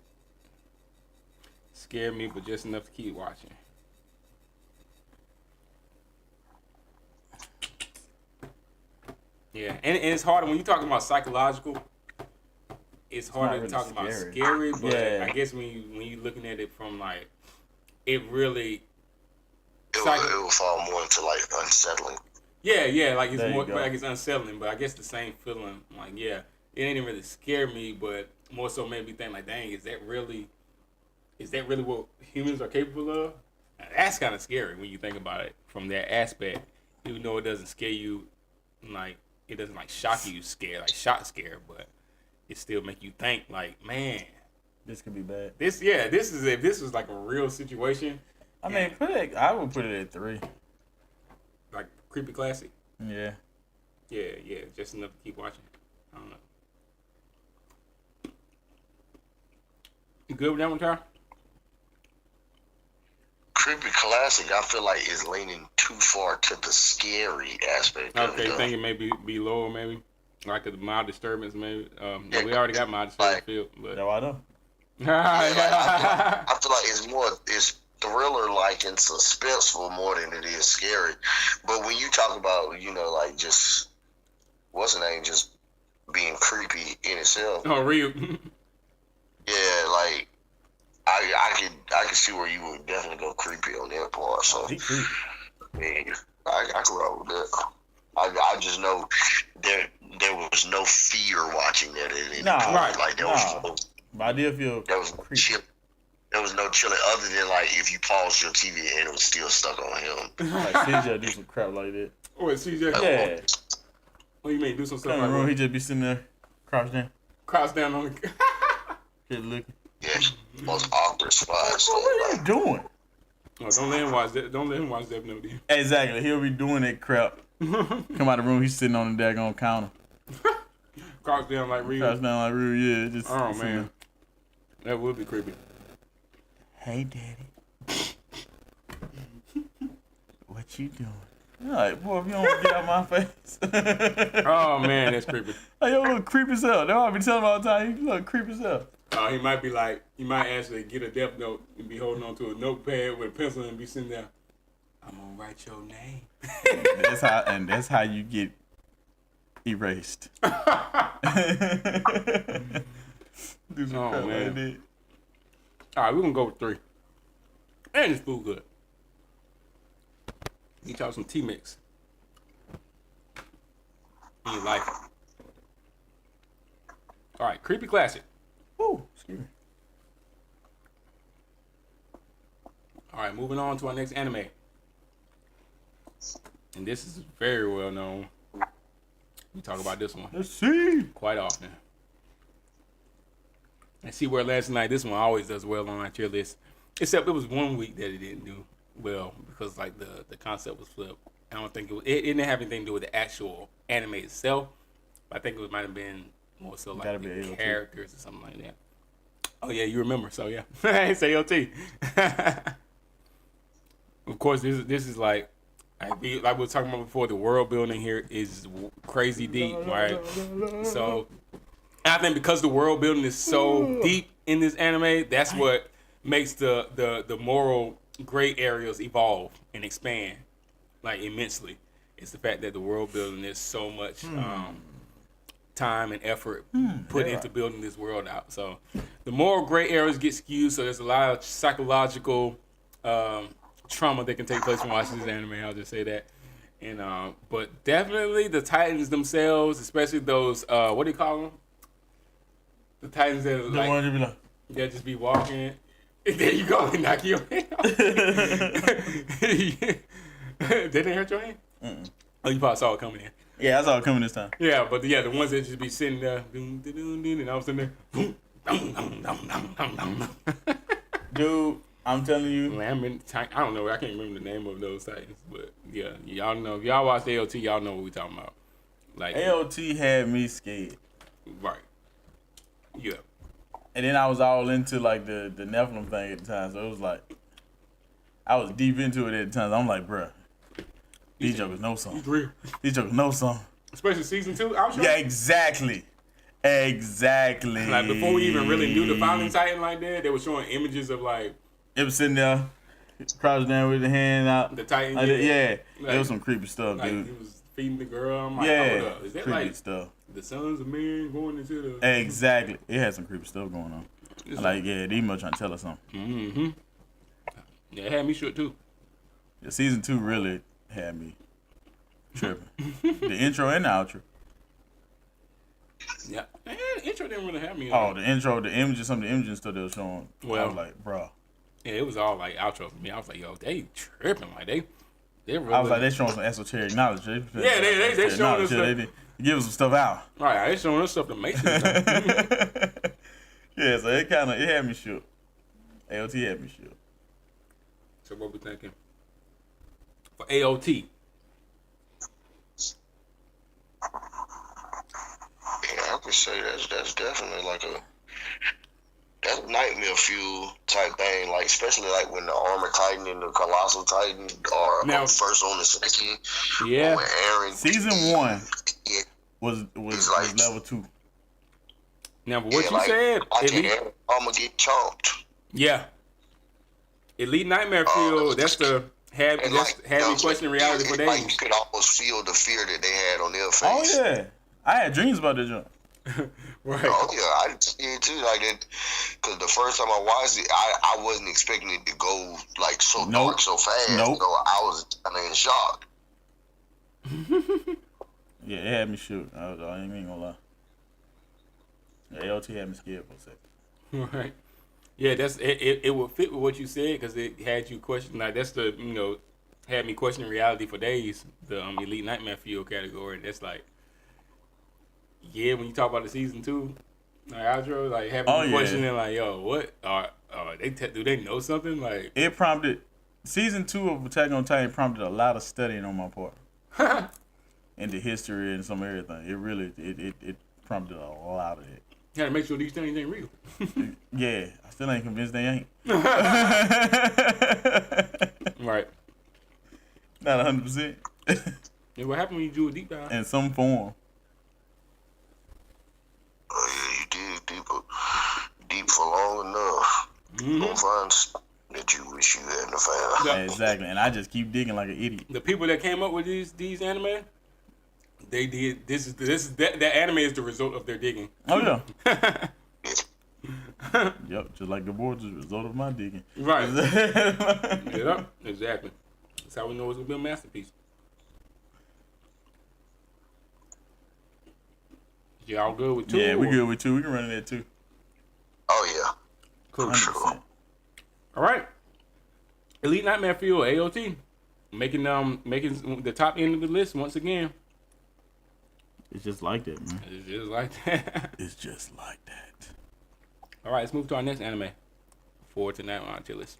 scared me, but just enough to keep watching. Yeah, and it's harder when you're talking about psychological. It's harder to talk about scary, but yeah. I guess when you're looking at it from like, it really. It will fall more into like unsettling. Yeah, like it's more like it's unsettling, but I guess the same feeling. Like, yeah, it didn't really scare me, but more so made me think like, dang, is is that really what humans are capable of? That's kind of scary when you think about it from that aspect. Even though it doesn't scare you, like it doesn't like shock you, shock scare, but it still make you think like, man, this could be bad. This is if this was like a real situation. I mean, I would put it at 3. Like creepy classic. Yeah. Yeah, just enough to keep watching. I don't know. You good with that one, Tyler? Creepy classic, I feel like is leaning too far to the scary aspect. Okay, you think it may be lower, maybe like a mild disturbance, maybe. Yeah, we already got mild disturbance field, but no, I know. I feel like it's thriller like and suspenseful more than it is scary. But when you talk about, like just what's the name, just being creepy in itself. Oh, real. Yeah, like I can see where you would definitely go creepy on that part. So I can roll with that. I just know there was no fear watching that at any point. Right. Like there was no. But I did feel there was chill. There was no chilling other than like if you paused your TV and it was still stuck on him. Like CJ do some crap like that. Oh, CJ. Yeah. What do you mean? Do some stuff like that? He just be sitting there, crouched down. Crouched down on the. Just looking. Yeah, most awkward spots. What are you doing? Oh, don't let him watch that. Don't let him watch that movie. Exactly. He'll be doing that crap. Come out of the room. He's sitting on the daggone counter. Crouched down like real. Crouched down like real. Yeah. Just. Oh man. That would be creepy. Hey, Daddy. What you doing? You're like, boy, if you don't get out my face. Oh man, that's creepy. Hey, yo, look creepy as hell. That's what I be telling him all the time. You look creepy as hell. He might actually get a death note and be holding on to a notepad with a pencil and be sitting there. I'm gonna write your name. That's how you get erased. Do some crap like that. All right, we're gonna go with 3. And it's food good. Eat y'all some tea mix in your life. All right, creepy classic. Woo, excuse me. All right, moving on to our next anime. And this is very well known. We talk about this one. Let's see. Quite often. And see where last night, this one always does well on our tier list. Except it was one week that it didn't do well because like the concept was flipped. I don't think it didn't have anything to do with the actual anime itself. But I think it might have been more so like the characters or something like that. Oh yeah, you remember. So yeah. It's AOT. Of course, this is like we were talking about before, the world building here is crazy deep, right? So I think because the world building is so deep in this anime, that's what makes the moral gray areas evolve and expand like immensely. It's the fact that the world building is so much time and effort put into building this world out. So the moral gray areas get skewed, so there's a lot of psychological trauma that can take place from watching this anime. I'll just say that. And but definitely the Titans themselves, especially those what do you call them? The Titans that like they just be walking. There you go, and knock your hand off. Did they hurt your hand? Mm-mm. Oh, you probably saw it coming in. Yeah, I saw it coming this time. Yeah, but the ones that just be sitting there, and I was sitting there. Dude, I'm telling you. I don't know. I can't remember the name of those Titans, but yeah, y'all know. If y'all watch AOT, y'all know what we talking about. Like AOT had me scared. Right. Yeah. And then I was all into like the Nephilim thing at the time, so it was like I was deep into it at the time. So I'm like, bruh, these jokers know something. These jokers know something. Especially season 2. I'm sure. Yeah, exactly. Like before we even really knew the Founding Titan like that, they were showing images of like it was sitting there, crouched down with the hand out. The Titan. Like, yeah. Like, it was some creepy stuff, like dude. He was feeding the girl. I'm like, hold up. Is that creepy like stuff. The sons of men going into the... Exactly. It had some creepy stuff going on. Like, yeah, these must trying to tell us something. Mm-hmm. Yeah, it had me shook too. Yeah, season 2 really had me tripping. The intro and the outro. Yeah. the intro didn't really have me. Oh, the intro, the images, some of the images stuff they were showing. Well, I was like, bro. Yeah, it was all like outro for me. I was like, yo, they tripping. Like, they really. I was like, they showing some esoteric knowledge. They showing us stuff. They give us some stuff out. Right, they showing us stuff to make sense. Yeah, so it had me shook. AOT had me shook. So what we thinking for AOT? Yeah, I could say that's definitely like that's nightmare fuel type thing. Like especially like when the Armor Titan and the Colossal Titan are now, first on the second. Yeah. When Aaron Season 1 was like, level 2. Now, but what you said, I'm gonna get chomped. Yeah. Elite Nightmare Fuel. That's the have me questioning reality for days. Like you could almost feel the fear that they had on their face. Oh yeah, I had dreams about this jump. Right. Oh yeah, I did it too. Like that, because the first time I watched it, I wasn't expecting it to go like so dark so fast. Nope. So I was kind of in shock. Yeah, it had me shook. I ain't even gonna lie. The AOT had me scared for a second. Right. Yeah, that's it would fit with what you said because it had you question like that's the had me questioning reality for days. The Elite Nightmare Fuel category. That's like when you talk about the season 2 like outro, like having me questioning like yo what do they know something like it prompted season 2 of Attack on Titan prompted a lot of studying on my part into history and some everything. It really it prompted a lot of it. You gotta make sure these things ain't real. Yeah, I still ain't convinced they ain't. Right. Not 100%. Yeah, what happened when you do a deep dive? In some form. Oh yeah, you dig deep for long enough. Mm-hmm. You'll find stuff that you wish you hadn't found. Yeah, exactly, and I just keep digging like an idiot. The people that came up with these anime, they did that anime is the result of their digging. Oh yeah. Yep, just like the board is the result of my digging. Right. Yeah, exactly. That's how we know it's gonna be a masterpiece. Y'all good with 2? Yeah, we good with 2. We can run it at 2. Oh yeah. Cool. 100%. All right. Elite Nightmare Fuel AOT making the top end of the list once again. It's just like that, man. It's just like that. It's just like that. All right, let's move to our next anime. Forward to now on tier list.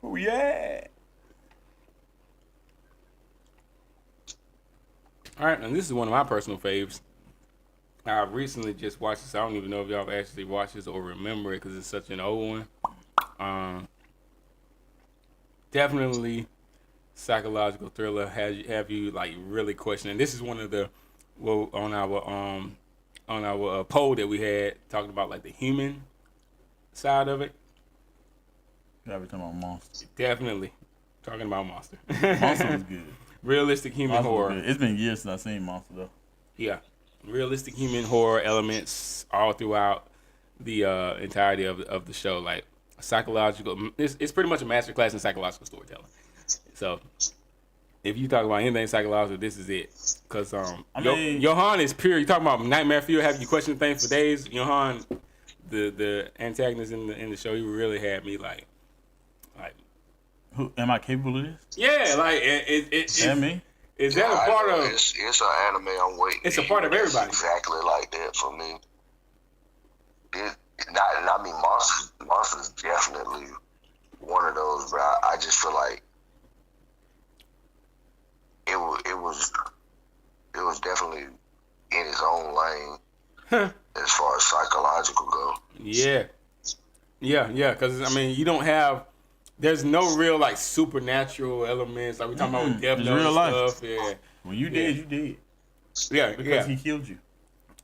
Oh yeah. All right, and this is one of my personal faves. I recently just watched this. I don't even know if y'all have actually watched this or remember it because it's such an old one. Definitely psychological thriller. Have you like really questioning? This is one of the on our poll that we had talking about like the human side of it. Yeah, we're talking about monsters. Definitely talking about Monster. Monster was good. Realistic human Monster horror. It's been years since I've seen Monster though. Yeah, realistic human horror elements all throughout the entirety of the show. Like psychological, it's pretty much a masterclass in psychological storytelling. So if you talk about anything psychological, this is it. Cause Johan is pure. You talking about Nightmare Fuel, having you question things for days. Johan, the antagonist in the show, he really had me like. Who am I capable of this? Yeah, like it's me. Is that a part of? It's an anime I'm waiting. It's a part of everybody. Exactly like that for me. I mean, Monster's definitely one of those, but I just feel like it was definitely in its own lane as far as psychological go. Yeah. Because I mean, you don't have. There's no real like supernatural elements like we talking about with Death Note real life stuff. Yeah. When you did, you did. Yeah, because he killed you.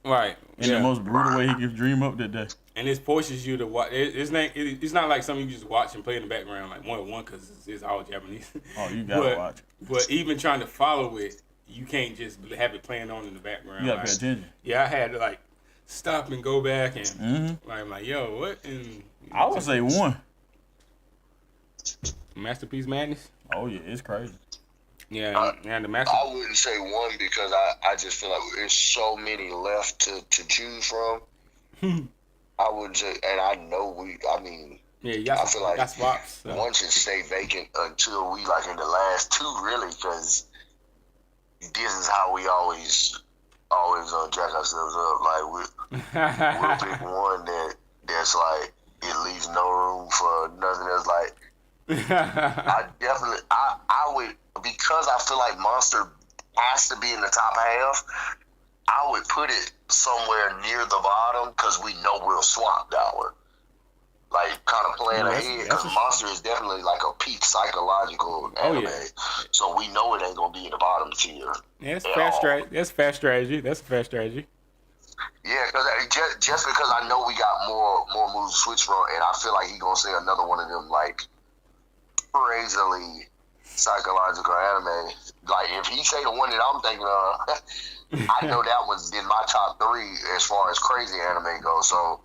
Right. In the most brutal way he could dream up that day. And it forces you to watch. It's not like something you just watch and play in the background like 101 because it's all Japanese. Oh, you gotta watch it. But even trying to follow it, you can't just have it playing on in the background. You gotta pay attention. Yeah, I had to like stop and go back and I'm like, yo, what? And I would say 1. Masterpiece Madness. Oh yeah, it's crazy. Yeah, and the master. I wouldn't say one because I just feel like there's so many left to choose from. I wouldn't say, and I know Yeah, you got, I feel like got swaps. So. one should stay vacant until we like in the last two, really, because this is how we always jack ourselves up. Like we'll pick one that's like it leaves no room for nothing else. Like I would, because I feel like Monster has to be in the top half. I would put it somewhere near the bottom because we know we'll swap that one. Like, kind of playing ahead, because Monster is definitely like a peak psychological anime. Yeah. So we know it ain't going to be in the bottom tier. Yeah, that's fair strategy. That's fair strategy. That's a fair strategy. Yeah, because just because I know we got more moves to switch from, and I feel like he going to say another one of them, like, crazily psychological anime. Like, if he say the one that I'm thinking of, I know that one's in my top 3 as far as crazy anime goes, so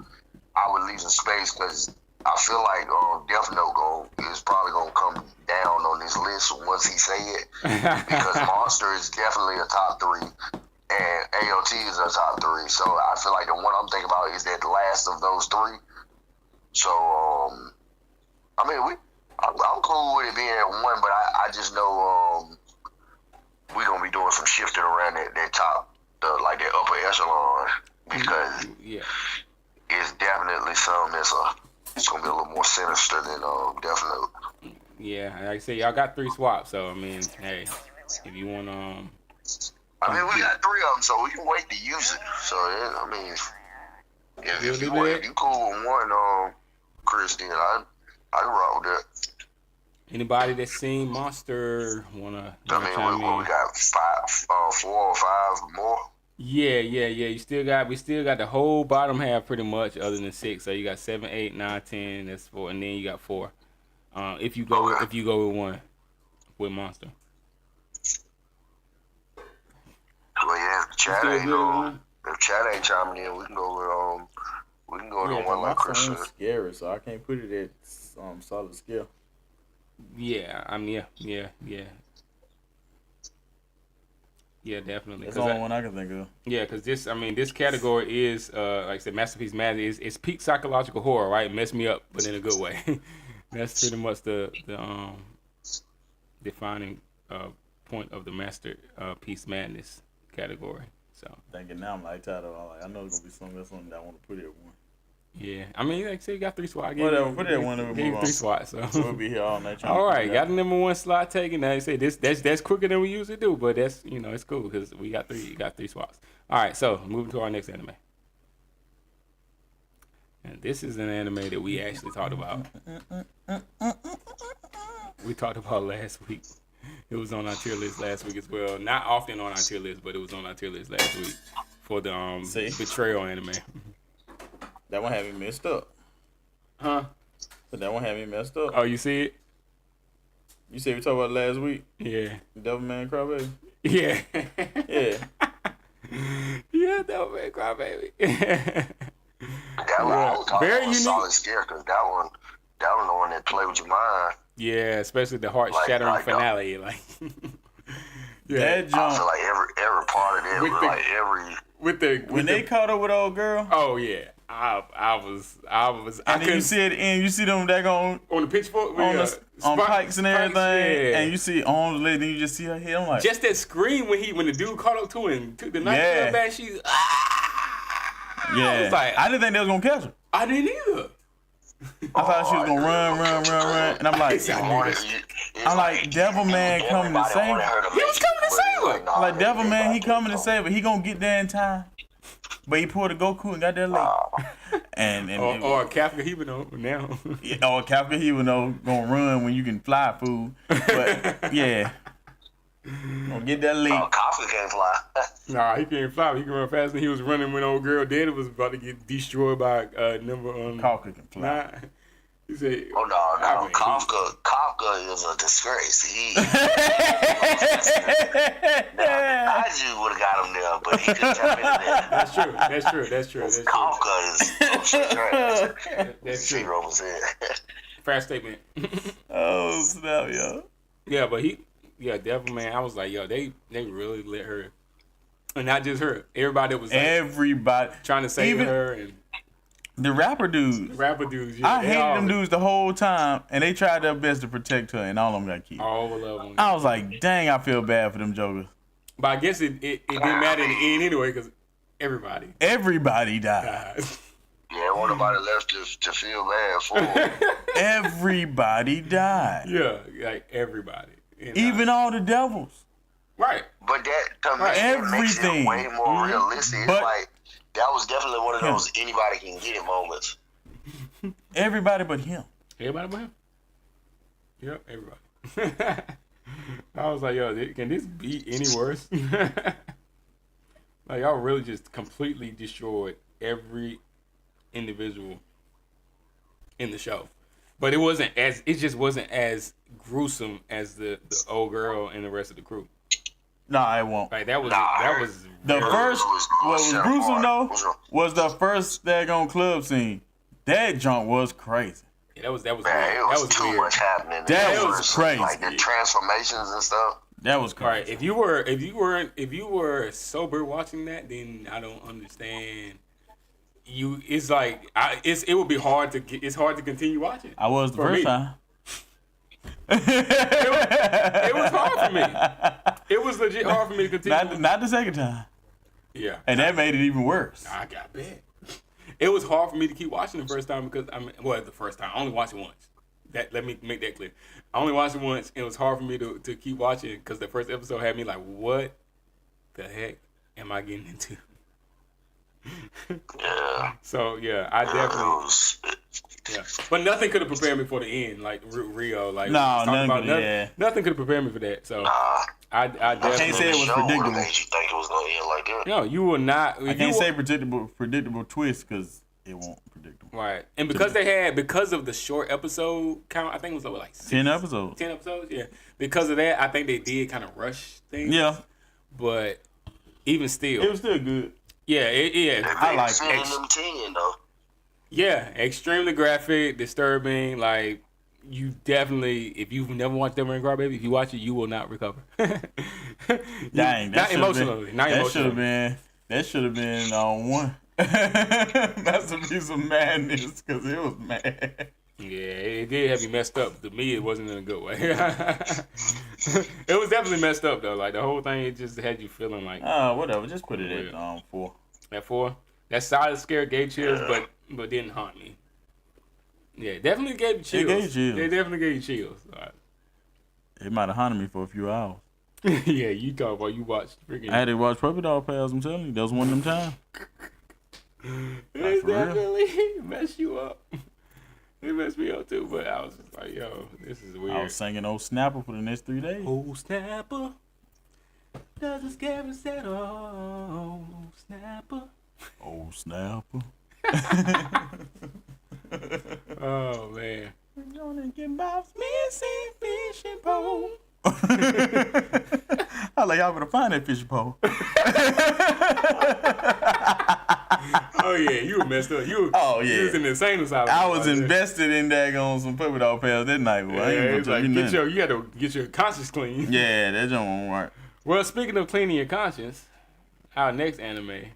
I would leave some space because I feel like Death Note is probably going to come down on this list once he say it because Monster is definitely a top 3 and AOT is a top 3. So I feel like the one I'm thinking about is that last of those 3. So, I mean, I'm cool with it being at 1, but I just know we're going to be doing some shifting around that top, like that upper echelon because it's definitely something that's it's gonna be a little more sinister than Definitely. Yeah, like I said, y'all got 3 swaps, so I mean, hey, if you want I mean, we got 3 of them, so we can wait to use it. So yeah, I mean, if you cool with one, Chris, then I can rock with that. Anybody that's seen Monster wanna? I mean, we got 4 or 5 more. Yeah. We still got the whole bottom half pretty much, other than 6. So you got 7, 8, 9, 10. That's 4, and then you got 4. If you go with 1 with Monster. Well, yeah, if Chad ain't chiming in, we can go with to one like Chris said. Scary, so I can't put it at solid skill. Yeah, I mean, yeah. Yeah, definitely. That's the only one I can think of. Yeah, because this category is, like I said, Masterpiece Madness is peak psychological horror, right? Mess me up, but in a good way. That's pretty much the defining point of the Masterpiece Madness category. So thinking now, I'm like tired of. I know it's gonna be something else on that I want to put it at 1. Yeah, I mean, like I said, you got 3 slots. Whatever, put it at 1 and we move on. 3 slots, so we'll be here all night. All right, got the number 1 slot taken. Now, I say that's quicker than we usually do, but that's it's cool because we got 3. You got 3 slots. All right, so moving to our next anime, and this is an anime that we actually talked about. We talked about last week. It was on our tier list last week as well. Not often on our tier list, but it was on our tier list last week for the Betrayal anime. That one had me messed up. Huh? So that one had me messed up. Oh, you see it? You said we talked about it last week? Yeah. Devilman Crybaby? Yeah. Yeah. Yeah, Devilman Crybaby. That one, I was talking very about unique. Solid Scare, because that one the one that played with your mind. Yeah, especially the heart-shattering finale. Like, yeah. That jump. I feel like every part of it when they caught up with old girl. Oh yeah, I was. And then you see it, and you see them that on the pitchfork on pikes and everything, and you see arms lady, then you just see her head. I'm like, just that scream when the dude caught up to her and took the knife back. She's I was like, I didn't think they was gonna catch her. I didn't either. I thought she was gonna run, and I'm like, Devilman coming to save her. He was coming to save her. I'm like, Devilman, he coming to save her. He gonna get there in time. But he pulled a Goku and got there late. Or Kafka Hibino now. Or Kafka Hibino gonna run when you can fly, fool. But yeah. Gonna get that late. Kafka can't fly. Nah, he can't fly. He can run faster than he was running when old girl dead was about to get destroyed by number Kafka can fly. He said, no. Kafka is a disgrace. I just would have got him there, but he couldn't jump in there. That's true. Kafka is trash. That's true. 0%. Fair statement. Oh, snap, yo. Yeah, but he Devil Man. I was like, yo, they really let her, and not just her. Everybody was like, everybody trying to save her, and the rapper dudes. Yeah, I hated them dudes the whole time, and they tried their best to protect her, and all of them got killed. All of them. I was like, dang, I feel bad for them jokers. But I guess it didn't matter in the end anyway, because everybody died. Yeah, wasn't nobody left to feel bad for him. Everybody died. Yeah, like everybody. Even all the devils. Right. But that, to me, it makes it way more realistic. It's like, that was definitely one of those anybody can get it moments. Everybody but him. Everybody but him? Yep, everybody. I was like, yo, can this be any worse? Like, y'all really just completely destroyed every individual in the show. But it just wasn't as gruesome as the old girl and the rest of the crew. Nah, it won't. Like, that was the first. What was gruesome though was the first daggone club scene. That junk was crazy. Yeah, that was Man, weird. it was too weird. much happening. That was crazy. Like the transformations and stuff. That was crazy. Right. If you were sober watching that, then I don't understand. It's like it would be hard to it's hard to continue watching. I was the first time. It was hard for me. It was legit hard for me to continue. Not the second time. Yeah. And that made it even worse. I got bad. It was hard for me to keep watching the first time because the first time I only watched it once. Let me make that clear. I only watched it once. And it was hard for me to keep watching because the first episode had me like, what the heck am I getting into? Yeah. So yeah, I definitely. Yeah, but nothing could have prepared me for the end, like Rio. Like nothing could have prepared me for that. So I definitely can't say it was predictable. Made you think it was gonna end like that? No, you will not. I can't say predictable twist because it won't predictable. Right, and because of the short episode count, I think it was like 10 episodes. 10 episodes, yeah. Because of that, I think they did kind of rush things. Yeah, but even still, it was still good. Yeah, I like them 10 though. Yeah, extremely graphic, disturbing. Like, you definitely, if you've never watched Devil and Crybaby, if you watch it, you will not recover. Dang, not emotionally. That should have been on one. Masterpiece of Madness, because it was mad. Yeah, it did have you messed up. To me, it wasn't in a good way. It was definitely messed up though. Like the whole thing, it just had you feeling like. Whatever. Just put it at 4. At 4. That solid scare gave chills, but didn't haunt me. Yeah, definitely gave you chills. It gave you chills. It definitely gave you chills. Right. It might have haunted me for a few hours. Yeah, you talk about you watched freaking. I had to watch Puppy Dog Pals. I'm telling you, that was one of them times. It definitely messed you up. It messed me up too, but I was just like, yo, this is weird. I was singing Old Snapper for the next 3 days. Old Snapper doesn't scare us at all. Old Snapper. Old Snapper. Oh, man. We're gonna get Bob's missing fishing pole. I like, y'all gonna find that fishing pole. Oh yeah, you were messed up. You was in the insane asylum. I was invested in that on some Puppy Dog Pals that night. Boy. You had to get your conscience clean. Yeah, that joint won't work. Well, speaking of cleaning your conscience, our next anime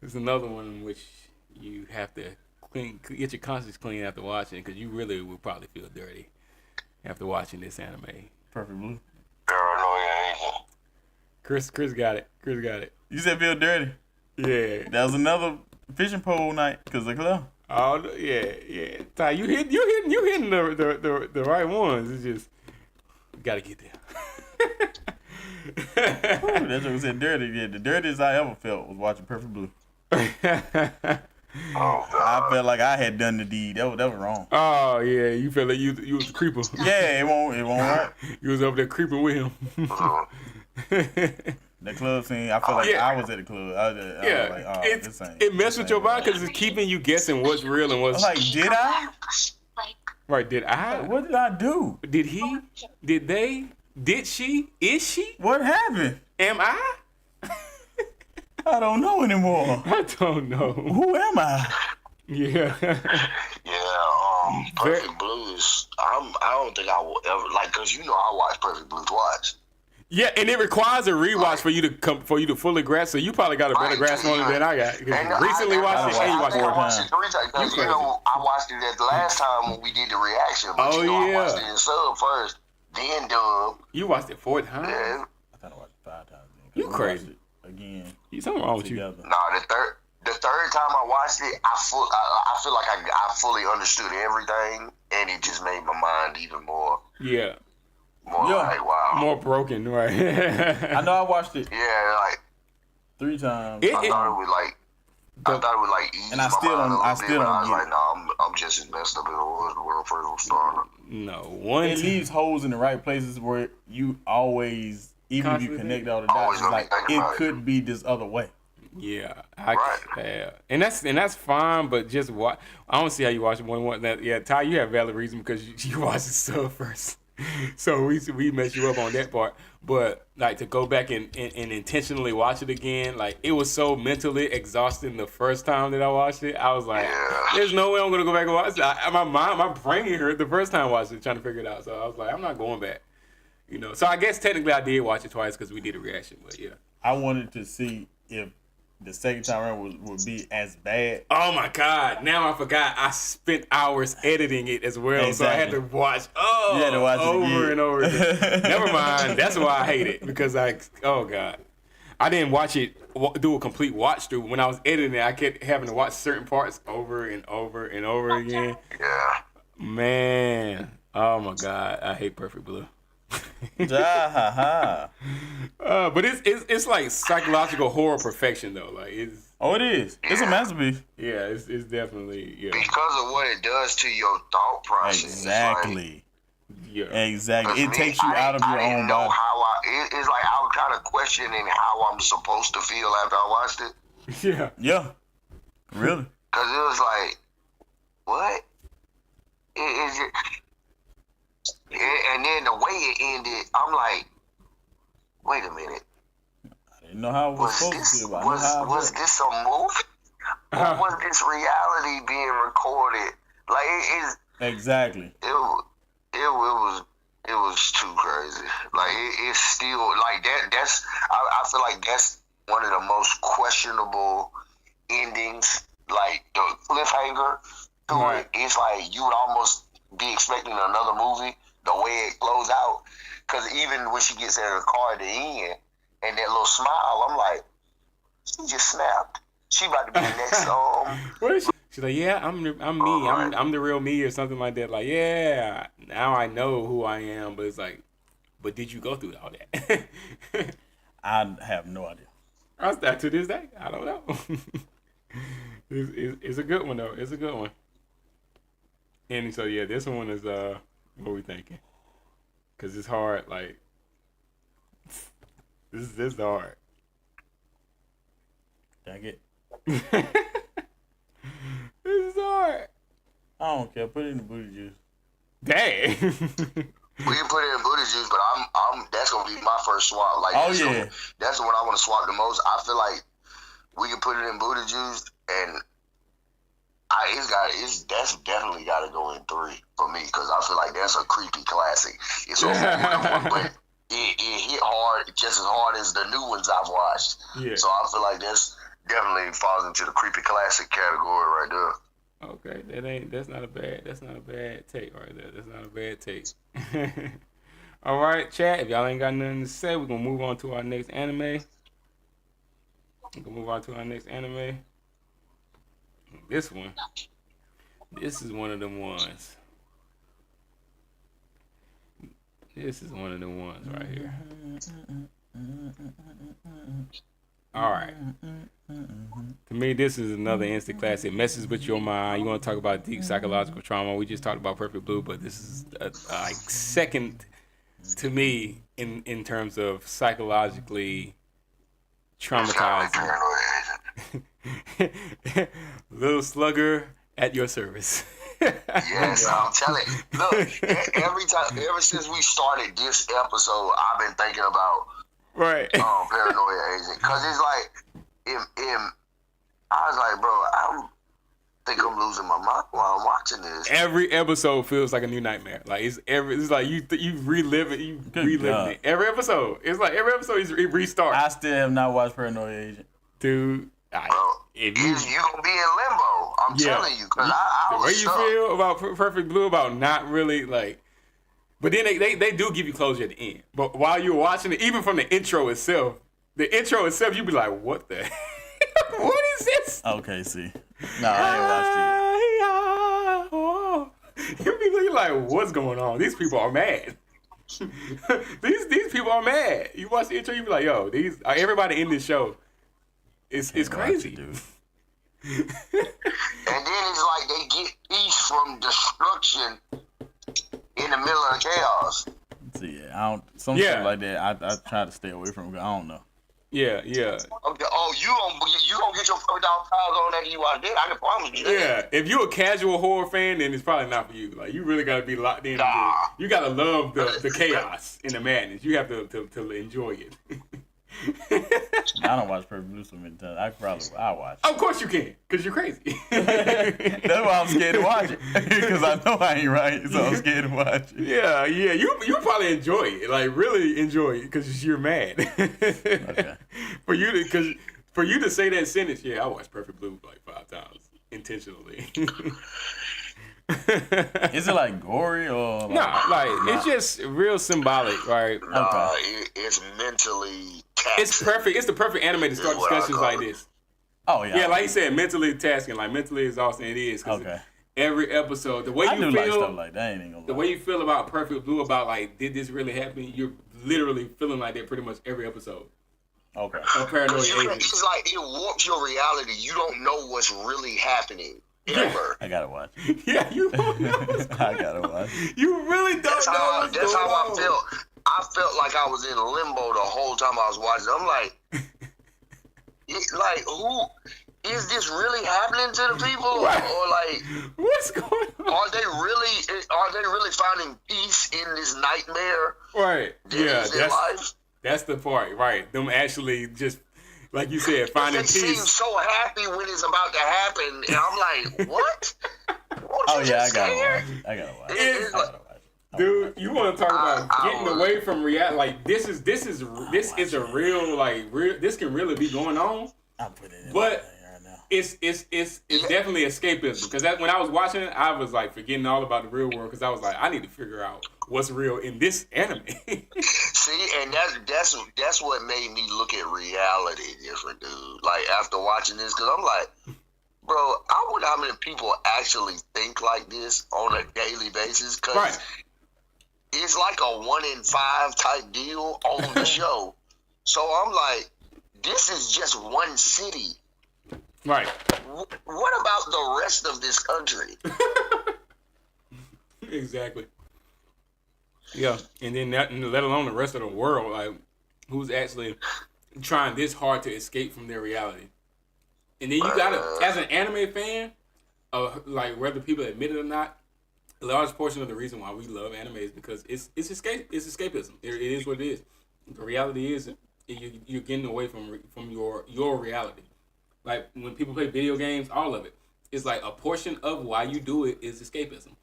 is another one in which you have to get your conscience clean after watching, because you really will probably feel dirty after watching this anime. Perfect Blue. Paranoia Agent. Chris got it. Chris got it. You said feel dirty. Yeah. That was another fishing pole night because of club. Oh yeah. Ty, you hitting the right ones. It's just you gotta get there. Ooh, that joke said dirty. Yeah, the dirtiest I ever felt was watching Perfect Blue. Oh, God. I felt like I had done the deed. That was wrong. Oh yeah, you felt like you was the creeper. Yeah, it won't work. You was over there creeping with him. The club scene, I feel like I was at the club. I was like, oh, this ain't. It messed with your mind because it's keeping you guessing what's real and what's. I was like, did I? Right? Did I? What did I do? Did he? Did they? Did she? Is she? What happened? Am I? I don't know anymore. I don't know. Who am I? Yeah. Yeah, Perfect Blue this. I don't think I will ever because I watched Perfect Blue twice. Yeah, and it requires a rewatch for you to fully grasp. So you probably got a better grasp on it than I got. Because you recently watched it and you watched it 4 times. Because I watched it at the last time when we did the reaction. But I watched it in sub first, then dub. You watched it 4 times? Yeah. I thought I watched it 5 times. You crazy. Again. Something wrong with you. No, the third time I watched it, I feel like I fully understood everything, and it just made my mind even more. Yeah. Wow. More broken, right? I know I watched it. Yeah, 3 times. I thought it would ease and I still don't get it. No, I'm just as messed up as I was when I first was starting. No, it leaves holes in the right places where you always, even if you connect all the dots, it's like it could be this other way. Yeah, and that's fine, but just watch. I don't see how you watch it more than one. Yeah, Ty, you have valid reason because you watched it sub first. So we messed you up on that part, but to go back and intentionally watch it again, it was so mentally exhausting the first time that I watched it. I was like, there's no way I'm gonna go back and watch it. My brain hurt the first time I watched it trying to figure it out. So I was like, I'm not going back. So I guess technically I did watch it twice because we did a reaction, but yeah. I wanted to see if the second time around would be as bad. Oh my God! Now I forgot. I spent hours editing it as well, so I had to watch. Over and over again. Never mind. That's why I hate it because oh God, I didn't watch it do a complete watch through. When I was editing it, I kept having to watch certain parts over and over and over again. Yeah. Man, oh my God, I hate Perfect Blue. But it's like psychological horror perfection though. It is. It's a masterpiece. Yeah, it's definitely because of what it does to your thought process. Exactly. Exactly. It me, takes you out of your own body. It's like I was kind of questioning how I'm supposed to feel after I watched it. Yeah. Really? Because it was like, what? Is it? And then the way it ended, I'm like, wait a minute. I didn't know how it was supposed to feel about it. Was this a movie? Or was this reality being recorded? Exactly. It was too crazy. It's still that. That's I feel like that's one of the most questionable endings. The cliffhanger to it. It's like you would almost be expecting another movie. The way it closed out, because even when she gets in her car at the end and that little smile, I'm like, she just snapped. She about to be the next What is she? She's like, yeah, I'm me. I'm the real me or something like that. Yeah, now I know who I am. But it's like, but did you go through all that? I have no idea. To this day, I don't know. It's a good one though. It's a good one. And so yeah, this one is what we thinking? Cause it's hard. This is hard. Dang it. This is hard. I don't care. Put it in the booty juice. Dang. We can put it in booty juice, but I'm that's gonna be my first swap. That's the one I want to swap the most. I feel like we can put it in booty juice, and that's definitely got to go in 3 for me because I feel like that's a creepy classic. It's over, but it hit hard just as hard as the new ones I've watched. Yeah. So I feel like that's definitely falls into the creepy classic category right there. Okay, that's not a bad take right there. That's not a bad take. All right, chat. If y'all ain't got nothing to say, we're gonna move on to our next anime. This is one of them ones. This is one of them ones right here. All right. To me, this is another instant classic. Messes with your mind. You want to talk about deep psychological trauma? We just talked about Perfect Blue, but this is second to me in terms of psychologically traumatizing. Little Slugger at your service. Yes, I'm telling you. Look, ever since we started this episode, I've been thinking about Paranoia Agent, because it's like, I was like, bro, think I'm losing my mind while I'm watching this. Every episode feels like a new nightmare. Like it's like you relive it. You relive it. Every episode. It's like every episode is restart. I still have not watched Paranoid Agent. Dude, if you gonna be in limbo, I'm telling you. Cause I the way was you stuck. feel about Perfect Blue, about not really like. But then they do give you closure at the end. But while you're watching it, even from the intro itself, you be like, what the what is this? Okay, see. No, I ain't watched it. You be looking like, what's going on? These people are mad. these people are mad. You watch the intro, you be like, yo, everybody in this show is crazy. It, dude. And then it's like they get peace from destruction in the middle of the chaos. See, shit like that. I try to stay away from it. I don't know. Yeah. Okay. Oh, you gonna get your $40 piles on that you watch it? I can promise you. Yeah. If you're a casual horror fan, then it's probably not for you. Like you really gotta be locked in. Nah. You gotta love the chaos and the madness. You have to enjoy it. I don't watch Perfect Blue so many times. I'll watch it. Of course you can, because you're crazy. That's why I'm scared to watch it. Because I know I ain't right, so I'm scared to watch it. Yeah. You probably enjoy it, like really enjoy it, because you're mad. Okay. For you to say that sentence, I watched Perfect Blue like 5 times intentionally. Is it like gory or it's just real symbolic, right? Nah, it's mentally taxing. It's perfect. It's the perfect anime to start discussions like this. Oh yeah. Yeah, like you said, mentally tasking, like mentally exhausting it is. Okay. Every episode, the way I you do feel, like stuff like that. I ain't gonna lie. the way you feel about Perfect Blue, about like, did this really happen? You're literally feeling like that pretty much every episode. Okay. Of Paranoid Agent. It's like it warps your reality. You don't know what's really happening ever. I gotta watch. Yeah, you don't know. I gotta watch. You really don't That's know. how I felt. I felt like I was in limbo the whole time I was watching. I'm like, who is this really happening to the people, Right. or like, What's going on? are they really finding peace in this nightmare? Right. That Yeah, is their life? that's the part. Right. Them actually just, like you said, finding They seem peace. so happy when it's about to happen, and I'm like, what? Oh yeah, I gotta watch. I gotta watch. It's- I gotta watch. Dude, you want to talk about getting I- away from reality? Like this is a real this can really be going on. I'm putting it in But- my thing right now. It's definitely escapism, because when I was watching it, I was like forgetting all about the real world, because I was like, I need to figure out what's real in this anime. See, and that's what made me look at reality different, dude. Like after watching this, because I'm like, bro, I wonder how many people actually think like this on a daily basis, because Right. it's like a 1 in 5 type deal on the show. So I'm like, this is just one city. Right. What about the rest of this country? Exactly. Yeah, and then let alone the rest of the world, like who's actually trying this hard to escape from their reality. And then you gotta, as an anime fan, like whether people admit it or not, a large portion of the reason why we love anime is because it's escapism. It is what it is. The reality is you're getting away from your reality. Like when people play video games, all of it, it's like a portion of why you do it is escapism.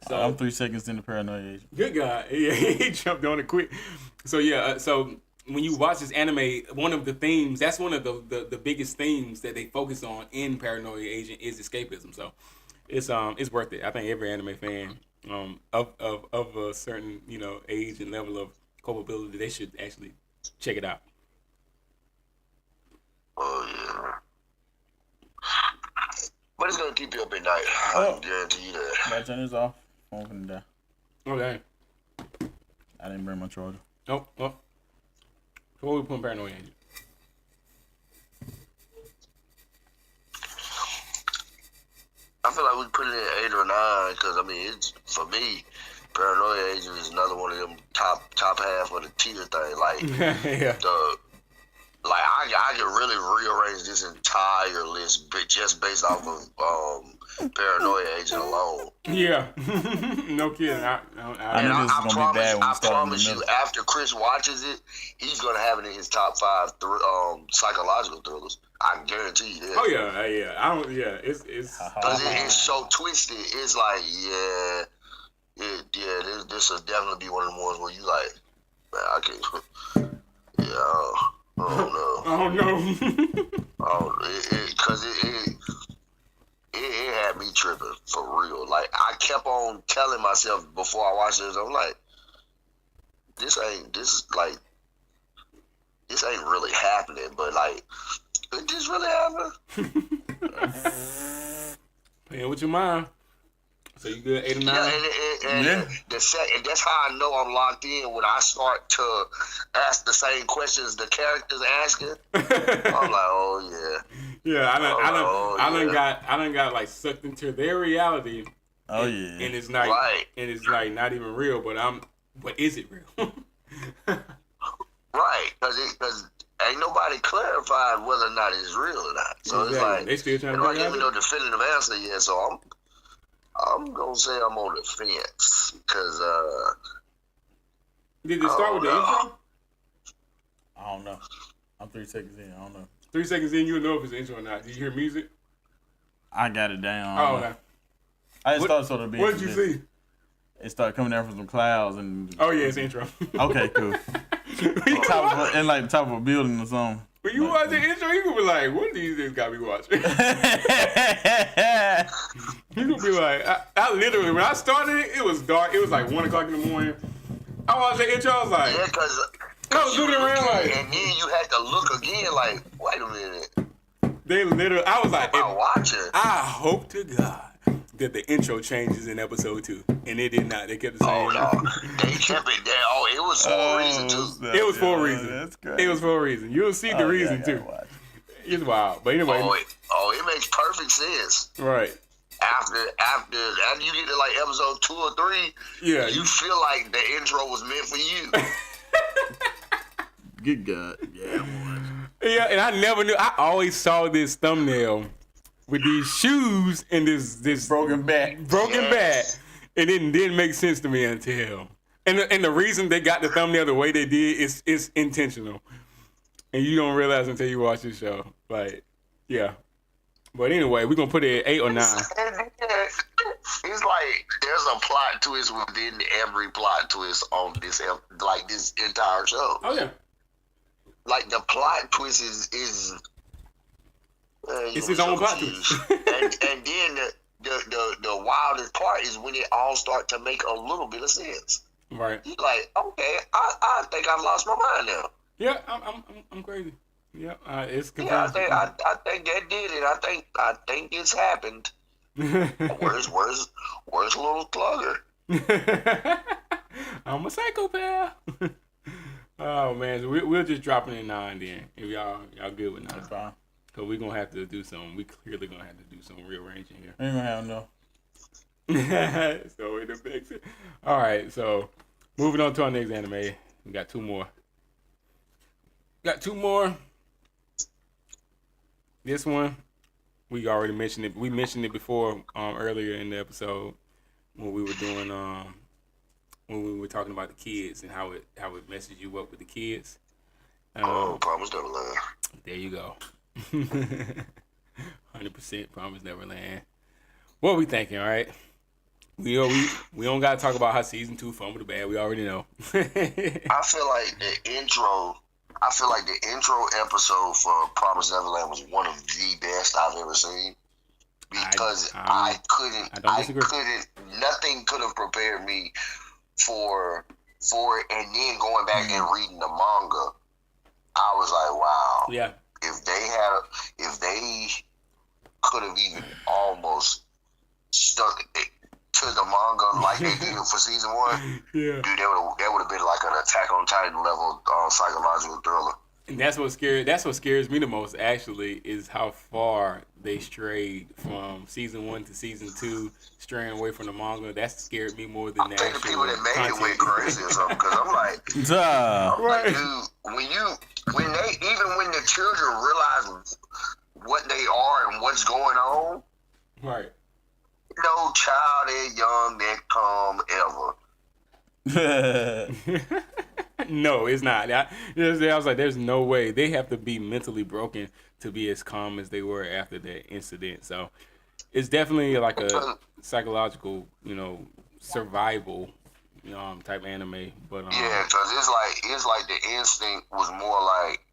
So I'm 3 seconds into Paranoid Agent. good guy. Yeah, he jumped on it quick. So yeah, so when you watch this anime, one of the themes, that's one of the biggest themes that they focus on in Paranoid Agent is escapism. So it's worth it. I think every anime fan of a certain age and level of culpability, they should actually check it out. Oh yeah. But it's gonna keep you up at night. Oh. I guarantee you that. My turn is off. Phone finna die. Okay. I didn't bring my charger. Oh. So what we put in Paranoid Agent? I feel like we put it in 8 or 9 because I mean, it's for me. Paranoid Agent is another one of them top half of the tier thing. Like Yeah. Like I could really rearrange this entire list just based off of Paranoia Agent alone. Yeah, no kidding. I knew this was gonna be bad when we started. I promise you, after Chris watches it, he's gonna have it in his top 5 psychological thrillers. I can guarantee you that. Oh yeah. I don't. Yeah, it's because it's so twisted. It's like this will definitely be one of the ones where you like, man, I can't. Yeah. I don't know. Because it had me tripping for real. Like I kept on telling myself before I watched this, I'm like, this ain't really happening. But like, it just really happened. Playing with your mind. So you good 8 or 9? And that's how I know I'm locked in when I start to ask the same questions the characters asking. I'm like, oh yeah. Yeah, I done got like sucked into their reality. Oh and it's not right. And it's like not even real, but is it real? Right, because ain't nobody clarified whether or not it's real or not. So exactly. It's like they still trying to give me no definitive answer yet. So I'm gonna say I'm on the fence because Did it start with the intro? I don't know. I'm 3 seconds in. I don't know. 3 seconds in, you'll know if it's an intro or not. Did you hear music? I got it down. Oh, okay. I just thought sort of. What did you see? It started coming down from some clouds and. Oh yeah, it's intro. Okay, cool. The top of a building or something. When you watch the intro, you gonna be like, "What these niggas got me watching?" You gonna be like, I literally when I started it was dark. It was like 1 o'clock in the morning. I watched the intro. I was like, yeah, because I was looking around like, and then you had to look again. Like, wait a minute. They literally. I was like, I'm watching. I hope to God that the intro changes in episode 2, and it did not. They kept the same. Oh no, they kept it there. Oh, it was for a reason too. It was for a reason. That's great. It was for a reason. You'll see the reason too. It's wild, but anyway. It makes perfect sense. Right. After you get to like episode 2 or 3, yeah, you feel like the intro was meant for you. Good God. Yeah. Yeah, and I never knew. I always saw this thumbnail with these shoes and this broken back, and it didn't make sense to me until. And the reason they got the thumbnail the way they did is intentional, and you don't realize until you watch this show. Like, yeah. But anyway, we're gonna put it at 8 or 9. It's like there's a plot twist within every plot twist on this entire show. Oh yeah. Like the plot twist is it's his own plot twist. and then the wildest part is when it all start to make a little bit of sense. Right. You're like, okay, I think I've lost my mind now. Yeah, I'm crazy. Yeah, it's confusing. Yeah, I think that did it. I think it's happened. Where's little Slugger? I'm a psychopath. Oh man, so we'll just drop it in 9 then. If y'all good with 9, fine. Cause we're gonna have to do some. We clearly gonna have to do some rearranging here. Ain't gonna have no. So it affects it. All right, so moving on to our next anime. We got 2 more. This one, we already mentioned it. We mentioned it before earlier in the episode when we were doing when we were talking about the kids and how it messes you up with the kids. Promise Neverland. There you go. 100% Promise Neverland. What we thinking, all right? We don't gotta talk about how season 2 fumbled the bag. We already know. I feel like the intro episode for Promise Neverland was one of the best I've ever seen. Because I couldn't, nothing could have prepared me for it, and then going back and reading the manga, I was like, wow. Yeah. If they could have even almost stuck it to the manga like they did for season 1, yeah, dude, that would have been like an Attack on Titan level psychological thriller. And that's what scares me the most. Actually, is how far they strayed from season 1 to season 2, straying away from the manga. That scared me more than the think the actual people that made content. it went crazy or something. Because I'm like, Right. dude, when the children realize what they are and what's going on, Right. no child that young that calm ever. No, it's not. I was like, there's no way. They have to be mentally broken to be as calm as they were after that incident. So it's definitely like a psychological, survival type anime. But Yeah, because it's like the instinct was more like,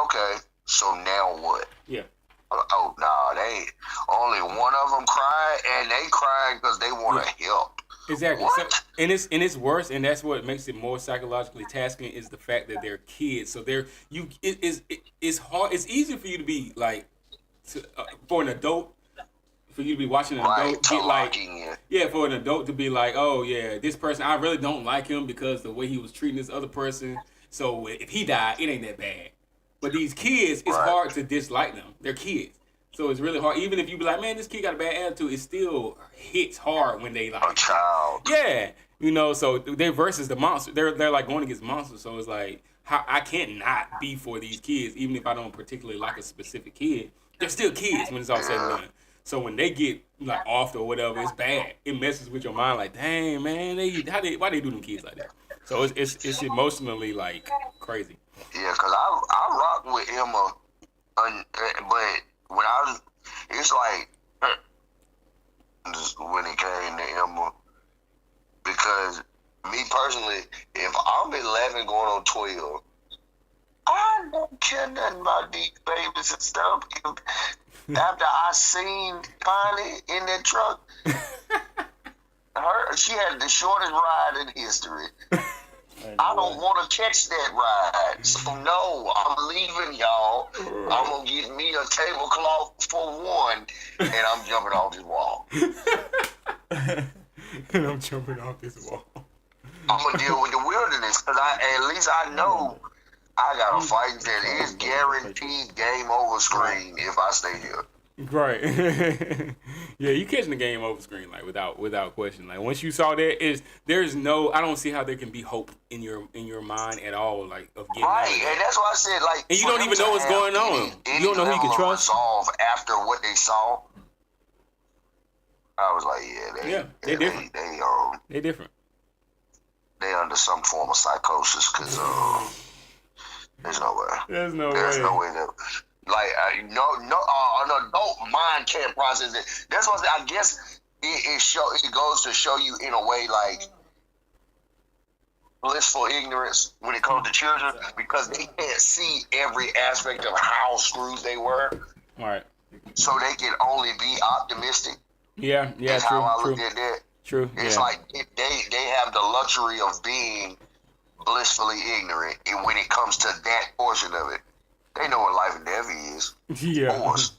okay, so now what? Yeah. Oh, nah, they only one of them cried, and they crying because they want to help. Exactly. What? So, and it's worse, and that's what makes it more psychologically tasking is the fact that they're kids. So it's hard. It's easy for you to be like, for an adult, for you to be watching an adult get like, for an adult to be like, oh yeah, this person, I really don't like him because the way he was treating this other person. So if he died, it ain't that bad. But these kids, it's hard to dislike them. They're kids. So it's really hard. Even if you be like, man, this kid got a bad attitude, it still hits hard when they like a child. Yeah. So they're versus the monster. They're like going against monsters. So it's like I can't not be for these kids, even if I don't particularly like a specific kid. They're still kids when it's all said and done. So when they get like off or whatever, it's bad. It messes with your mind. Like, dang man, why they do them kids like that? So it's emotionally like crazy. Yeah, cause I rock with Emma, but when it's like just when it came to Emma, because me personally, if I'm 11 going on 12, I don't care nothing about these babies and stuff. After I seen Connie in that truck, she had the shortest ride in history. I don't want to catch that ride. So no, I'm leaving y'all. I'm going to get me a tablecloth for one, and I'm jumping off this wall. And I'm jumping off this wall. I'm going to deal with the wilderness, because at least I know I got a fighting chance. It's guaranteed game over screen if I stay here. Right. Yeah, you catching the game over screen like without question. Like once you saw that, there's no, I don't see how there can be hope in your mind at all, like of getting right. Out of that. And that's why I said like, and you don't even know what's going on. You don't know who you can trust. Resolve after what they saw. I was like, they're different. They're different. They under some form of psychosis because there's no way. There's no way that. Like an adult mind can't process it. That's what I guess it goes to show you in a way like blissful ignorance when it comes to children because they can't see every aspect of how screwed they were. Right. So they can only be optimistic. Yeah. That's True. how I look at that. True. It's like they have the luxury of being blissfully ignorant, and when it comes to that portion of it. They know what life and death is. Yeah. Of course.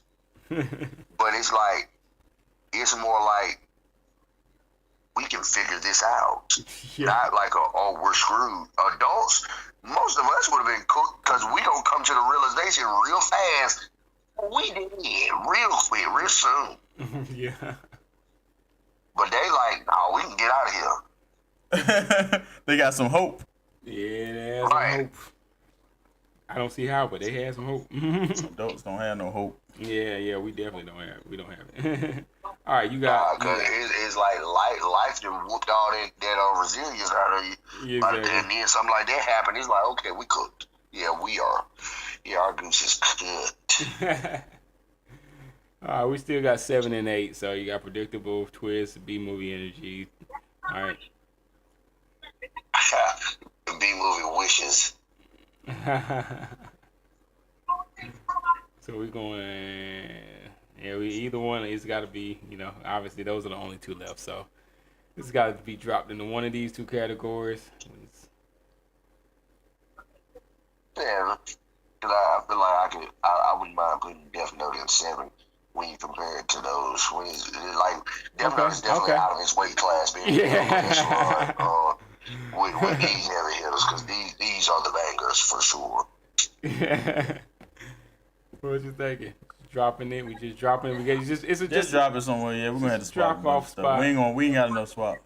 But it's more like we can figure this out. Yeah. Not like we're screwed. Adults, most of us would have been cooked because we don't come to the realization real fast. We did real quick, real soon. Yeah. But they like, no, we can get out of here. They got some hope. Yeah, they have some hope. I don't see how, but they had some hope. Adults don't have no hope. Yeah, we definitely don't have. We don't have it. All right, you got. Because it's like life just whooped all that resilience out of you. Exactly. And then something like that happened. It's like, okay, we cooked. Yeah, we are. Yeah, our goose is cooked. All right, we still got 7 and 8. So you got predictable, twist, B movie energy. All right. B movie wishes. So we're going. Yeah, either one. It's got to be. Obviously those are the only two left. So it's got to be dropped into one of these two categories. Yeah, because I feel like I wouldn't mind putting Death Note in 7 when you compare it to those. When it's like Death Note is definitely out of its weight class. Being with these heavy hitters, because these are the bangers for sure. What you thinking? Dropping it? We just dropping it? We get just drop it somewhere. Yeah, we're gonna have to swap drop off spot. We ain't got enough swaps.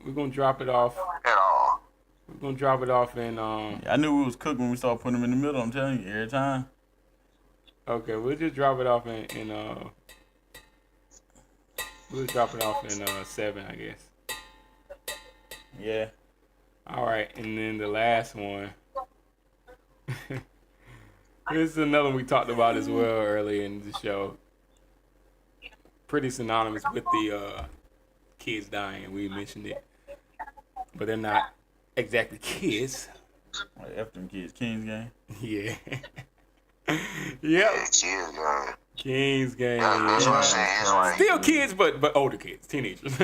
We're gonna drop it off. At all. We're gonna drop it off and I knew we was cooked when we started putting them in the middle. I'm telling you, every time. Okay, we'll just drop it off in we'll drop it off in 7, I guess. Yeah. All right, and then the last one. This is another one we talked about as well earlier in the show. Pretty synonymous with the kids dying. We mentioned it, but they're not exactly kids. Like F them kids. Kings game. Yeah. Yep. Yeah, Kings game. Kings game. That's what I'm saying. It's like, Still kids, but older kids, teenagers.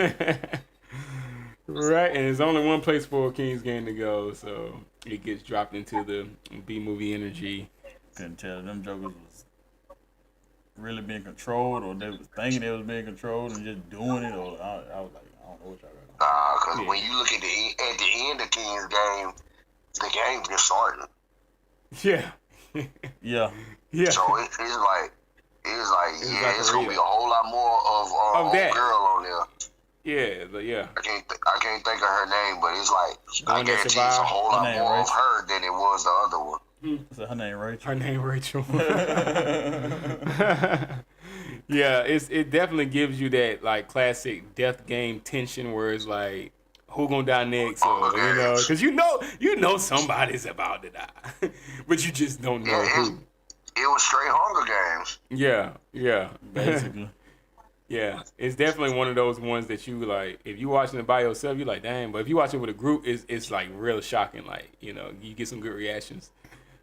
Right, and there's only one place for a Kings game to go, so it gets dropped into the B-movie energy. Couldn't tell them jokers was really being controlled, or they was thinking they was being controlled and just doing it, or I was like, I don't know what y'all got. because when you look at the end of Kings game, the game's just starting. Yeah. Yeah. Yeah. So it's like it's gonna be a whole lot more of that girl on there. Yeah, but yeah. I can't think of her name, but it's like I guarantee it's a whole lot name, more right? of her than it was the other one. So her name Rachel. Her name Rachel. Yeah, it definitely gives you that like classic death game tension where it's like who gonna die next, or because you know somebody's about to die, but you just don't know who. It was straight Hunger Games. Yeah, Basically. Yeah, it's definitely one of those ones that you like. If you watching it by yourself, you're like, dang. But if you watch it with a group, it's like real shocking. Like you get some good reactions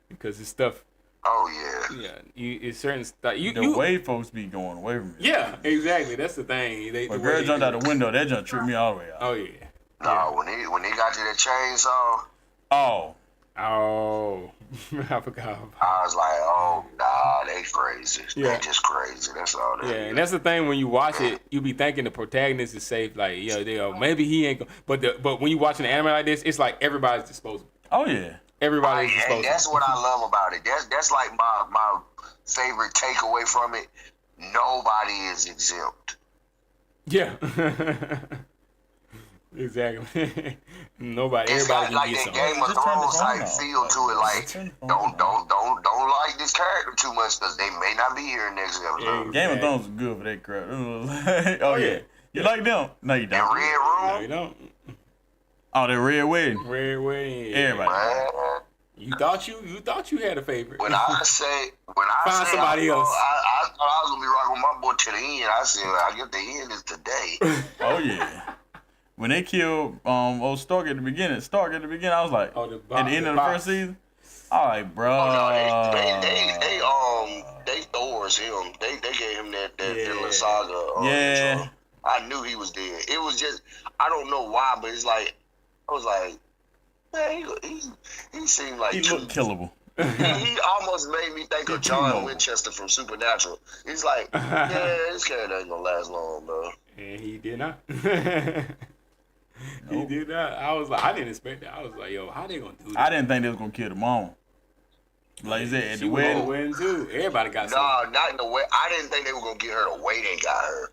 because it's stuff. Oh yeah. Yeah, it's certain stuff. The way folks be going away from it. Yeah, exactly. That's the thing. When girl jumped out the window, that jump tripped me all the way out. Oh yeah. No, when they got to that chainsaw. Oh, I forgot. I was like, oh nah, they crazy. Yeah. They just crazy. That's all that. Yeah, and that's the thing. When you watch it, you be thinking the protagonist is safe. Like, maybe he ain't. But when you watching an anime like this, it's like everybody's disposable. Oh yeah. Everybody's disposable. And that's what I love about it. That's like my favorite takeaway from it. Nobody is exempt. Yeah. Exactly. Nobody. It's Everybody got can like get that something. Game of Thrones type feel to it. Like don't like this character too much because they may not be here next episode. Game of Thrones is good for that crap. Oh yeah. You like them? No, you don't. And Red Room? No, you don't. Oh, the Red Wedding. Red Wedding. Yeah. Everybody. Man, You thought you had a favorite. when I say Find somebody else. I thought I was gonna be rocking with my boy to the end. I said I get the end is today. Oh yeah. When they killed old Stark at the beginning, I was like, at the end of the first season, I was like, bro. Oh no, they Thor's him. They gave him that villain saga. Yeah. Intro. I knew he was dead. It was just I don't know why, but it's like I was like, man, he seemed like He looked killable. he almost made me think of John Winchester from Supernatural. He's like, yeah, this character ain't gonna last long, bro. And he did not. He did not. I was like, I didn't expect that. I was like, yo, how they gonna do that? I didn't think they was gonna kill the mom. Like you said, at the wedding. On the wedding too. Everybody got No, not in the way. I didn't think they were gonna get her the way they got her.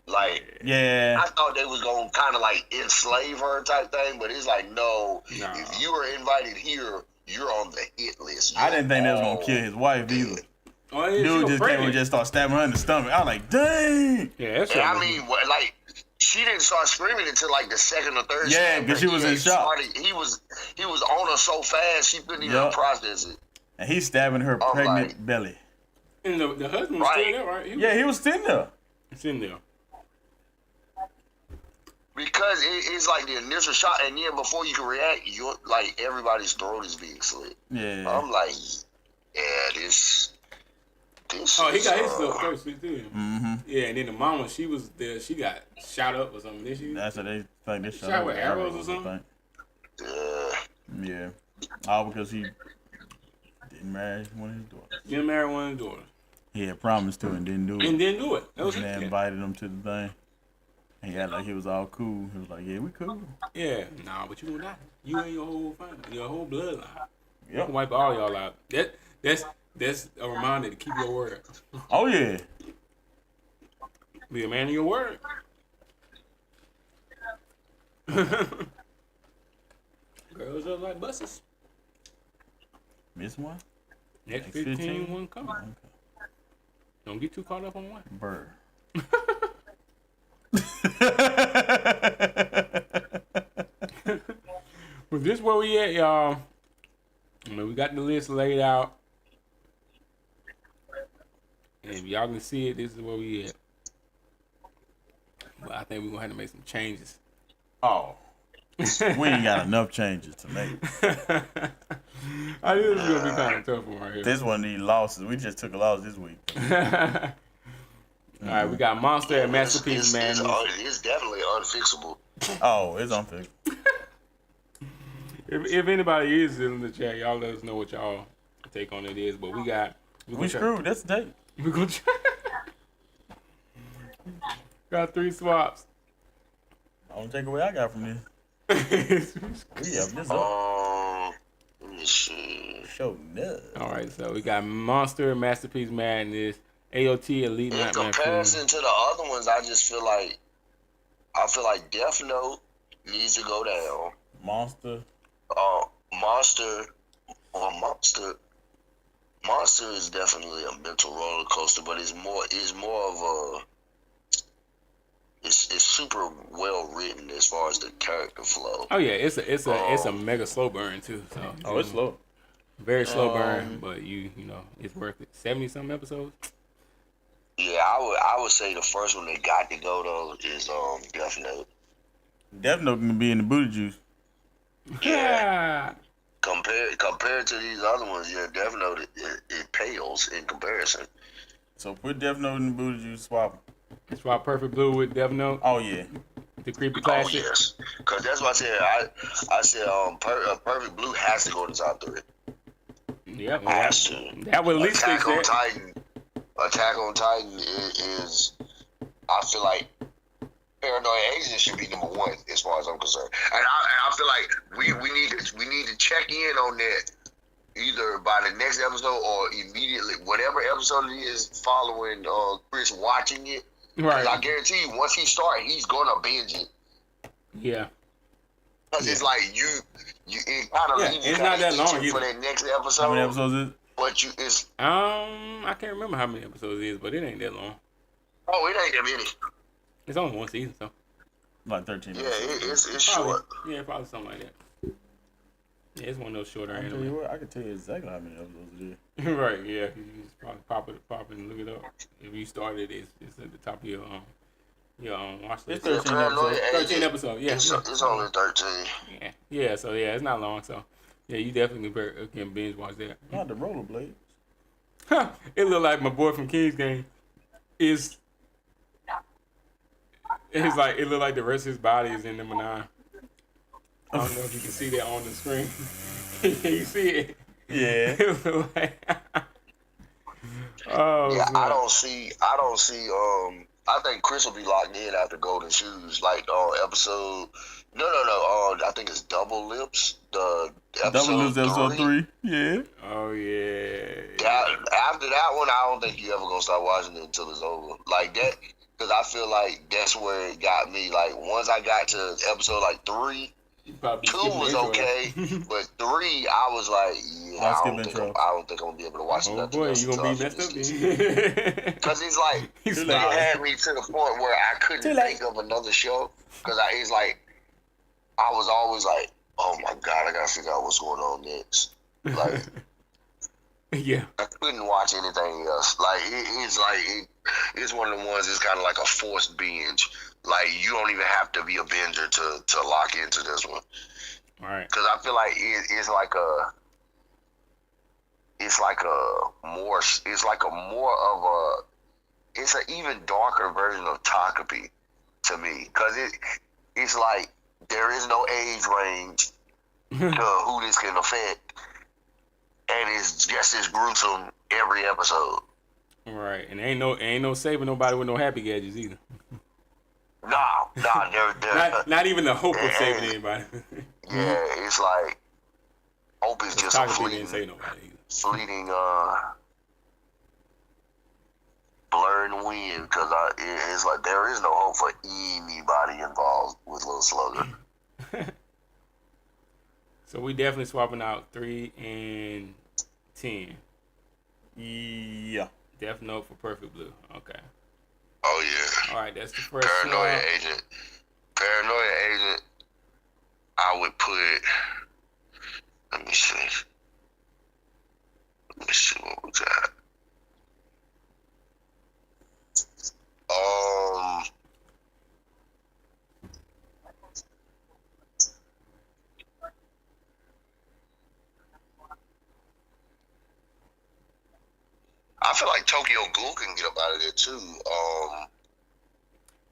Like, yeah. I thought they was gonna kind of like enslave her type thing, but it's like, no. If you were invited here, you're on the hit list. I didn't think they was gonna kill his wife either. Oh, yeah, dude just came and just started stabbing her in the stomach. I was like, dang. Yeah, that's right. I mean, like, she didn't start screaming until like the second or third. Yeah, because she was in shock. He was on her so fast she couldn't even process it. And he's stabbing her pregnant belly. And the husband was still there, right? He was still there. It's in there. Because it's like the initial shot, and then before you can react, you're like everybody's throat is being slit. Yeah. I'm like, yeah, this. Oh, he got his little first too. Mm-hmm. Yeah, and then the mama, she was there. She got shot up or something. Did she? That's what they think. They shot with arrows or something. Yeah. All because he didn't marry one of his daughters. Didn't marry one of his daughters. He had promised to and didn't do it. And didn't do it. That was and they invited him to the thing. He acted like he was all cool. He was like, yeah, we cool. Yeah, nah, but you gonna die. You and your whole family, your whole bloodline. You Yep. can wipe all y'all out. That's a reminder to keep your word. Oh, yeah. Be a man of your word. Girls are like buses. Miss one? Next 15, one coming. Okay. Don't get too caught up on one. Bird. But this where we at, y'all. I mean, we got the list laid out. And if y'all can see it, this is where we at. But I think we're going to have to make some changes. Oh. We ain't got enough changes to make. I knew this was going to be kind of tough one right here. This one need losses. We just took a loss this week. All right, we got Monster and Masterpiece Man. It's definitely unfixable. Oh, it's unfixable. If anybody is in the chat, y'all let us know what y'all take on it is. But we screwed. That's the date. We're going to try. Got 3 swaps. Don't take away I got from this. We have this up. Let me see. Show nuts. All right, so we got Monster, Masterpiece Madness, AOT, Elite In Nightmare. comparison to the other ones, I feel like Death Note needs to go down. Monster is definitely a mental roller coaster, but it's more of a. It's super well written as far as the character flow. Oh yeah, it's a mega slow burn too. So it's slow. Very slow burn, but you know it's worth it. 70-something episodes. Yeah, I would say the first one that got to go though is Death Note. Death Note can be in the booty juice. Yeah. Compared to these other ones, yeah, Death Note it pales in comparison. So put Death Note in the booty juice, swap. Swap Perfect Blue with Death Note. Oh yeah. The creepy classic. Oh yes, because that's what I said. I said Perfect Blue has to go to the top 3. Yeah, well, has to. That would at least Attack on fix that. Titan. Attack on Titan is. I feel like Paranoid Agent should be number 1 as far as I'm concerned, and I feel like we need to check in on that either by the next episode or immediately, whatever episode it is following Chris watching it. Right. I guarantee you, once he starts, he's gonna binge it. Yeah. Because it's like it kind of leaves you it's not that long for either. that next episode. How many episodes is it? But it's I can't remember how many episodes it is, but it ain't that long. oh, it ain't that many. It's only 1 season, so. Like 13 Yeah, episodes. it's short. Yeah, probably something like that. Yeah, it's one of those shorter I anime. can tell you exactly how many episodes it is. Right, yeah. You just probably pop it and look it up. If you started, it's at the top of your watch list. It's 13 episodes. 13 episodes, yeah. It's only 13. Yeah, so yeah, it's not long, so yeah, you definitely can binge watch that. Not the rollerblades. It looked like my boy from King's Game is. It's like it looked like the rest of his body is in number 9. I don't know if you can see that on the screen. Can you see it? Yeah. It looked like. Oh. Yeah, God. I don't see. I think Chris will be locked in after Golden Shoes, like episode. No. I think it's Double Lips. The episode Double Lips episode 3. Yeah. Oh yeah. After that one, I don't think you ever gonna start watching it until it's over. Like that, because I feel like that's where it got me. Like once I got to episode like 3. 2 was okay, but 3, I was like, yeah, I don't think I'm gonna be able to watch Oh nothing boy, else you gonna be messed up then. because it's like it had me to the point where I couldn't think of another show because it's like I was always like, oh my god, I gotta figure out what's going on next. Like, yeah, I couldn't watch anything else. Like it's one of the ones that's kind of like a forced binge. Like you don't even have to be a binger to lock into this one. All right. Because I feel like it's an even darker version of Takapi to me. Because it's like there is no age range to who this can affect, and it's just as gruesome every episode. Right, and ain't no saving nobody with no happy gadgets either. Nah, they're not even the hope of saving anybody. Yeah, it's like hope is just a didn't say nobody. fleeting blurring wind, because it's like there is no hope for anybody involved with Lil Slugger. So we definitely swapping out 3 and 10. Yeah. Death Note for Perfect Blue. Okay. Oh yeah. All right, that's the first Paranoia Agent. Paranoia Agent. I would put. Let me see. Let me see what we got. I feel like Tokyo Ghoul can get up out of there too.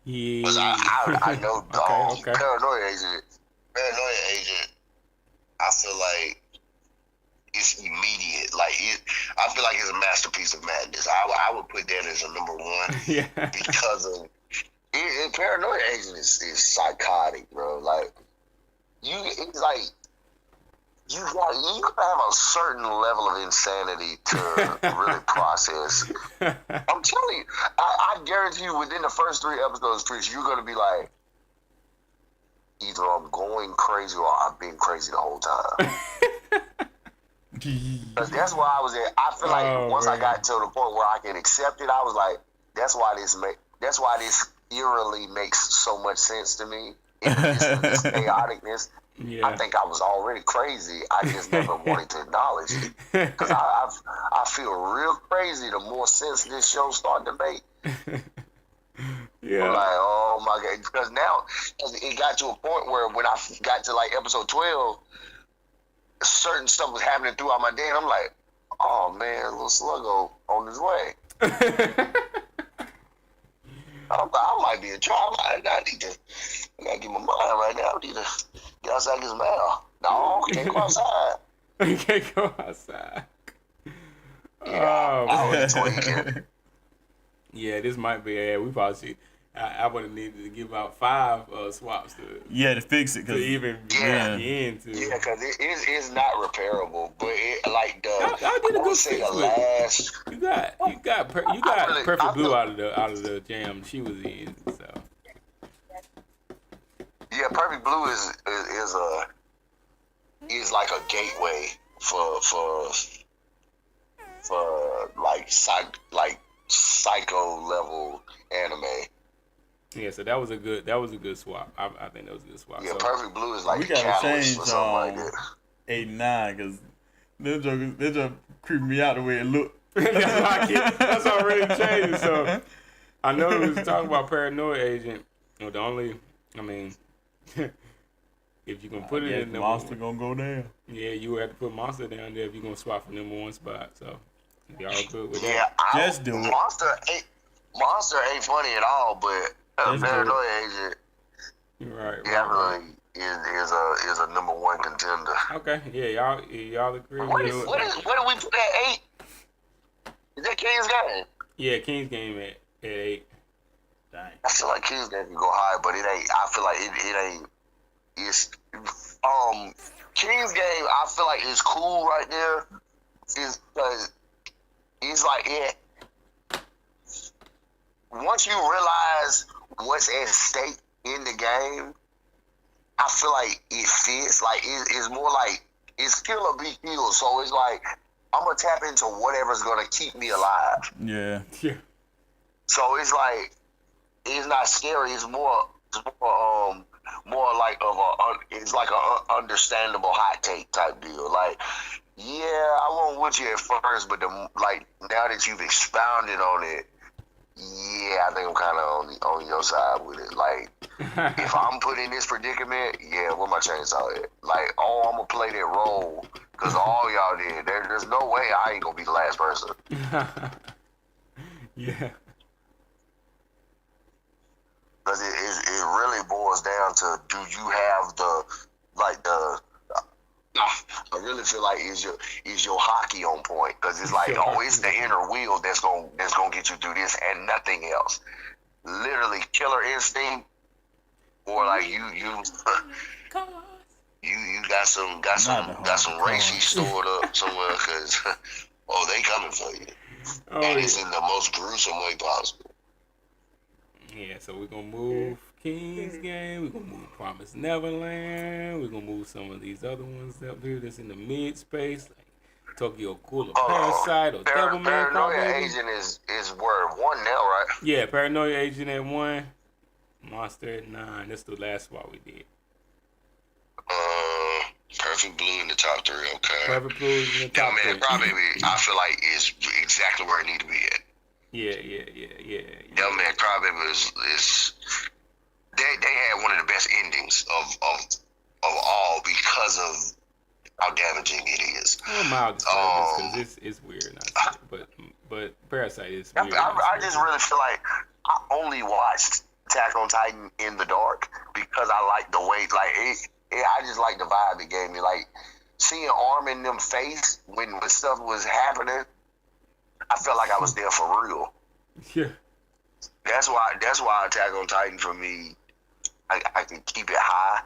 Yeah. I know Okay. Paranoia Agent. I feel like it's immediate. Like I feel like it's a masterpiece of madness. I would put that as a number one. Yeah. Because of Paranoia Agent is psychotic, bro. Like it's like you gotta have a certain level of insanity to really process. I'm telling you, I guarantee you, within the first 3 episodes, Chris, you're gonna be like, either I'm going crazy or I've been crazy the whole time. Because that's why I was at. I feel like once I got to the point where I can accept it, I was like, that's why this eerily makes so much sense to me. In this chaoticness. Yeah. I think I was already crazy. I just never wanted to acknowledge it. Because I feel real crazy the more sense this show started to make. Yeah. I'm like, oh my God. Because now it got to a point where when I got to like episode 12, certain stuff was happening throughout my day. And I'm like, oh man, Lil Sluggo on his way. I might be in trouble. I gotta get my mind right now. I need to get outside this mouth. No, can't go outside. You can't go outside. Yeah, Oh, man. Yeah, this might be. Yeah, we probably should. I would have needed to give out 5 swaps to fix it, to even begin to. Yeah, because it's not repairable, but like y'all did a good say fix the with last. You got Perfect Blue out of the jam she was in. So yeah, Perfect Blue is like a gateway for like psycho level anime. Yeah, so that was a good swap. I think that was a good swap. Yeah, so, Perfect Blue is like we a gotta catalyst change or something like that. 8 and 9 because they're just creeping me out the way it looked. That's already changing. So I know we was talking about Paranoia Agent. You know, if you're gonna put it in the Monster gonna go down. Yeah, you would have to put Monster down there if you're gonna swap for number 1 spot. So y'all good with that? Yeah, just do it. Monster ain't funny at all, but Paranoia Agent, right. Definitely is a number 1 contender. Okay, yeah, y'all agree. What do we put at 8? Is that King's Game? Yeah, King's Game at 8. Dang. I feel like King's Game can go higher, but it ain't. I feel like it ain't. It's King's Game. I feel like it's cool right there. It's like it. Once you realize what's at stake in the game, I feel like it fits. Like it's more like it's kill or be killed. So it's like I'm gonna tap into whatever's gonna keep me alive. Yeah. So it's like it's not scary. It's more like it's like a understandable hot take type deal. Like, yeah, I won't with you at first, but now that you've expounded on it, yeah, I think I'm kind of on your side with it. Like, if I'm put in this predicament, yeah, where my chainsaw at? Like, I'm gonna play that role because all y'all did. There's no way I ain't gonna be the last person. Yeah. Because it really boils down to, do you have I really feel like is your hockey on point? Because it's like, it's the inner wheel that's gonna get you through this and nothing else. Literally, Killer Instinct or like you got some racy stored up somewhere because they coming for you, and it's in the most gruesome way possible. Yeah, so we're gonna move King's Game. We're gonna move Promised Neverland. We're gonna move some of these other ones up here that's in the mid space, like Tokyo Ghoul or Parasite or Devilman. Paranoia Agent is word 1 now, right? Yeah, Paranoia Agent at 1, Monster at 9. That's the last spot we did. Perfect Blue in the top 3. Okay. Perfect Blue is in the top 3. Probably I feel like is exactly where it need to be at. Yeah. Devil-Man Crybaby is they had one of the best endings of all because of how damaging it is. I'm mild because it's weird not to say, but Parasite is weird. I just really feel like I only watched Attack on Titan in the dark because I like the way I just like the vibe it gave me. Like seeing Armin them face when stuff was happening, I felt like I was there for real. Yeah. That's why Attack on Titan for me, I can keep it high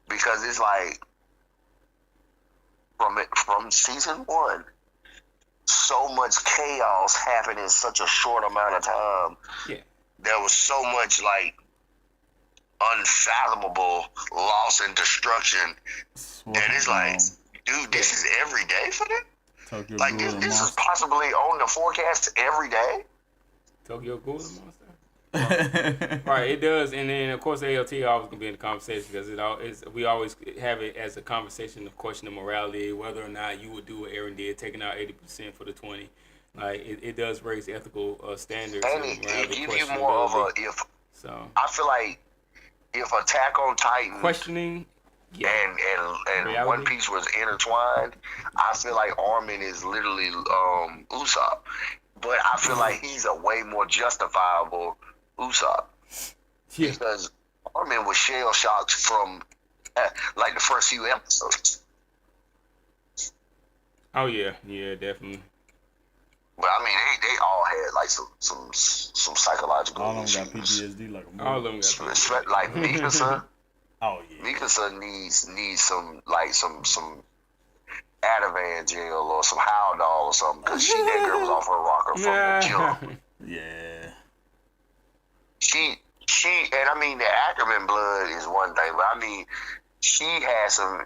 because it's like from season 1, so much chaos happened in such a short amount of time. Yeah. There was so much like unfathomable loss and destruction that it's like, dude, this is every day for them. Tokyo like this is possibly on the forecast every day. Tokyo Ghoul and Monster. Right, it does, and then of course ALT always gonna be in the conversation because we always have it as a conversation of questioning morality, whether or not you would do what Aaron did, taking out 80% for the 20. Like it does raise ethical standards. And it gives you more of a So I feel like if Attack on Titan questioning. Yeah. And One Piece was intertwined, I feel like Armin is literally Usopp. But I feel like he's a way more justifiable Usopp. Yeah. Because Armin was shell shocked from like the first few episodes. Oh yeah, definitely. But I mean, they all had like some psychological all issues. All of them got PTSD like a movie. All of them got PTSD. Like Mikasa. Oh yeah. Mikasa needs some Ativan gel or some Haldol or something because that girl was off her rocker from the jump. Yeah. She and I mean the Ackerman blood is one thing, but I mean she had some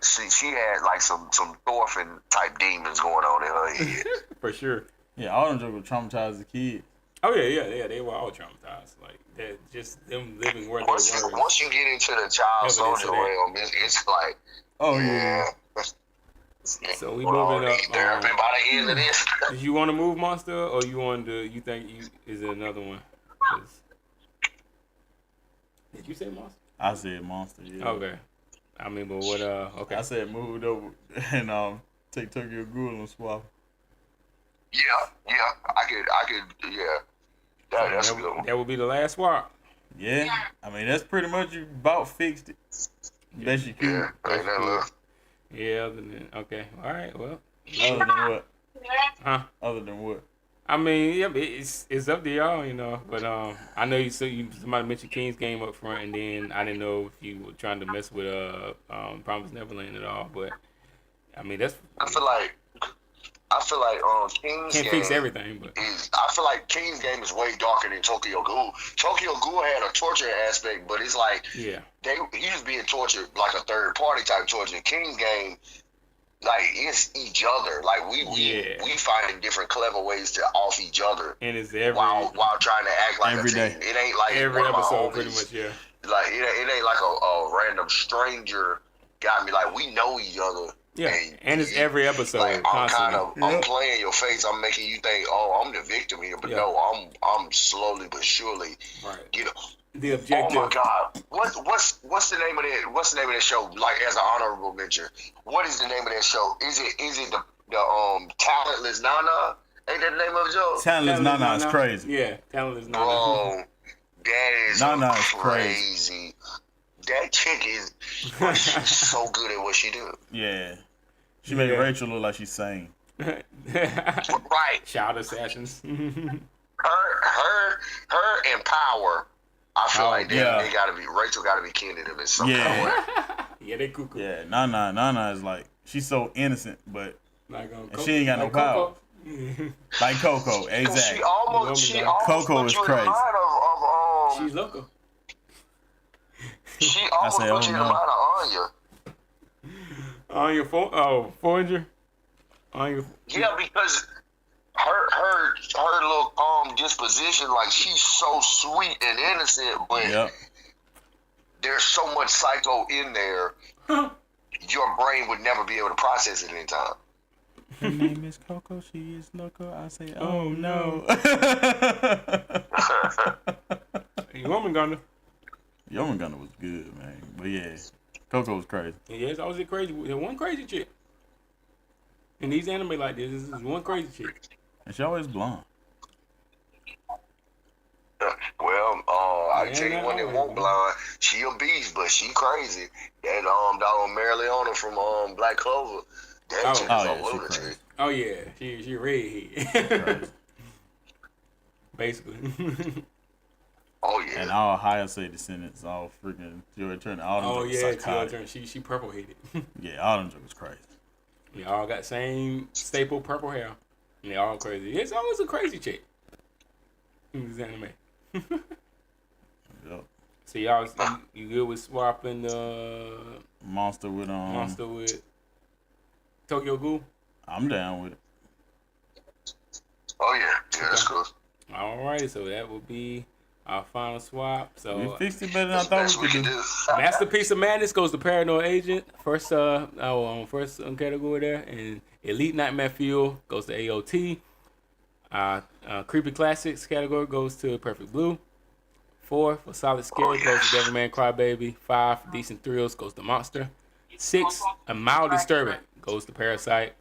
Thorfinn type demons going on in her head. For sure. Yeah, all them jokers were traumatized as a kid. Oh yeah, they were all traumatized. Like that, just them living where they were. Once you get into the child soldier realm, it's like, oh yeah. So we moving up. By the end of this, do you want to move Monster, or you think is it another one? Did you say Monster? I said Monster. Yeah. Okay. I mean, but what? Okay. I said move it over and take Tokyo Ghoul and swap. Yeah, I could, yeah. That's a good one. That would be the last swap. Yeah, I mean that's pretty much you about fixed it. Best you could. Yeah, ain't that love. Yeah, other than okay, all right, well. Other than what? Huh? Other than what? I mean, yeah, it's up to y'all, But I know somebody mentioned King's Game up front, and then I didn't know if you were trying to mess with Promised Neverland at all, but I mean that's. I feel like King's Can't Game fix everything, but I feel like King's Game is way darker than Tokyo Ghoul. Tokyo Ghoul had a torture aspect, but it's like he was being tortured like a third party type torture. King's Game, like it's each other. Like we find different clever ways to off each other, and it's while trying to act like every a day. team. It ain't like every episode, pretty much. Yeah, like it ain't like a random stranger got me. Like we know each other. Yeah, and it's every episode. Like, I'm playing your face. I'm making you think, oh, I'm the victim here, but no, I'm slowly but surely. Right. The objective. Oh my God, what's the name of that? What's the name of that show? Like as an honorable mention, what is the name of that show? Is it the Talentless Nana? Ain't that the name of the show? Talentless Nana is crazy. Yeah, Talentless Nana. Bro, that is Nana is crazy. That chick is she's so good at what she do. Yeah. She made Rachel look like she's sane. Right. Child assassins. her and Power I feel like they gotta be Rachel gotta be kin to them in some kind of way. Yeah, they cuckoo. Yeah, Nana is like she's so innocent, but like, and she ain't got no power. Like Coco, exactly. She almost Coco is crazy. She's local. She almost put you in the mind of Anya. Anya, 400. Anya. Yeah, because her little calm disposition, like she's so sweet and innocent, but there's so much psycho in there. Your brain would never be able to process it in time. Her name is Coco. She is loco. I say, oh no. Youngana. Youngana was good, man. But yeah, Coco was crazy. Yeah, it's always crazy. There's one crazy chick. In these anime like this is one crazy chick. And she always blonde. Well, I tell you one that won't blonde. She a beast, but she crazy. That dog Marileona from Black Clover. That chick is a lunatic. Oh yeah, she redhead. Basically. Oh yeah. And all Hayase descendants, all freaking Joy Turner. All them Joy Turner. She purple headed. Yeah, all them jokers crazy. They all got same staple purple hair. And they all crazy. It's always a crazy chick in this anime. Yep. So y'all, you good with swapping the monster with Tokyo Ghoul? I'm down with it. Oh yeah, that's cool. Alright, so that will be our final swap. So we fixed it better than I thought we could do. Masterpiece of Madness goes to Paranoid Agent. First category there, and Elite Nightmare Fuel goes to AOT. Creepy Classics category goes to Perfect Blue. 4 for Solid Scare goes to Devilman Crybaby. 5 for Decent Thrills goes to Monster. 6 A Mild Disturbance goes to Parasite,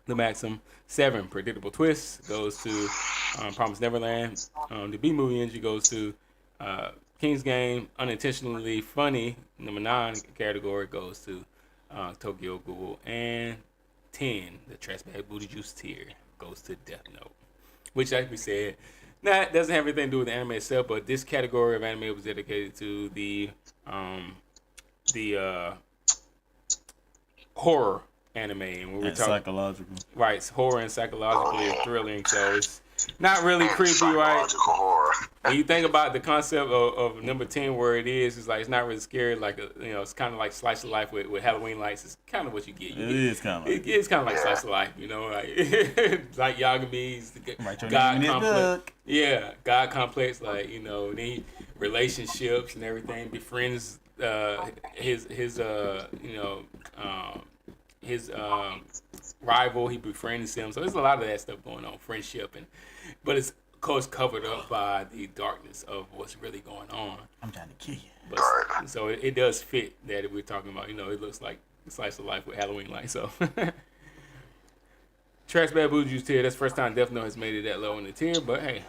The Maxim. 7 Predictable Twist goes to Promised Neverland. The B Movie Engine goes to King's Game. Unintentionally Funny, number 9 category goes to Tokyo Ghoul. And 10, the Trash Bag Booty Juice tier goes to Death Note. Which, like we said, doesn't have anything to do with the anime itself, but this category of anime was dedicated to the horror anime, and we were talking psychological. Right, it's horror and psychologically thrilling. So it's not really creepy, right? Horror. When you think about the concept of number 10, where it is, it's like it's not really scary. Like it's kind of like slice of life with Halloween lights. It's kind of what you get. It's kind of. It's kind of like slice of life, like Yagami's God complex. Yeah, God complex. Like then relationships and everything. Befriends his rival. He befriends him. So there's a lot of that stuff going on, friendship, but it's of course covered up by the darkness of what's really going on. I'm trying to kill you. But, so it does fit that we're talking about. It looks like a slice of life with Halloween lights. So Trash Bad Booty Juice tier. That's the first time Death Note has made it that low in the tier. But hey,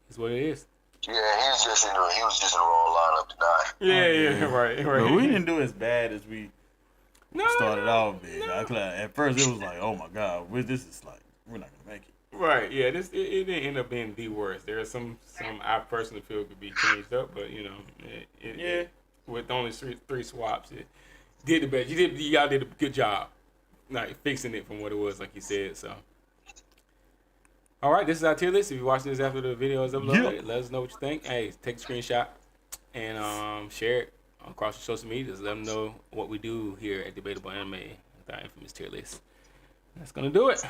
it's what it is. Yeah, he was just in the wrong lineup tonight. Yeah, right. But we didn't do as bad as we started off. At first, it was like, oh my god, this is like we're not gonna make it. Right, yeah, it didn't end up being the worst. There are some I personally feel could be changed up, but it with only three swaps, it did the best. Y'all did a good job, like fixing it from what it was, like you said. So, all right, this is our tier list. If you're watching this after the video is uploaded, let us know what you think. Hey, take a screenshot and share it across your social medias. Let them know what we do here at Debatable Anime with our infamous tier list. That's gonna do it.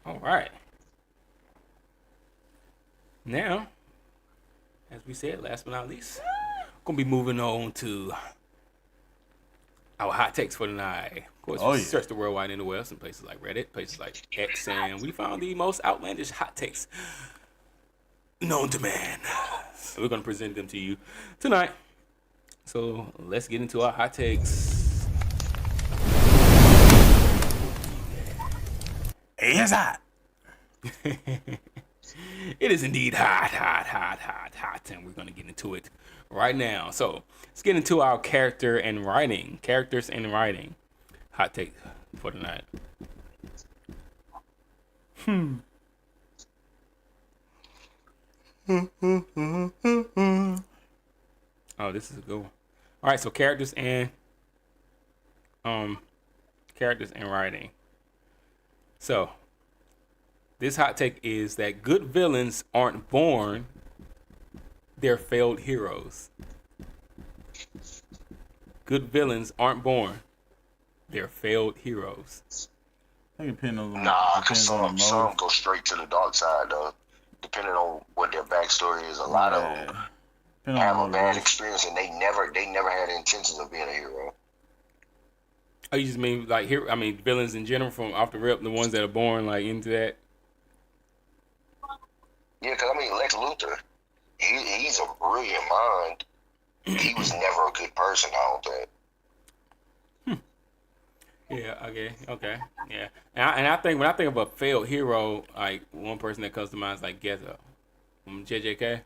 All right. Now, as we said, last but not least, we're going to be moving on to our hot takes for tonight. Of course, we searched the worldwide in the web, some places like Reddit, places like X, and we found the most outlandish hot takes known to man. And we're going to present them to you tonight. So let's get into our hot takes. It's hot. It is indeed hot, and we're going to get into it right now. So let's get into our characters and writing hot take for tonight. Oh, this is a good one. All right, so characters and writing. So this hot take is that good villains aren't born; they're failed heroes. Good villains aren't born; they're failed heroes. I think depending on the because some go straight to the dark side, though. Depending on what their backstory is, a lot of them have a bad experience, and they never had intentions of being a hero. Oh, you just mean like here? I mean, villains in general from off the rip, the ones that are born like into that. Yeah, because I mean, Lex Luthor, he's a brilliant mind. He was never a good person, I don't think. Yeah. Okay. Yeah. And I think when I think of a failed hero, like one person that comes to mind is like Ghetto from JJK.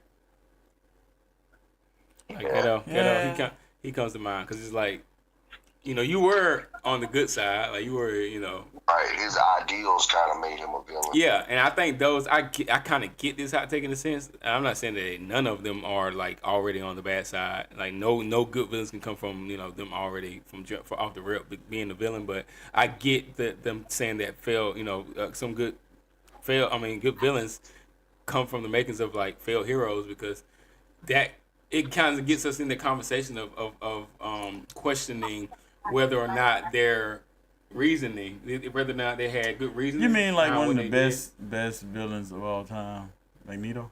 Like Ghetto, he comes to mind because it's like, you were on the good side, like you were, Right, his ideals kind of made him a villain. Yeah, and I think those I kind of get this hot take in a sense. I'm not saying that none of them are like already on the bad side. Like no good villains can come from them already from off the rip being the villain. But I get them saying that some good villains come from the makings of like failed heroes, because that it kind of gets us in the conversation of questioning whether or not they're reasoning, whether or not they had good reasoning. You mean like one of the best villains of all time, Magneto?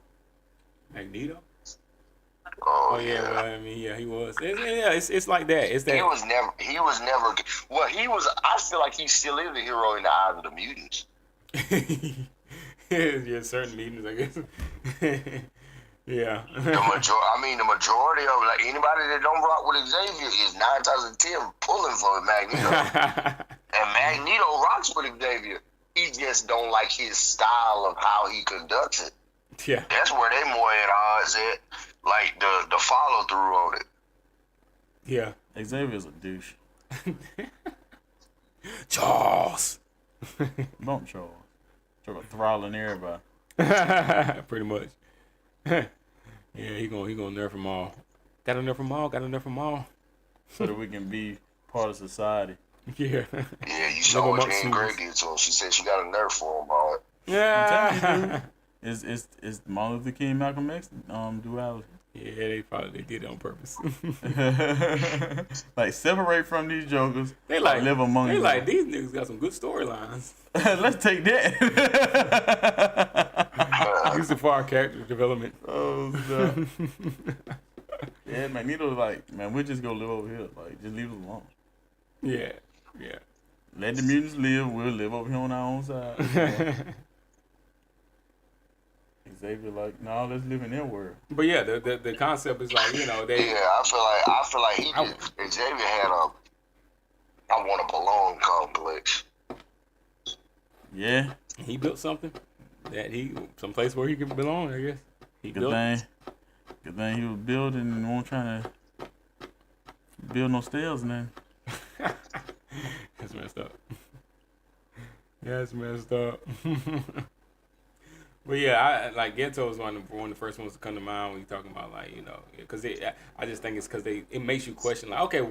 Oh yeah. Well, I mean, yeah, he was. It's like that. It's that he was never. Well, he was. I feel like he still is a hero in the eyes of the mutants. Yeah, certain mutants, I guess. Yeah. The majority of like anybody that don't rock with Xavier is 9 times out of 10 pulling for Magneto. And Magneto rocks with Xavier. He just don't like his style of how he conducts it. Yeah. That's where they more at odds at. Like the follow through on it. Yeah. Xavier's a douche. Charles. Don't Charles. Charles throttling everybody. Pretty much. Yeah, he gonna nerf them all. Gotta nerf them all. So that we can be part of society. Yeah. Yeah, you saw what Jean Grey did to him. She said she got a nerf for him, all. Yeah. It's Martin Luther King, Malcolm X duality. Yeah, they did it on purpose. Like separate from these jokers. They like live among. They like these niggas got some good storylines. Let's take that. Use it for our character development. Oh no. Yeah, Magneto's like, man, we'll just go live over here. Like, just leave us alone. Yeah. Let the mutants live. We'll live over here on our own side. Xavier like, no, let's live in their world. But yeah, the concept is like, they. Yeah, I feel like Xavier had a I want to belong complex. Yeah. He built something some place where he could belong, I guess. Good thing he was building and won't trying to build no stairs and then. That's messed up. That's messed up. But yeah, I like Ghetto is one of the first ones to come to mind when you're talking about because I just think it's because it makes you question like, okay,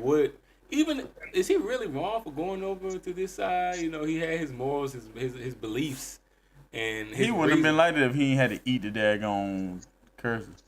is he really wrong for going over to this side? He had his morals, his beliefs, and he wouldn't have been like that if he ain't had to eat the daggone curses.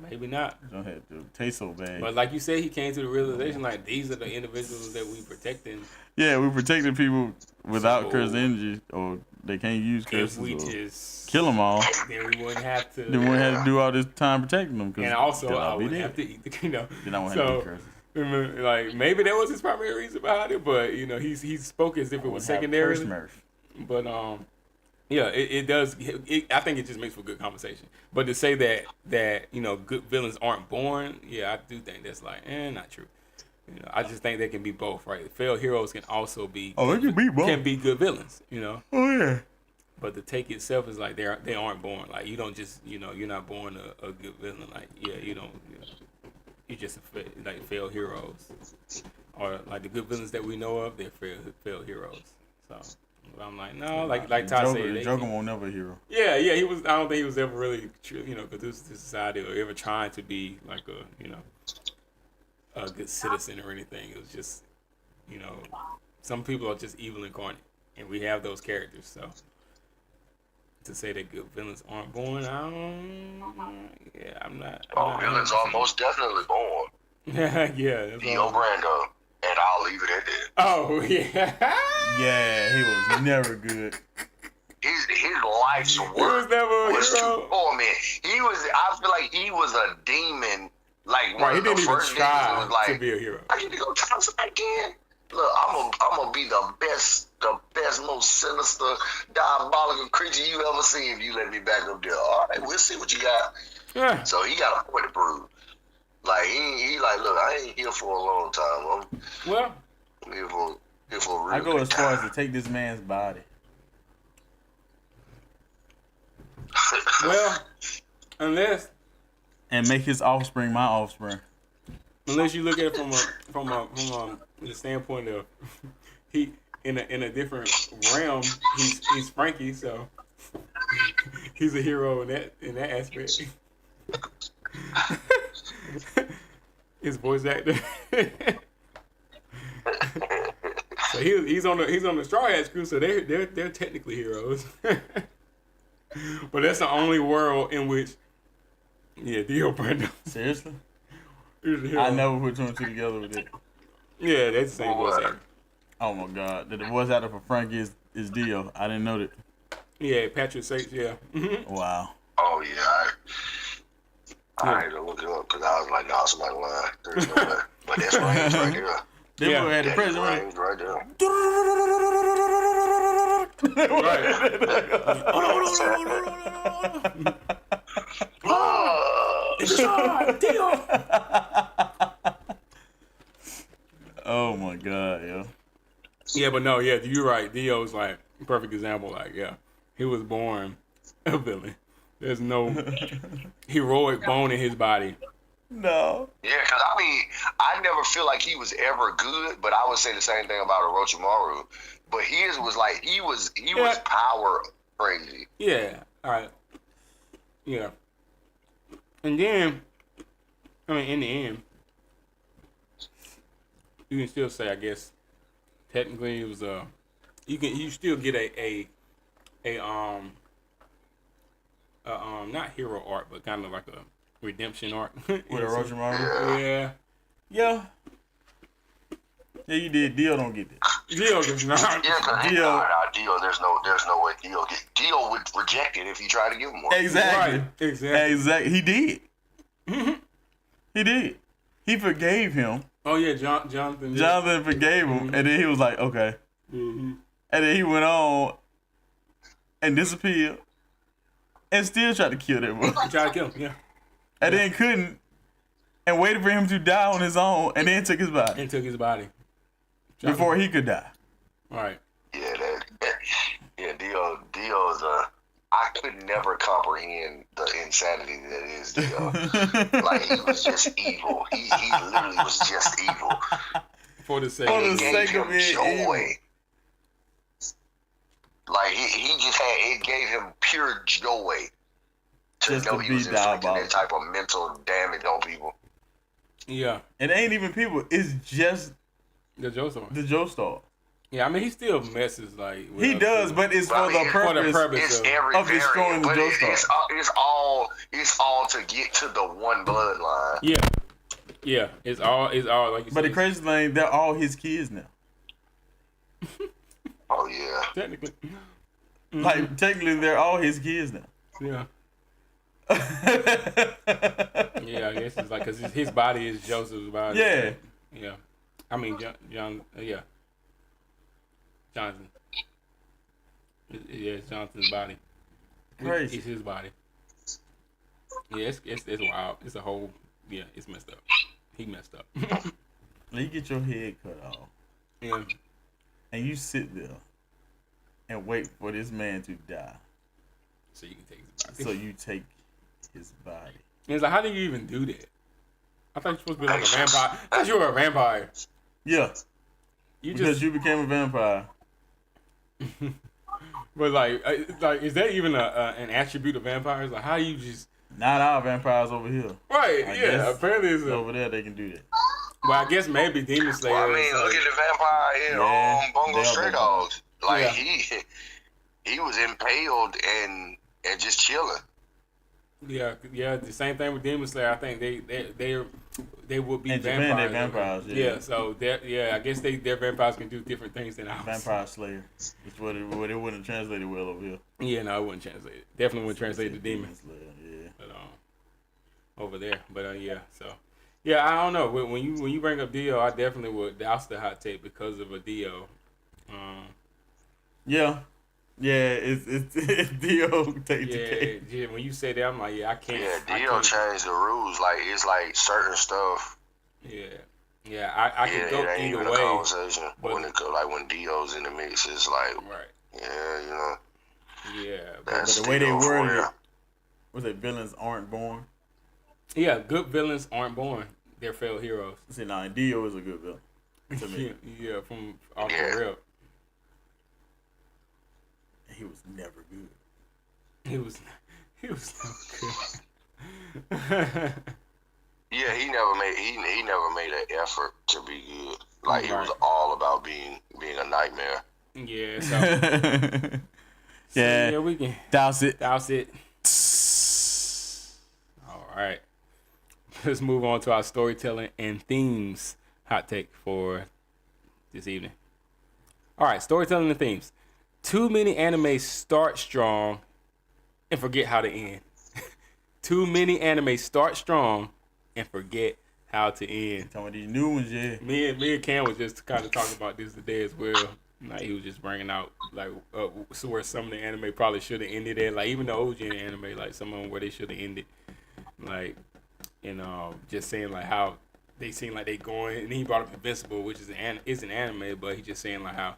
Maybe not. Don't have to taste so bad. But like you said, he came to the realization like these are the individuals that we protecting. Yeah, we protecting people without curse energy, or they can't use curses. If we just kill them all, then we wouldn't have to. Then we wouldn't have to do all this time protecting them. And also, I wouldn't have to eat the. Then I wouldn't have to eat curses. Like maybe that was his primary reason behind it, but he spoke as if it was secondary. But yeah, it does. I think it just makes for good conversation. But to say that good villains aren't born, yeah, I do think that's like not true. I just think they can be both, right? Failed heroes can also be. Oh, they can be both. Can be good villains, Oh yeah. But the take itself is like they aren't born. Like you don't just you're not born a good villain. Like you don't. You just like failed heroes, or like the good villains that we know of, they're failed heroes. So, But I'm like, no, like Ty said, the Joker won't never a hero. Yeah, he was. I don't think he was ever really, conducive to society or ever trying to be like a good citizen or anything. It was just, some people are just evil incarnate, and we have those characters. So to say that good villains aren't born, I'm not. Villains are most definitely born. Yeah, Dio Brando, and I'll leave it at that. Oh yeah. Yeah, he was never good. His life's work was to torment. I feel like he was a demon. Like right, he didn't even try like, to be a hero. I get to go try something again. Look, I'm gonna be the best, most sinister, diabolical creature you ever seen if you let me back up there. All right, we'll see what you got. Yeah. So he got a point to prove. Like he like, look, I ain't here for a long time. I'm here for a real I go as time. far as to take this man's body. Well, unless and make his offspring my offspring. Unless you look at it from the standpoint of he in a different realm, he's Frankie, so he's a hero in that aspect. His voice actor. So he's on the Straw Hats crew, so they're technically heroes. But that's the only world in which Dio Brando. Seriously? I never put two and two together with it. Yeah, that's the same voice actor. Oh my God. The voice actor for Frankie is Dio. I didn't know that. Yeah, Patrick Sates, yeah. Wow. Oh yeah, I had to look it up because I was like, no, somebody lying. There's no way. But that's right there. They had the president right there. Oh my God, yo. Yeah, but no, you're right. Dio's like a perfect example. Like, he was born a villain. There's no heroic bone in his body. No. Yeah, because I never feel like he was ever good, but I would say the same thing about Orochimaru. But his was like he was power crazy. Yeah. All right. Yeah. And then, in the end, you can still say, I guess, technically it was you still get a not hero arc, but kind of like a redemption arc. With Orochimaru? Yeah. Yeah, you did. Dio don't get that. Dio does not. Yeah, Dio. There's no way Dio would reject it if he tried to give him one. Exactly. Right. Exactly. He did. He did. He forgave him. Oh yeah, Jonathan. Jonathan forgave him, and then he was like, okay. And then he went on and disappeared, and still tried to kill that boy. He tried to kill him. Yeah. And then couldn't, and waited for him to die on his own, and then took his body. Before he could die. Right. Yeah, Dio's I could never comprehend the insanity that is Dio. Like he was just evil. He literally was just evil. For the sake of it, joy. Like he just it gave him pure joy to just know to he was be inflicting that type of mental damage on people. Yeah. It ain't even people. It's just the Joestar. The Joestar. Yeah, he still messes like. He does, but it's for the purpose of destroying the Joestar. It's all to get to the one bloodline. Yeah. It's all like you said. But the crazy thing, they're all his kids now. Oh yeah. Technically. Like technically, they're all his kids now. Yeah. Yeah, I guess it's like because his body is Joseph's body. Yeah. Yeah. I mean, Jonathan. Yeah, it's Jonathan's body. Crazy. It's his body. Yeah, it's wild. It's a whole. Yeah, it's messed up. He messed up. You get your head cut off. Yeah. And you sit there and wait for this man to die. So you can take his body. So you take his body. And it's like, how do you even do that? I thought you were supposed to be like a vampire. I thought you were a vampire. Yeah. Because you became a vampire. But like, is that even an attribute of vampires? Like, how do you just? Not our vampires over here. Right? I Yeah. guess Apparently, it's over there they can do that. Well, I guess maybe Demon Slayer. Well, I mean, look at the vampire in Bungo Stray Dogs. Like he was impaled and just chilling. Yeah. The same thing with Demon Slayer. I think they would be in vampires. Japan, they're vampires. Yeah. So I guess their vampires can do different things than ours. Vampire Slayer. It's what it wouldn't have translated well over here. Yeah, no, it wouldn't translate it. Definitely wouldn't translate to Demon Slayer. Yeah. But over there, but yeah. So yeah, I don't know. When you bring up Dio, I definitely would. That's the hot take because of a Dio. Yeah, it's Dio take the cake. Yeah, when you say that, I'm like, I can't. Yeah, Dio changed the rules. Like it's like certain stuff. Yeah, I can go it ain't either even way. a conversation when Dio's in the mix, it's like, right. Yeah, Yeah, but the way they worded it, was it villains aren't born? Yeah, good villains aren't born. They're failed heroes. See, now Dio is a good villain to me. Yeah, from off the rip. He was never good. He was never good. Yeah, he never made an effort to be good. Like he was all about being a nightmare. Yeah, so yeah, we can douse it. All right, let's move on to our storytelling and themes hot take for this evening. All right, storytelling and themes. Too many animes start strong and forget how to end. Too many animes start strong and forget how to end. Talking about these new ones, yeah. Me and Cam was just kind of talking about this today as well. Like he was just bringing out like so where some of the anime probably should have ended at. Like even the OG anime, like some of them where they should have ended. Like just saying like how they seem like they going. And he brought up Invincible, which is an anime, but he just saying like how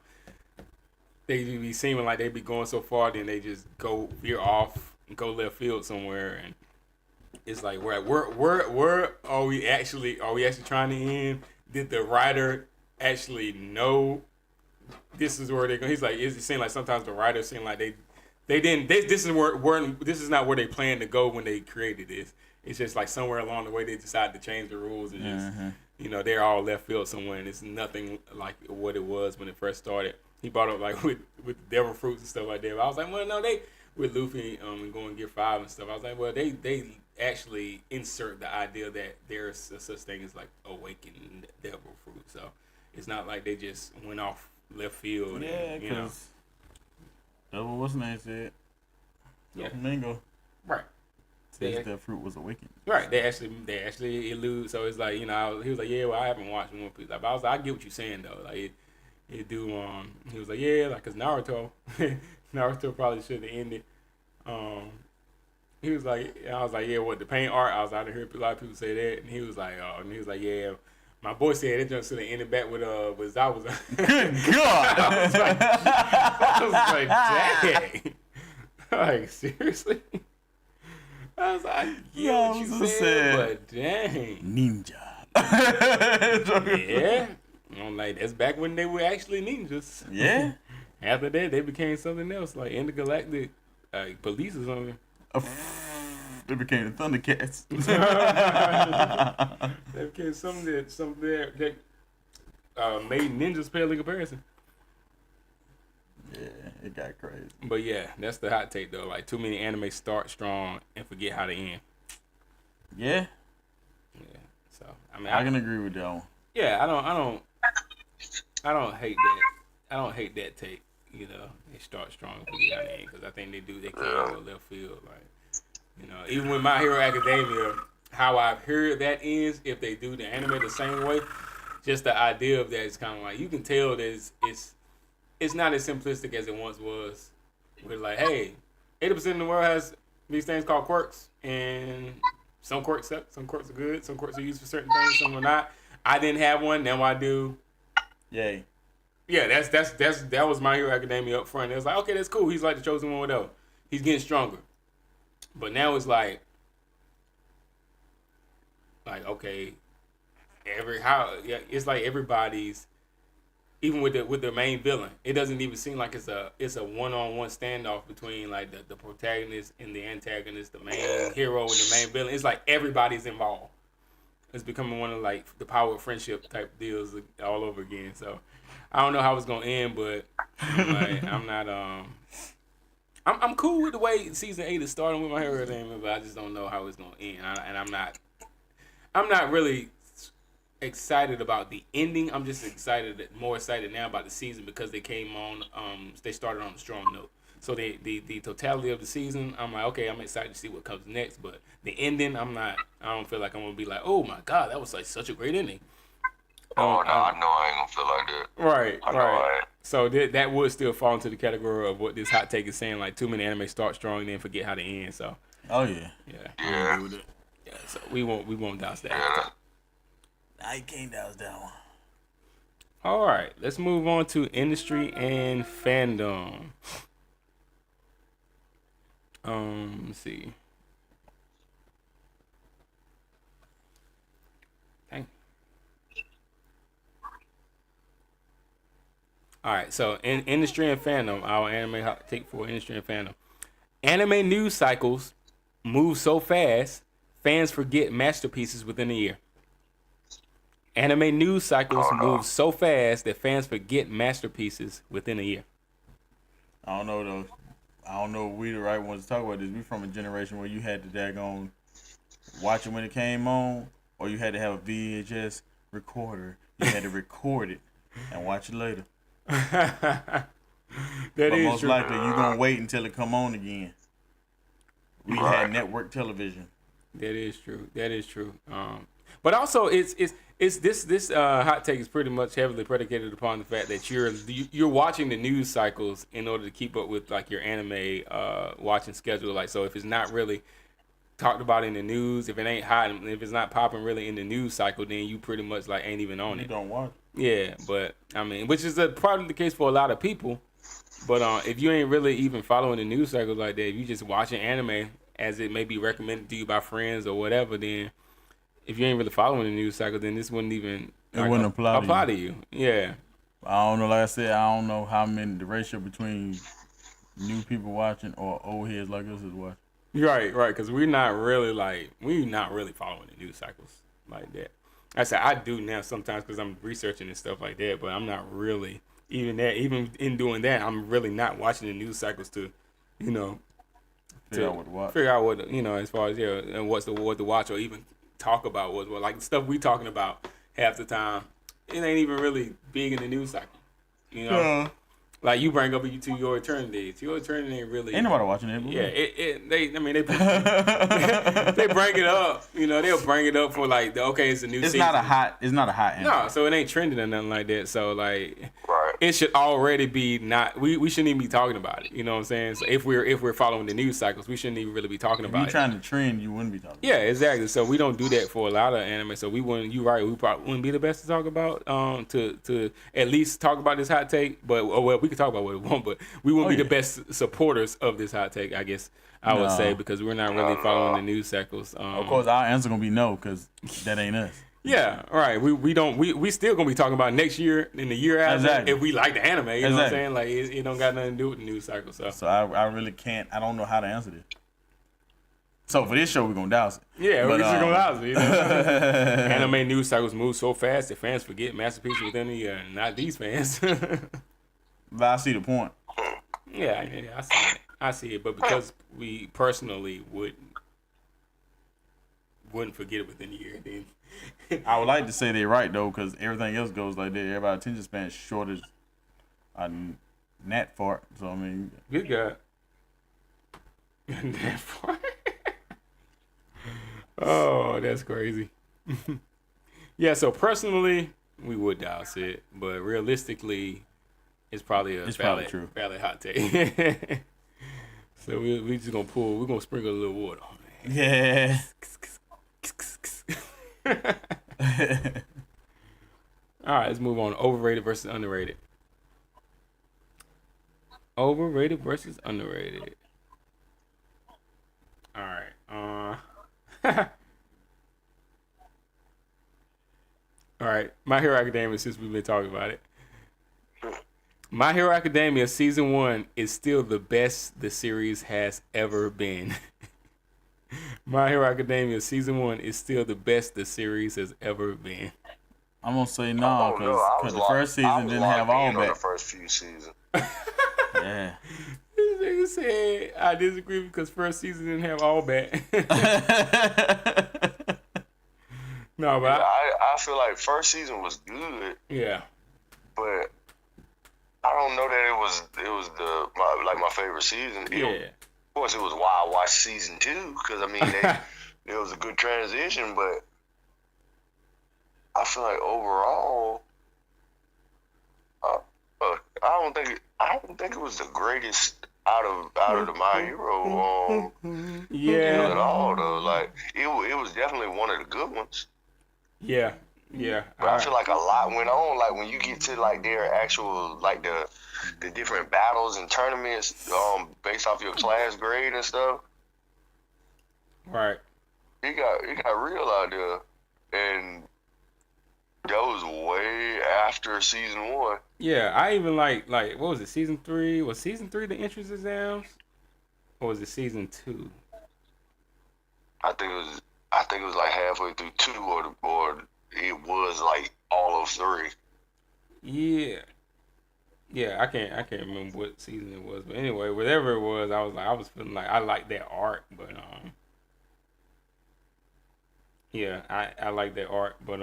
they be seeming like they be going so far, then they just go veer off and go left field somewhere, and it's like where are we actually trying to end? Did the writer actually know this is where they're going? He's like, it seems like sometimes the writers seem like they didn't. This is not where they planned to go when they created this. It's just like somewhere along the way they decided to change the rules and just they're all left field somewhere, and it's nothing like what it was when it first started. He brought up like with devil fruits and stuff like that. But I was like, well, no, they with Luffy and going Gear 5 and stuff. I was like, well, they actually insert the idea that there's a such thing as like awakened devil fruit. So it's not like they just went off left field. Yeah, because what's the name said? Flamingo. Right. Says that fruit was awakened. Right. They actually allude. So it's like he was like, yeah, well, I haven't watched One Piece. But I was like, I get what you're saying though. Like it do. He was like, yeah, like cause Naruto probably should have ended. He was like, I was like, yeah, what the paint art? I was out of here. A lot of people say that, and he was like, yeah. My boy said it just should have ended back with Zabuza. Good God! I was like, dang. Like seriously. I was like, yeah, what you said, but dang. Ninja. Yeah. I'm like, that's back when they were actually ninjas. Yeah. After that, they became something else, like intergalactic police or something. They became the Thundercats. They became something that made ninjas pale in comparison. Yeah, it got crazy. But yeah, that's the hot take though. Like too many anime start strong and forget how to end. Yeah. Yeah. So I mean, I can agree with that one. Yeah, I don't hate that. I don't hate that take. They start strong and forget how to end because I think they can go left field. Like, even with My Hero Academia, how I've heard that ends, if they do the anime the same way, just the idea of that is kind of like you can tell that it's not as simplistic as it once was. We're like, hey, 80% of the world has these things called quirks, and some quirks suck, some quirks are good, some quirks are used for certain things, some are not. I didn't have one, now I do. Yay. Yeah, that was My Hero Academia up front. It was like, okay, that's cool. He's like the chosen one, whatever. He's getting stronger. But now it's like okay, it's like everybody's even with the main villain, it doesn't even seem like it's a one-on-one standoff between like the protagonist and the antagonist, the main hero and the main villain. It's like everybody's involved. It's becoming one of like the power of friendship type deals all over again. So I don't know how it's gonna end, but I'm not I'm cool with the way season 8 is starting with My Hero Academia, but I just don't know how it's gonna end. And I'm not really excited about the ending. I'm just more excited now about the season because they came on. They started on a strong note. So the totality of the season, I'm like, okay, I'm excited to see what comes next. But the ending, I'm not. I don't feel like I'm gonna be like, oh my god, that was like such a great ending. Oh no, I know I ain't gonna feel like that. Right. So that would still fall into the category of what this hot take is saying. Like too many anime start strong and then forget how to end. So. Oh yeah. Yeah. So we won't douse that. Yeah. I can't douse that one. All right, let's move on to industry and fandom. Let's see. Dang. All right, so in industry and fandom, our anime hot take for industry and fandom. Anime news cycles move so fast, fans forget masterpieces within a year. Anime news cycles move so fast that fans forget masterpieces within a year. I don't know though. I don't know if we the right ones to talk about this. We from a generation where you had to daggone watch it when it came on, or you had to have a VHS recorder. You had to record it and watch it later. But most likely you're gonna wait until it come on again. We had network television. That is true. But also it's this hot take is pretty much heavily predicated upon the fact that you're watching the news cycles in order to keep up with like your anime watching schedule. Like, so if it's not really talked about in the news, if it ain't hot, if it's not popping really in the news cycle, then you pretty much like ain't even on it. You don't watch it. Yeah, but I mean, which is probably the case for a lot of people. But if you ain't really even following the news cycles like that, if you just watching anime as it may be recommended to you by friends or whatever, then if you ain't really following the news cycle, then this wouldn't even wouldn't apply to you. Yeah. I don't know. Like I said, I don't know the ratio between new people watching or old heads like us is watching. Right. Because we're not really following the news cycles like that. I said I do now sometimes because I'm researching and stuff like that, but I'm not really even in doing that. I'm really not watching the news cycles to, figure out what to watch. Figure out what as far as and what to watch or even talk about was like the stuff we talking about half the time. It ain't even really big in the news cycle, Like you bring up to Your Eternity. Your Eternity ain't really. Ain't nobody watching it. Yeah, they bring it up. They'll bring it up for like it's a new season. It's not a hot answer. No, so it ain't trending or nothing like that. So like, Right. it should already be not. We shouldn't even be talking about it. You know what I'm saying? So if we're following the news cycles, we shouldn't even really be talking about it. If you're trying to trend, you wouldn't be talking. Yeah, exactly. So we don't do that for a lot of anime. So we wouldn't. You right. We probably wouldn't be the best to talk about. To at least talk about this hot take. But we could talk about what we want. But we wouldn't be the best supporters of this hot take. I guess I would say because we're not really following the news cycles. Of course, our answer gonna be no because that ain't us. Yeah, right. We still gonna be talking about next year and the year after if we like the anime. You know what I'm saying? Like it don't got nothing to do with the news cycle. So I really can't. I don't know how to answer this. So for this show, we're gonna douse it. Yeah, we're just gonna douse it. Anime news cycles move so fast that fans forget masterpieces within a year. Not these fans. But I see the point. Yeah, I see it. But because we personally wouldn't forget it within a year, then. I would like to say they're right though, because everything else goes like that. Everybody's attention span is short as a gnat fart. So I mean, good God, gnat fart. Oh, that's crazy. Yeah, so personally, we would douse it, but realistically, it's probably true. Valid hot take. So we just we're gonna sprinkle a little water on it. Yeah. All right, let's move on. Overrated versus underrated. Overrated versus underrated. All right. All right. My Hero Academia, since we've been talking about it. My Hero Academia season 1 is still the best the series has ever been. My Hero Academia season 1 is still the best the series has ever been. I'm gonna say no because the first season didn't have all on the that. first few seasons. Yeah. This nigga said I disagree because first season didn't have all that. No, but I feel like first season was good. Yeah. But I don't know that it was my favorite season. Yeah. Of course, it was why I watched season 2 because I mean it was a good transition, but I feel like overall, I don't think it was the greatest out of the My Hero Yeah. at all though. Like it was definitely one of the good ones. Yeah. Yeah. But I feel like a lot went on. Like when you get to like their actual like the different battles and tournaments based off your class grade and stuff. Right. It got real out there, and that was way after season 1. Yeah, I even like what was it, season 3? Was season 3 the entrance exams? Or was it season 2? I think it was like halfway through 2 or it was like all of 3. Yeah. Yeah, I can't remember what season it was, but anyway, whatever it was, I was feeling like I liked that art, but yeah, I like that art, but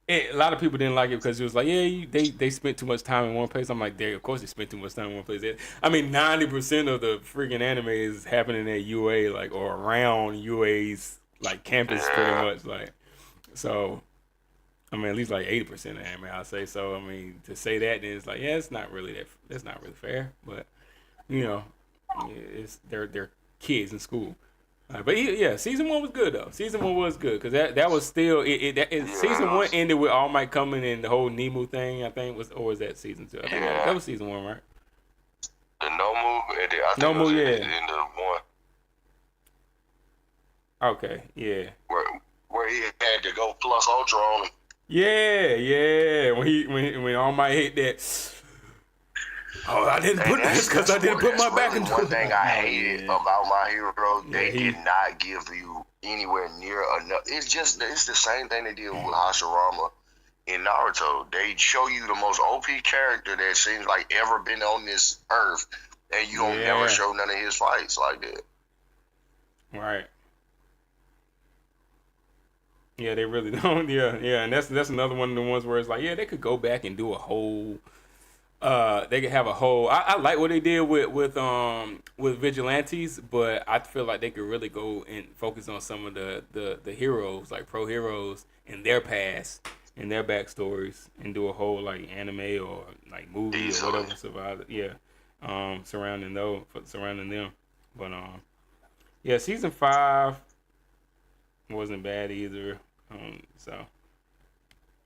a lot of people didn't like it because it was like, yeah, they spent too much time in one place. I'm like, of course they spent too much time in one place. I mean, 90% of the freaking anime is happening at UA, like, or around UA's like campus, pretty much, like. So, I mean, at least like 80% of anime, I'll say. So, I mean, to say that, then it's like, yeah, that's not really fair. But you know, it's they're kids in school. But yeah, season 1 was good though. Season 1 was good because that was still season 1 ended with All Might coming and the whole Nemu thing. I think was that season 2? I think that was season 1, right? The Nomu, I think Nomu, it was yeah. in the 1. Okay, yeah. Where he had to go plus ultra on him. Yeah. When All Might hit that. Oh, I didn't put this because I didn't put my back into it. One thing I hated about My Hero, they did not give you anywhere near enough. It's the same thing they did with Hashirama in Naruto. They show you the most OP character that seems like ever been on this earth, and you don't never show none of his fights like that. Right. Yeah, they really don't. Yeah, and that's another one of the ones where it's like, yeah, they could go back and do a whole. They could have a whole. I like what they did with Vigilantes, but I feel like they could really go and focus on some of the heroes, like pro heroes, in their past, and their backstories, and do a whole like anime or like movie or whatever survive. Yeah, surrounding them. But yeah, season 5 wasn't bad either. So.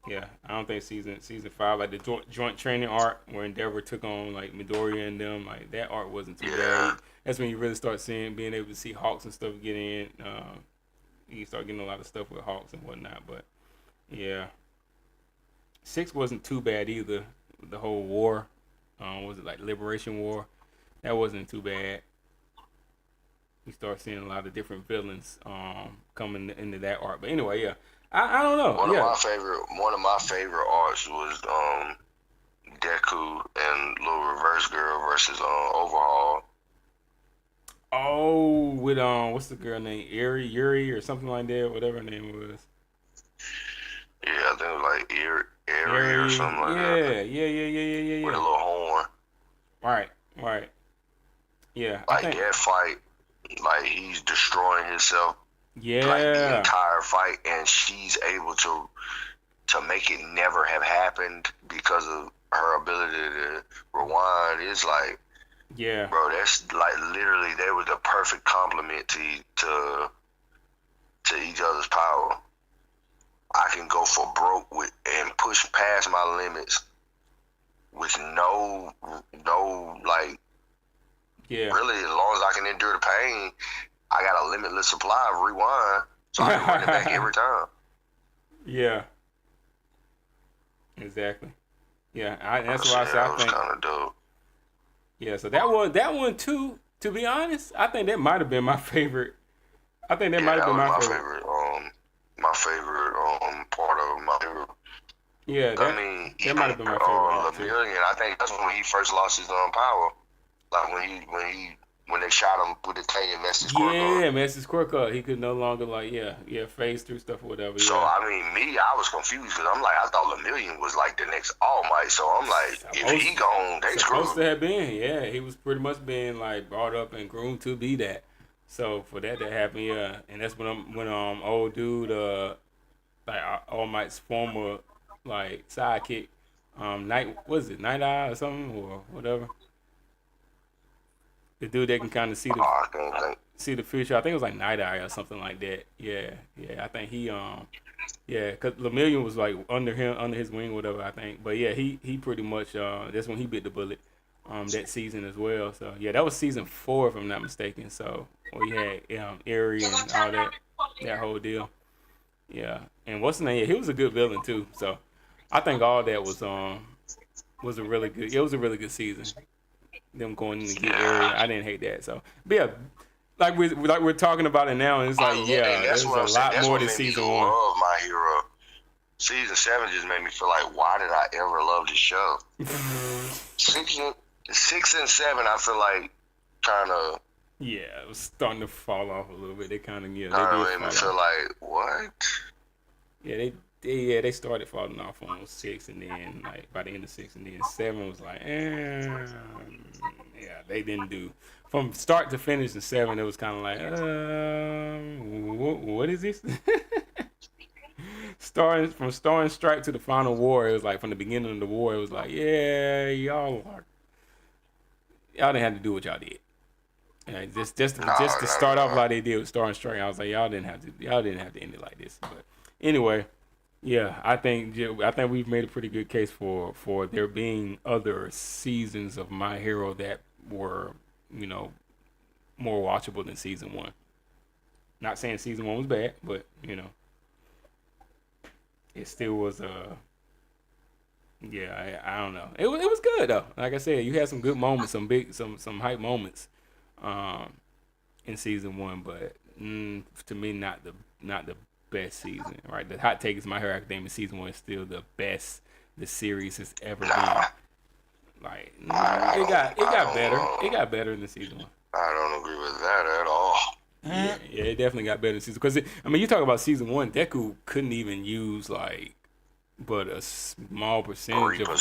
Yeah, I don't think season 5, like the joint training arc where Endeavor took on like Midoriya and them, like that art wasn't too bad. That's when you really start being able to see Hawks and stuff get in. You start getting a lot of stuff with Hawks and whatnot. But yeah, 6 wasn't too bad either. The whole war, was it like Liberation War? That wasn't too bad. You start seeing a lot of different villains coming into that art. But anyway, yeah. I don't know. One of my favorite arcs was Deku and Little Reverse Girl versus Overhaul. Oh, with what's the girl name? Yuri or something like that, whatever her name was. Yeah, I think it was like Eri or something like that. Yeah. With a little horn. Right. Yeah. Like that fight, like he's destroying himself. Yeah. Like the entire fight, and she's able to make it never have happened because of her ability to rewind. It's like, yeah, bro, that's like literally they were the perfect complement to each other's power. I can go for broke with and push past my limits with no like, really, as long as I can endure the pain. I got a limitless supply of rewind, so I can run it back every time. Yeah. Exactly. Yeah, that's why I say I was think. kind of dope. Yeah, so that one too. To be honest, I think that might have been my favorite. I think that might have That been was my my favorite. part of my hero. Yeah, I mean, that even might have been my favorite arc too. Lemillion, I think that's when he first lost his power. Like when they shot him with the thing and messed his quirk up. Yeah, messed his quirk up. He could no longer phase through stuff or whatever. So yeah. I mean, I was confused because I'm like, I thought Lemillion was like the next All Might. So I'm like, if he gone, they screwed. Supposed to have been, yeah. He was pretty much being like brought up and groomed to be that. So for that to happen, yeah, and that's when old dude like All Might's former like sidekick, Night Eye or something or whatever. The dude that can kind of see the future. I think it was like Night Eye or something like that. Yeah. I think he because Lemillion was like under his wing, or whatever. I think, but yeah, he pretty much that's when he bit the bullet, that season as well. So yeah, that was season 4 if I'm not mistaken. So we had Eerie and all that whole deal. Yeah, and what's the name? Yeah, he was a good villain too. So I think all that was a really good. It was a really good season. Them going in to get Eerie, I didn't hate that. So, but yeah, like we're talking about it now, and it's like there's a lot more to season 1. Love My Hero. Season 7 just made me feel like, why did I ever love this show? 6 and 7, I feel like kind of. Yeah, it was starting to fall off a little bit. They kind of made me feel like, what? Yeah, they started falling off on 6, and then like by the end of 6, and then 7 was like, yeah, they didn't do from start to finish. In 7, it was kind of like, what is this? Starting Strike to the final war, it was like from the beginning of the war, it was like, yeah, y'all didn't have to do what y'all did. Just to start off like they did with Star and Strike, I was like, y'all didn't have to end it like this. But anyway, yeah, I think we've made a pretty good case for there being other seasons of My Hero that were, more watchable than season 1. Not saying season 1 was bad, but it still was yeah, I don't know. It was good though. Like I said, you had some good moments, some hype moments in season 1, but to me not the best season. Right, the hot take is My Hero Academia season 1 is still the best the series has ever been. Like it got better. It got better in the season 1. I don't agree with that at all. Yeah, it definitely got better in season. Because you talk about season 1, Deku couldn't even use like but a small percentage of One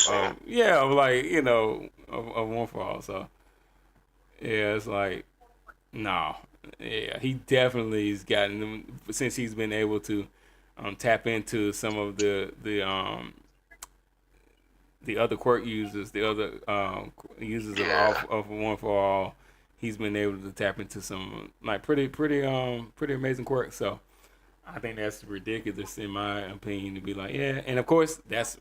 For All. So yeah, it's like no, yeah, he definitely has gotten, since he's been able to tap into some of the other quirk users, the other users of One For All. He's been able to tap into some like pretty amazing quirks. So I think that's ridiculous in my opinion to be like, yeah. And of course that's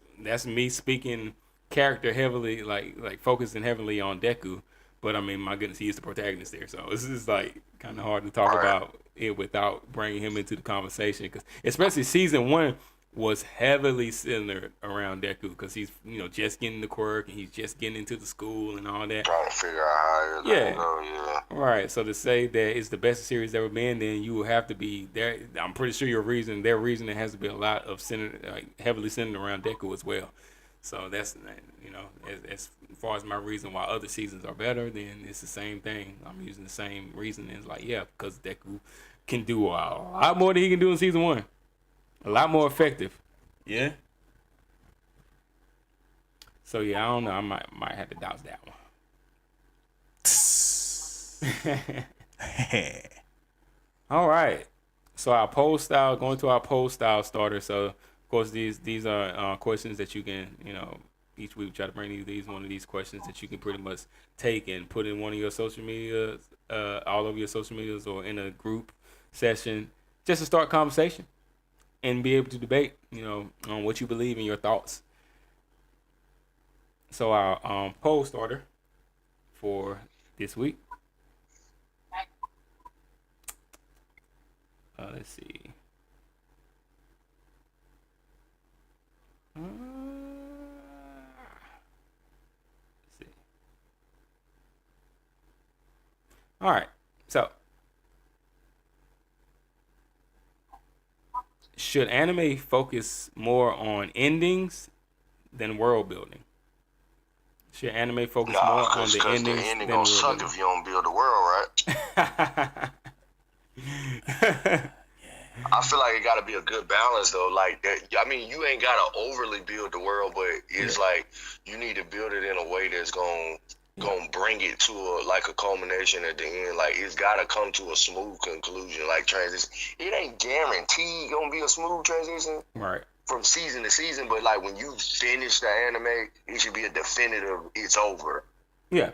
me speaking character heavily, like focusing heavily on Deku. But I mean, my goodness, he is the protagonist there, so this is like kind of hard to talk about it without bringing him into the conversation. Because especially season 1 was heavily centered around Deku, because he's just getting the quirk and he's just getting into the school and all that. Trying to figure out how it's go. Right. So to say that it's the best series ever been, then you will have to be there. I'm pretty sure their reason it has to be a lot of heavily centered around Deku as well. So that's as far as my reason why other seasons are better, then it's the same thing. I'm using the same reason as because Deku can do a lot more than he can do in season 1. A lot more effective. Yeah. So yeah, I don't know. I might have to dodge that one. All right. So our poll style, going to our poll style starter. So of course these are questions that you can, each week try to bring you one of these questions that you can pretty much take and put in one of your social medias, all of your social medias, or in a group session, just to start conversation and be able to debate, on what you believe in your thoughts. So our poll starter for this week. Let's see. All right. So, should anime focus more on endings than world building? Should anime focus more on the endings the ending than gonna world suck building? if you don't build the world, right? I feel like it got to be a good balance though. Like that, I mean, you ain't got to overly build the world, but it's like you need to build it in a way that's gonna bring it to a culmination at the end. Like it's got to come to a smooth conclusion. Like transition, it ain't guaranteed gonna be a smooth transition, right? From season to season, but like when you finish the anime, it should be a definitive. It's over. Yeah,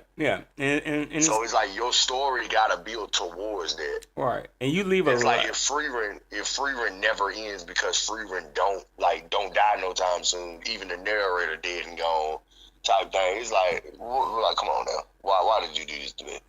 and so it's like your story gotta build towards that, right? And you leave it's like if free run never ends because free run don't die no time soon, even the narrator dead and gone type thing. It's like come on now, why did you do this to me?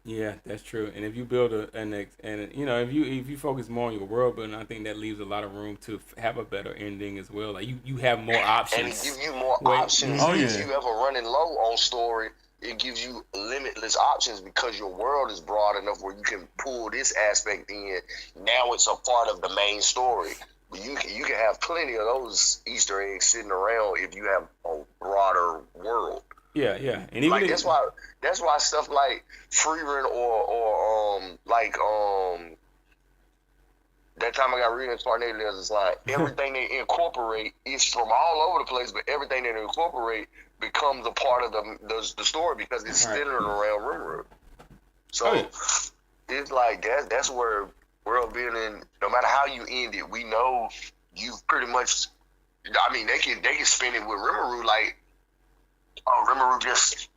Yeah, that's true. And if you build if you focus more on your world building, I think that leaves a lot of room to have a better ending as well. Like you have more options. And it gives you more options. If you ever running low on story, it gives you limitless options because your world is broad enough where you can pull this aspect in. Now it's a part of the main story. But you can have plenty of those Easter eggs sitting around if you have a broader world. Yeah, and even that's why stuff like free run or that time I got reading Tornadoes, it's like everything they incorporate is from all over the place, but everything they incorporate becomes a part of the story because it's centered around Rimworld. So it's like that's where world building, no matter how you end it, we know you pretty much. I mean, they can spin it with Rimworld like. Rimworld just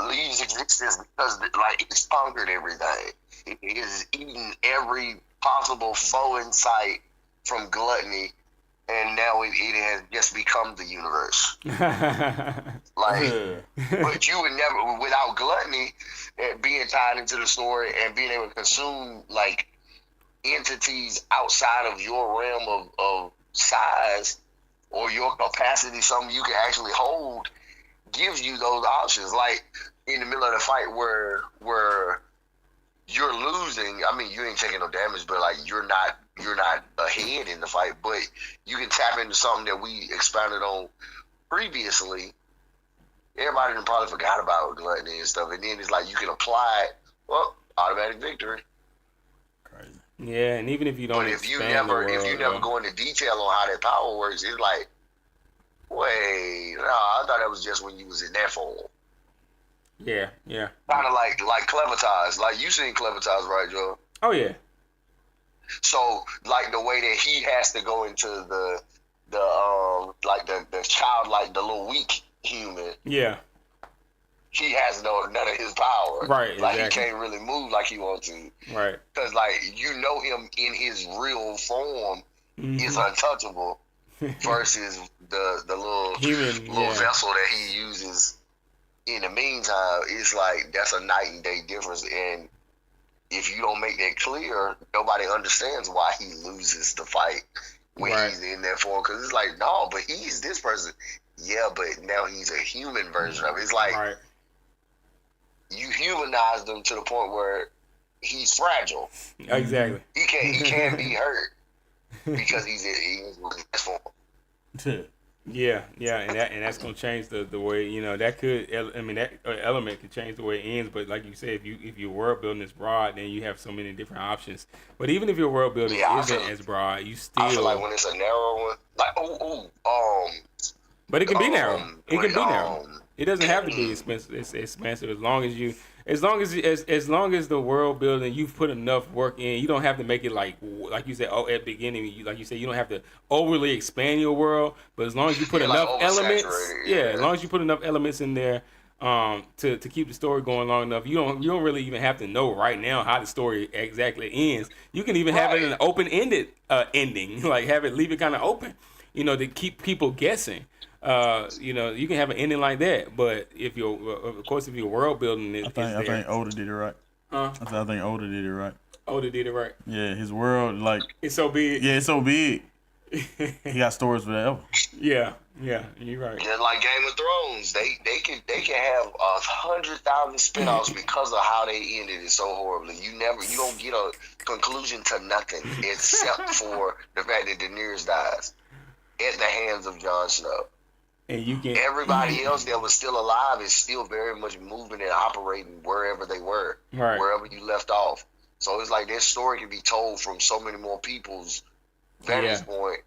leaves existence because it's conquered everything. It is eating every possible foe in sight from gluttony, and now it has just become the universe. But you would never, without gluttony being tied into the story and being able to consume entities outside of your realm of size or your capacity, something you can actually hold. Gives you those options, like in the middle of the fight where you're losing. I mean, you ain't taking no damage, but you're not ahead in the fight. But you can tap into something that we expounded on previously. Everybody done probably forgot about gluttony and stuff, and then it's like you can apply it. Well, automatic victory. Crazy. Yeah, and even if you don't, but if you never go into detail on how that power works, it's like. Wait, no, I thought that was just when you was in that form. Yeah. Kind of like Clevitas. Like you seen Clevitas, right, Joe? Oh yeah. So the way that he has to go into the child, the little weak human. Yeah. He has none of his power. Right. Exactly. He can't really move like he wants to. Right. Because him in his real form is untouchable. Versus the little vessel that he uses in the meantime, it's that's a night and day difference. And if you don't make that clear, nobody understands why he loses the fight when he's in that form. Because it's no, but he's this person. Yeah, but now he's a human version of it. It's you humanize them to the point where he's fragile. Exactly. He can't be hurt. Because he's in his form. Yeah, and that's gonna change the way that element could change the way it ends. But like you said, if your world building is broad, then you have so many different options. But even if your world building isn't as broad, you still. I feel like when it's a narrow one, But it can be narrow. It can be narrow. It doesn't have to be expensive. It's expensive as long as the world building, you've put enough work in. You don't have to make it like you said. Oh, at the beginning, you don't have to overly expand your world. But as long as you put enough elements, as long as you put enough elements in there, to keep the story going long enough, you don't really even have to know right now how the story exactly ends. You can even have it an open-ended ending, leave it kind of open, to keep people guessing. You can have an ending like that, but if your world building is I think Oda did it right. I think Oda did it right. Oda did it right. Yeah, his world it's so big. Yeah, it's so big. He got stories forever. Yeah, you're right. Just like Game of Thrones, they can have 100,000 spinoffs because of how they ended it so horribly. You don't get a conclusion to nothing except for the fact that Daenerys dies at the hands of Jon Snow. And you can everybody else that was still alive is still very much moving and operating wherever they were, wherever you left off. So it's like this story can be told from so many more people's vantage point.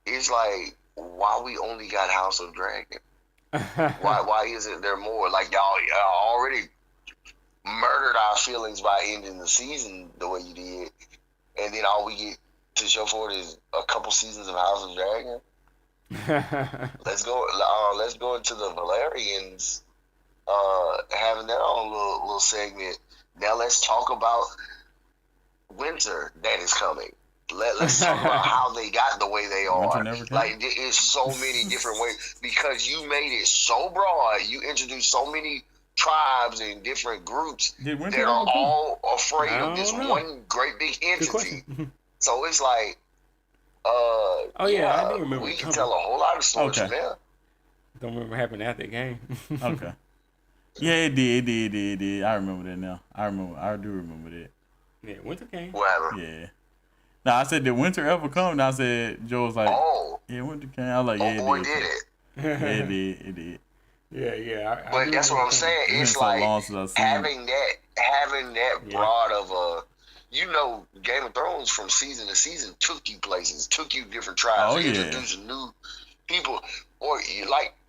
It's like, why we only got House of Dragon? why isn't there more? Like y'all already murdered our feelings by ending the season the way you did, and then all we get to show for it is a couple seasons of House of Dragon. Let's go into the Valerians, having their own little segment. Now let's talk about winter that is coming. Let's talk about how they got the way they are. Like there is so many different ways because you made it so broad. You introduced so many tribes and different groups that are all afraid of this one great big entity. So it's like. I do remember. We can tell a whole lot of stories from there. Don't remember what happened after the game. Okay. Yeah, it did. I remember that now. I do remember that. Yeah, winter came. Whatever. Yeah. Now I said, did winter ever come? And I said, Joe was like, yeah, winter came. I was like, yeah, boy, did it. Yeah, it did. Yeah. But that's what I'm saying. It's like having that broad of a. Game of Thrones from season to season took you places, took you different tribes, introduced new people, or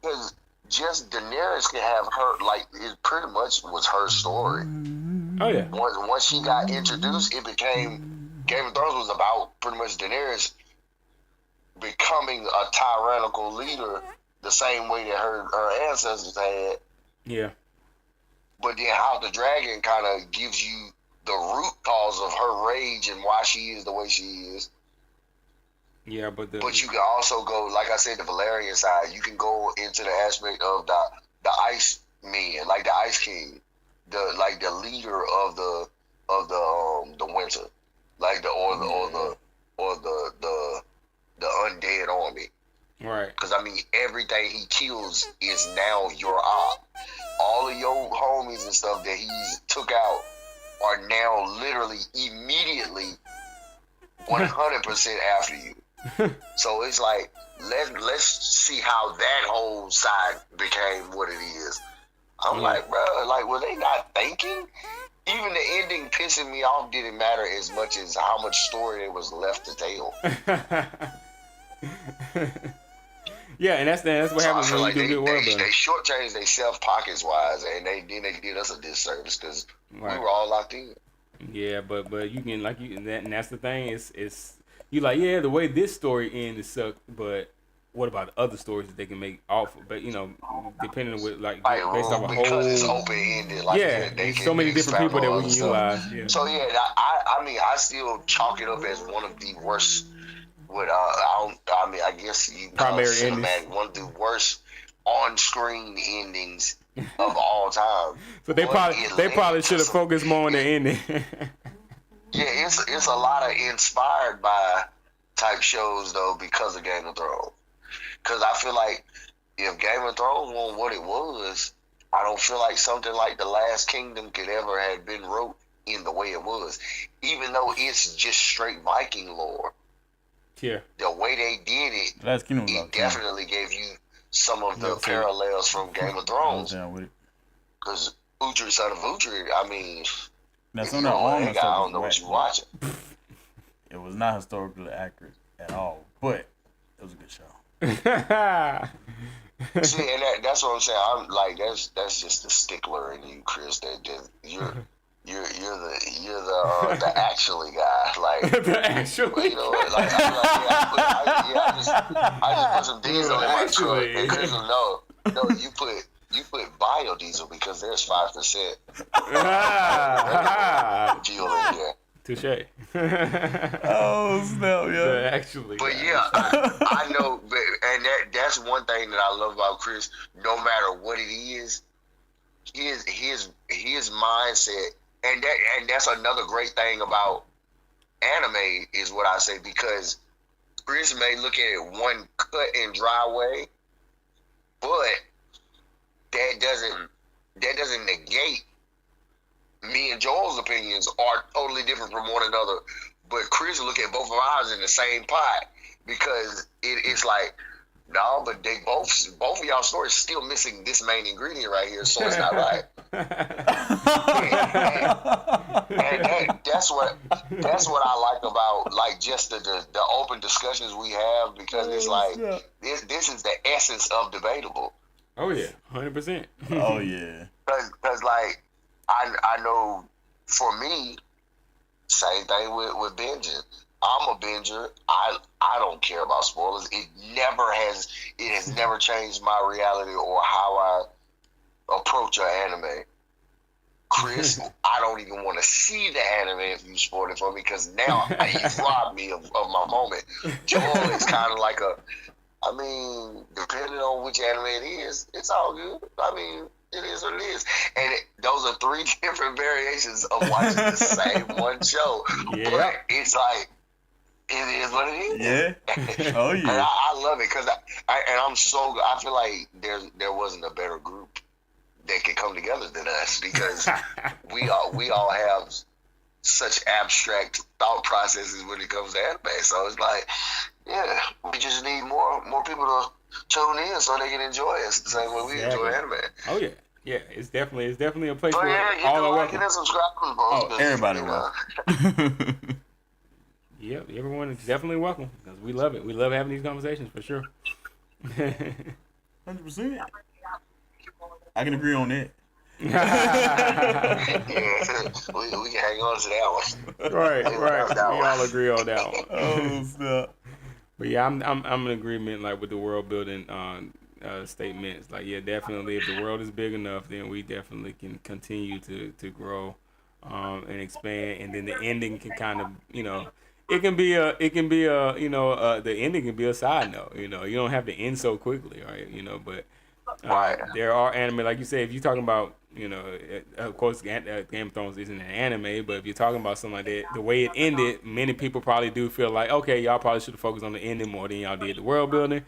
because just Daenerys can have her, like, it pretty much was her story. Oh, yeah. Once she got introduced, it became, Game of Thrones was about pretty much Daenerys becoming a tyrannical leader the same way that her ancestors had. Yeah. But then House of the Dragon kind of gives you the root cause of her rage and why she is the way she is. Yeah, but you can also go, like I said, the Valerian side. You can go into the aspect of the Ice Men, like the Ice King, the leader of the winter, like the undead army. Right. Because I mean, everything he kills is now your op. All of your homies and stuff that he's took out are now literally immediately 100% after you. So it's like let's see how that whole side became what it is. I'm like, bro, like were they not thinking? Even the ending pissing me off didn't matter as much as how much story there was left to tell. Yeah, and that's what happens when you do good work. They shortchanged themselves pockets wise, and they did us a disservice because we were all locked in. Yeah, but you can and that's the thing is you like the way this story ended sucked, but what about the other stories that they can make off? But depending on what based off a whole because it's open ended. Like there's so many different people that we can utilize. Yeah. So I mean I still chalk it up as one of the worst. I guess you primary endings. One of the worst on-screen endings of all time. So they probably should have focused more on the ending. Yeah, it's a lot of inspired by type shows though because of Game of Thrones. Because I feel like if Game of Thrones wasn't what it was, I don't feel like something like The Last Kingdom could ever have been wrote in the way it was, even though it's just straight Viking lore. Yeah. The way they did it, it definitely gave you some of the parallels from Game of Thrones. Because Uhtred, son of Uhtred, I mean, that's I don't know what you're watching. It was not historically accurate at all, but it was a good show. See, and that's what I'm saying. I'm like, that's just the stickler in you, Chris. That you're the actually guy, like the actually. I just put some diesel in my truck, and Chris will know. No, you put biodiesel because there's 5% fuel in there. Touche. Oh snap, yeah. Actually, but I know, and that's one thing that I love about Chris. No matter what it is, his mindset, and that's another great thing about anime is what I say, because Chris may look at it one cut and dry way, but that doesn't negate me and Joel's opinions are totally different from one another. But Chris will look at both of ours in the same pot because it's like, no, but they both of y'all stories still missing this main ingredient right here, so it's not right. and that's what I like about like just the open discussions we have, because it's like this is the essence of debatable. Oh yeah, 100%. Oh yeah. Because like I know for me, same thing with binging. I'm a binger. I don't care about spoilers. It has never changed my reality or how I approach an anime. Chris, I don't even want to see the anime if you spoil it for me, because now you've robbed me of my moment. Joel is kind of like I mean, depending on which anime it is, it's all good. I mean, it is what it is. And those are three different variations of watching the same one show. Yeah. But it's like, it is what it is. Yeah. Oh yeah. And I love it because I feel like there wasn't a better group that could come together than us, because we all have such abstract thought processes when it comes to anime. So it's like, yeah, we just need more people to tune in so they can enjoy us the same way we enjoy anime. Oh yeah. Yeah, it's definitely a place Oh where yeah, all are like welcome. and subscribe. Oh, everybody will. Yep, everyone is definitely welcome because we love it. We love having these conversations for sure. 100%. I can agree on that. Yeah, we can hang on to that one. Right. We all agree on that one. Oh snap. But yeah, I'm in agreement like with the world building statements. Like, yeah, definitely if the world is big enough, then we definitely can continue to grow and expand, and then the ending can kind of, the ending can be a side note. You don't have to end so quickly, right? But there are anime, like you said, if you're talking about, of course, Game of Thrones isn't an anime, but if you're talking about something like that, the way it ended, many people probably do feel like, okay, y'all probably should have focused on the ending more than y'all did the world building,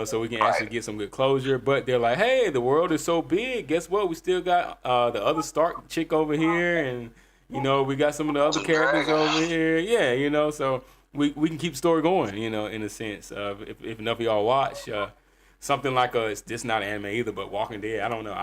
so we can actually get some good closure. But they're like, hey, the world is so big. Guess what? We still got the other Stark chick over here, and we got some of the other characters over here. Yeah, so we can keep the story going, in a sense. If enough of y'all watch something like it's just not an anime either, but Walking Dead. I don't know.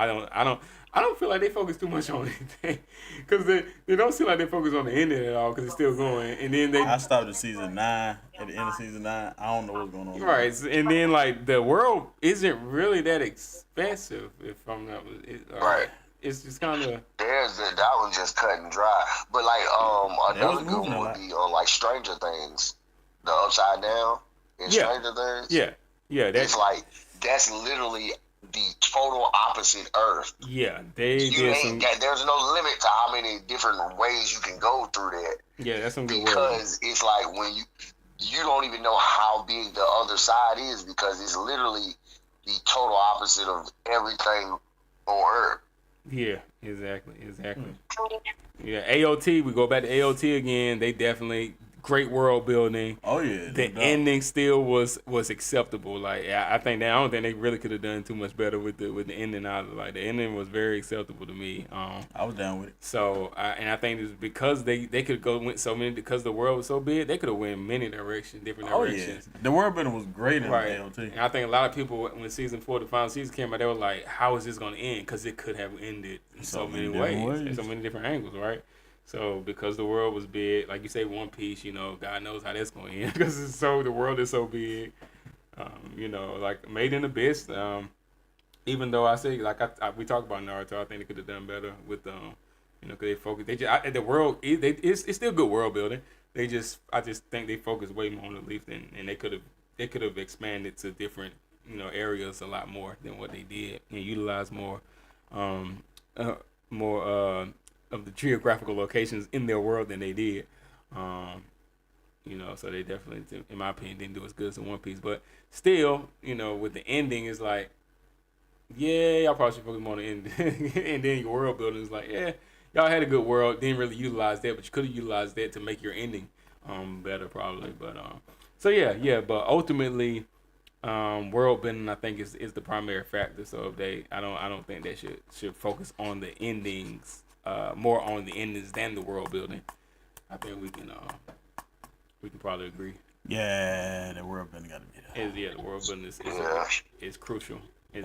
I don't feel like they focus too much on anything, because they don't seem like they focus on the ending at all, because it's still going. And then I stopped at season 9. At the end of season 9, I don't know what's going on. Right, and then like the world isn't really that expensive, if I'm not. Right. It's just kind of. That one's just cut and dry. But like another good one would be on like Stranger Things, the Upside Down in Stranger Things. Yeah. It's like that's literally the total opposite Earth. Yeah, there's no limit to how many different ways you can go through that. Yeah, that's some good because it's like when you don't even know how big the other side is, because it's literally the total opposite of everything on Earth. Yeah, exactly. Yeah, AOT, we go back to AOT again. They definitely great world building. Oh yeah. The ending still was acceptable. Like I don't think they really could have done too much better with the ending either. Like the ending was very acceptable to me. I was down with it. So I think it's because they could went so many, because the world was so big, they could have went many different directions. Yeah. The world building was great in right. AOT. And I think a lot of people, when season 4, the final season came out, they were like, how is this going to end? Because it could have ended in so many ways, in so many different angles, right? So because the world was big, like you say, One Piece, God knows how that's going to end, because the world is so big. Like Made in Abyss. Even though I say, like we talked about Naruto, I think they could have done better with because they focus. The world it's still good world building. I just think they focused way more on the leaf and they could have expanded to different areas a lot more than what they did, and utilized more of the geographical locations in their world than they did. So they definitely, in my opinion, didn't do as good as in One Piece. But still, with the ending, it's like, yeah, y'all probably should focus more on the ending. And then your world building is like, yeah, y'all had a good world, didn't really utilize that, but you could have utilized that to make your ending better probably. But So yeah, but ultimately, world building I think is the primary factor. So if they, I don't think they should focus on the endings, more on the endings than the world building. I think we can probably agree. Yeah, the world building got to be there. Yeah, the world building is crucial. It's crucial in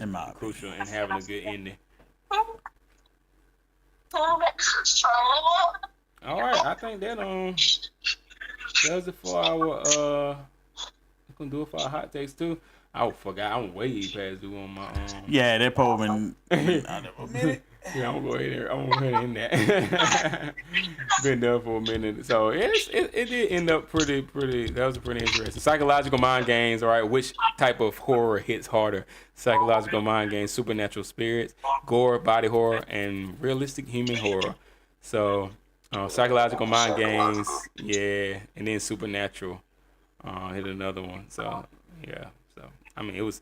having a good ending. All right, I think that does it for our gonna do it for our hot takes too. I forgot. I'm way past due on my Yeah, that poll been Yeah, I'm gonna go ahead and end that. Been done for a minute, so it did end up pretty. That was pretty interesting. Psychological mind games. All right, which type of horror hits harder? Psychological mind games, supernatural spirits, gore, body horror, and realistic human horror. So, psychological mind games, yeah, and then supernatural. Hit another one. So yeah. So I mean,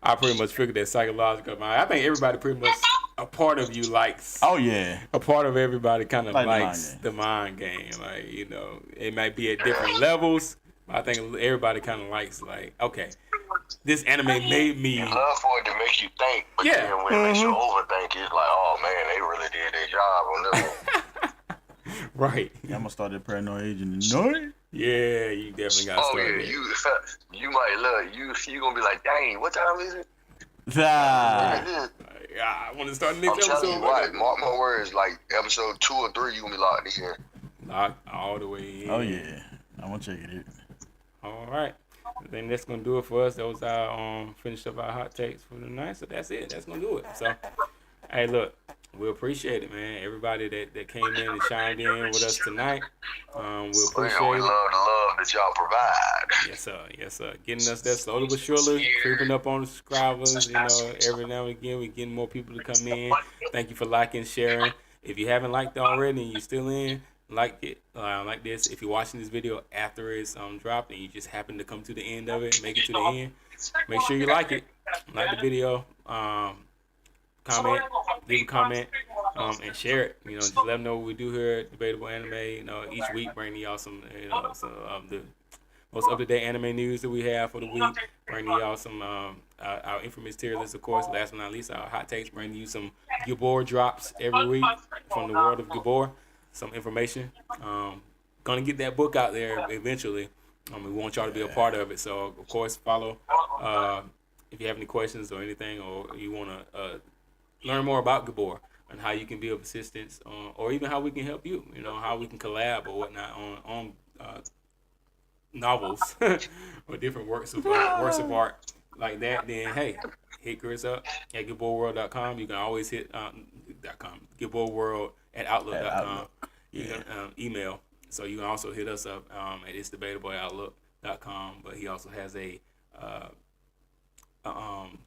I pretty much figured that psychological mind. I think everybody pretty much, a part of you likes. Oh yeah. A part of everybody kind of likes the mind game. Like, it might be at different levels, but I think everybody kind of likes, like, okay, this anime made me. You love for it to make you think, but then when it makes you overthink, it's like, oh man, they really did their job on this one. Right. Yeah, I'm gonna start that paranoid agent tonight. Yeah, you definitely got to start. Oh yeah, you might look. You gonna be like, dang, what time is it? Ah. I want to start the next I'm episode. telling you what, mark my words, like episode 2 or 3, you gonna be locked in. Locked all the way in. Oh yeah, I'm gonna check it out. All right. Then that's gonna do it for us. That was our finished up our hot takes for the night. So that's it. That's gonna do it. So, hey, look, we appreciate it, man. Everybody that came in and chimed in with us tonight. We appreciate we love the love that y'all provide. Yes, sir. Getting us there slowly but surely, creeping up on the subscribers. Every now and again, we're getting more people to come in. Thank you for liking, sharing. If you haven't liked it already and you're still in, like it, like this. If you're watching this video after it's dropped and you just happen to come to the end of it, make it to the end, make sure you like it, like the video, comment, leave a comment, and share it. Just let them know what we do here at Debatable Anime. Each week bringing y'all some of the most up-to-date anime news that we have for the week. Bringing y'all some our infamous tier list, of course. Last but not least, our hot takes. Bringing you some Gabor drops every week from the world of Gabor. Some information. Gonna get that book out there eventually. We want y'all to be a part of it. So of course follow. If you have any questions or anything, or you wanna learn more about Gabor and how you can be of assistance, or even how we can help you. How we can collab or whatnot on novels or different works of art like that. Then hey, hit Chris up at GaborWorld.com. You can always hit GaborWorld@Outlook.com. You can email. So you can also hit us up at itsdebatable@Outlook.com. But he also has a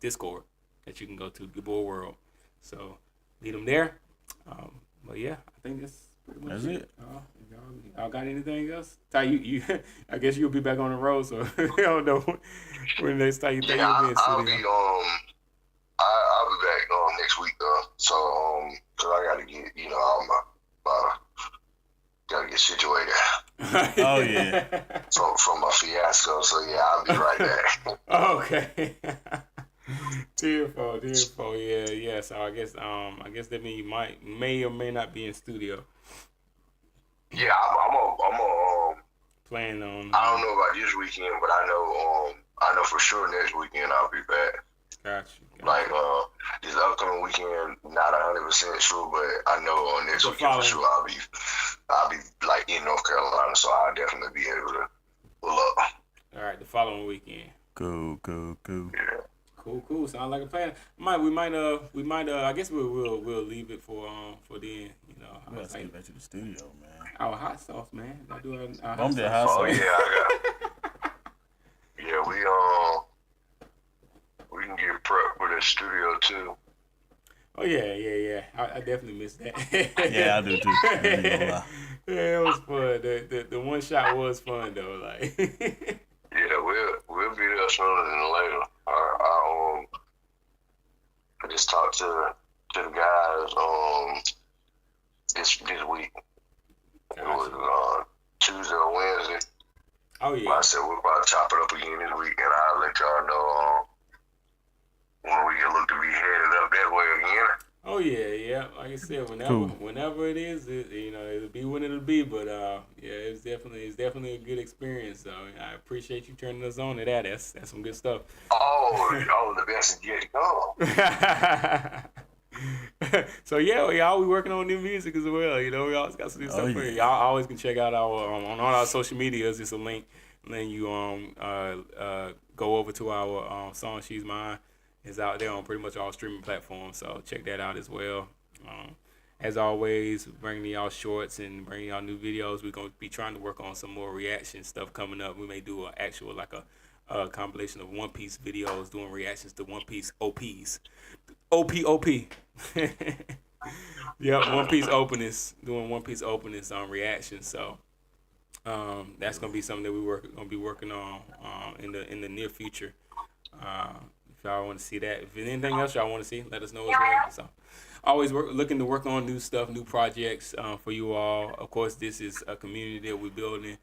Discord that you can go to, Gabor World. So lead them there. But yeah, I think that's pretty much it. Y'all got anything else? Ty, you I guess you'll be back on the road, so I don't know when next time you think you'll be in studio. I'll be back next week though. So cause I gotta get gotta get situated. Oh yeah. From my fiasco. So yeah, I'll be right back. Okay. Tearful, yeah. So I guess that means you may or may not be in studio. Yeah, I'm planning on. I don't know about this weekend, but I know for sure next weekend I'll be back. Gotcha. Like this upcoming weekend, not 100% sure, but I know next weekend for sure I'll be like in North Carolina, so I'll definitely be able to pull up. All right, the following weekend. Cool. Yeah. Cool. Sounds like a plan. We might. I guess we'll leave it for then. Let's get back to the studio, man. Our hot sauce, man. I do our hot sauce. Oh yeah, I got. Yeah, we can get prepped for the studio too. Oh yeah. I definitely missed that. Yeah, I do too. Yeah, it was fun. The one shot was fun though. Like. Yeah, we'll be there sooner than later. I just talked to the guys this week. It was Tuesday or Wednesday. Oh yeah. Like I said, we'll probably chop it up again this week, and I'll let y'all know when we can look to be headed up that way again. Oh yeah. Like I said, whenever it is, it'll be when it'll be. But yeah, it's definitely a good experience. So I appreciate you turning us on to that. That's some good stuff. Oh, the best is yet to come. So yeah, we all working on new music as well. We always got some new stuff for you. Y'all always can check out our on all our social medias. It's a link. And then you go over to our song "She's Mine." It's out there on pretty much all streaming platforms. So check that out as well. As always, bringing y'all shorts and bringing y'all new videos. We're gonna be trying to work on some more reaction stuff coming up. We may do an actual a compilation of One Piece videos doing reactions to One Piece OPs. OP. Yep, One Piece openings, doing One Piece openings on reactions. So that's gonna be something that we're gonna be working on in the near future. If y'all want to see that, if anything else y'all want to see, let us know as well. So always looking to work on new stuff, new projects for you all. Of course, this is a community that we're building.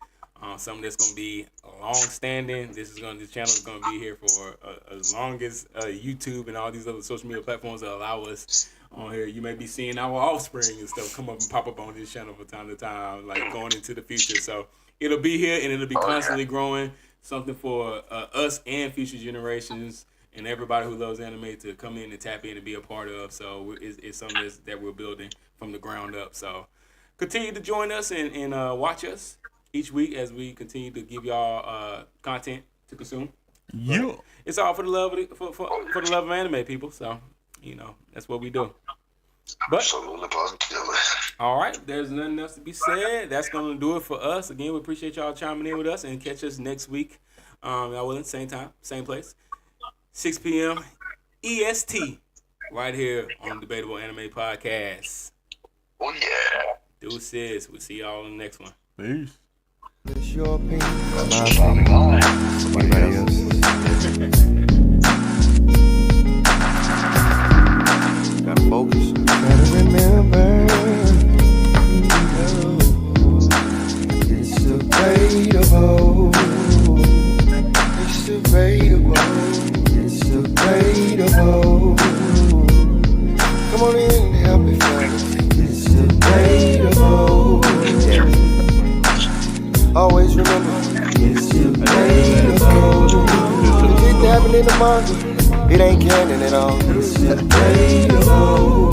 Something that's gonna be long standing. This channel is gonna be here for as long as YouTube and all these other social media platforms that allow us on here. You may be seeing our offspring and stuff come up and pop up on this channel from time to time, like going into the future. So it'll be here and it'll be constantly growing. Something for us and future generations and everybody who loves anime to come in and tap in and be a part of. So it's something that we're building from the ground up. So continue to join us and watch us each week as we continue to give y'all content to consume. Yeah. But it's all for the love of for the love of anime, people. So that's what we do. But all right, there's nothing else to be said. That's gonna do it for us. Again, we appreciate y'all chiming in with us and catch us next week. Y'all will, same time, same place, 6 p.m. EST, right here on Debatable Anime Podcast. Oh yeah. Deuces. We'll see y'all in the next one. Peace. It's your opinion, my opinion. Somebody else's. Gotta focus. Gotta remember. It's debatable. It's debatable. It's debatable. Come on in and help me find it. It's debatable. Always remember, it's debatable. It happened in the manga, it ain't canon at all. It's debatable.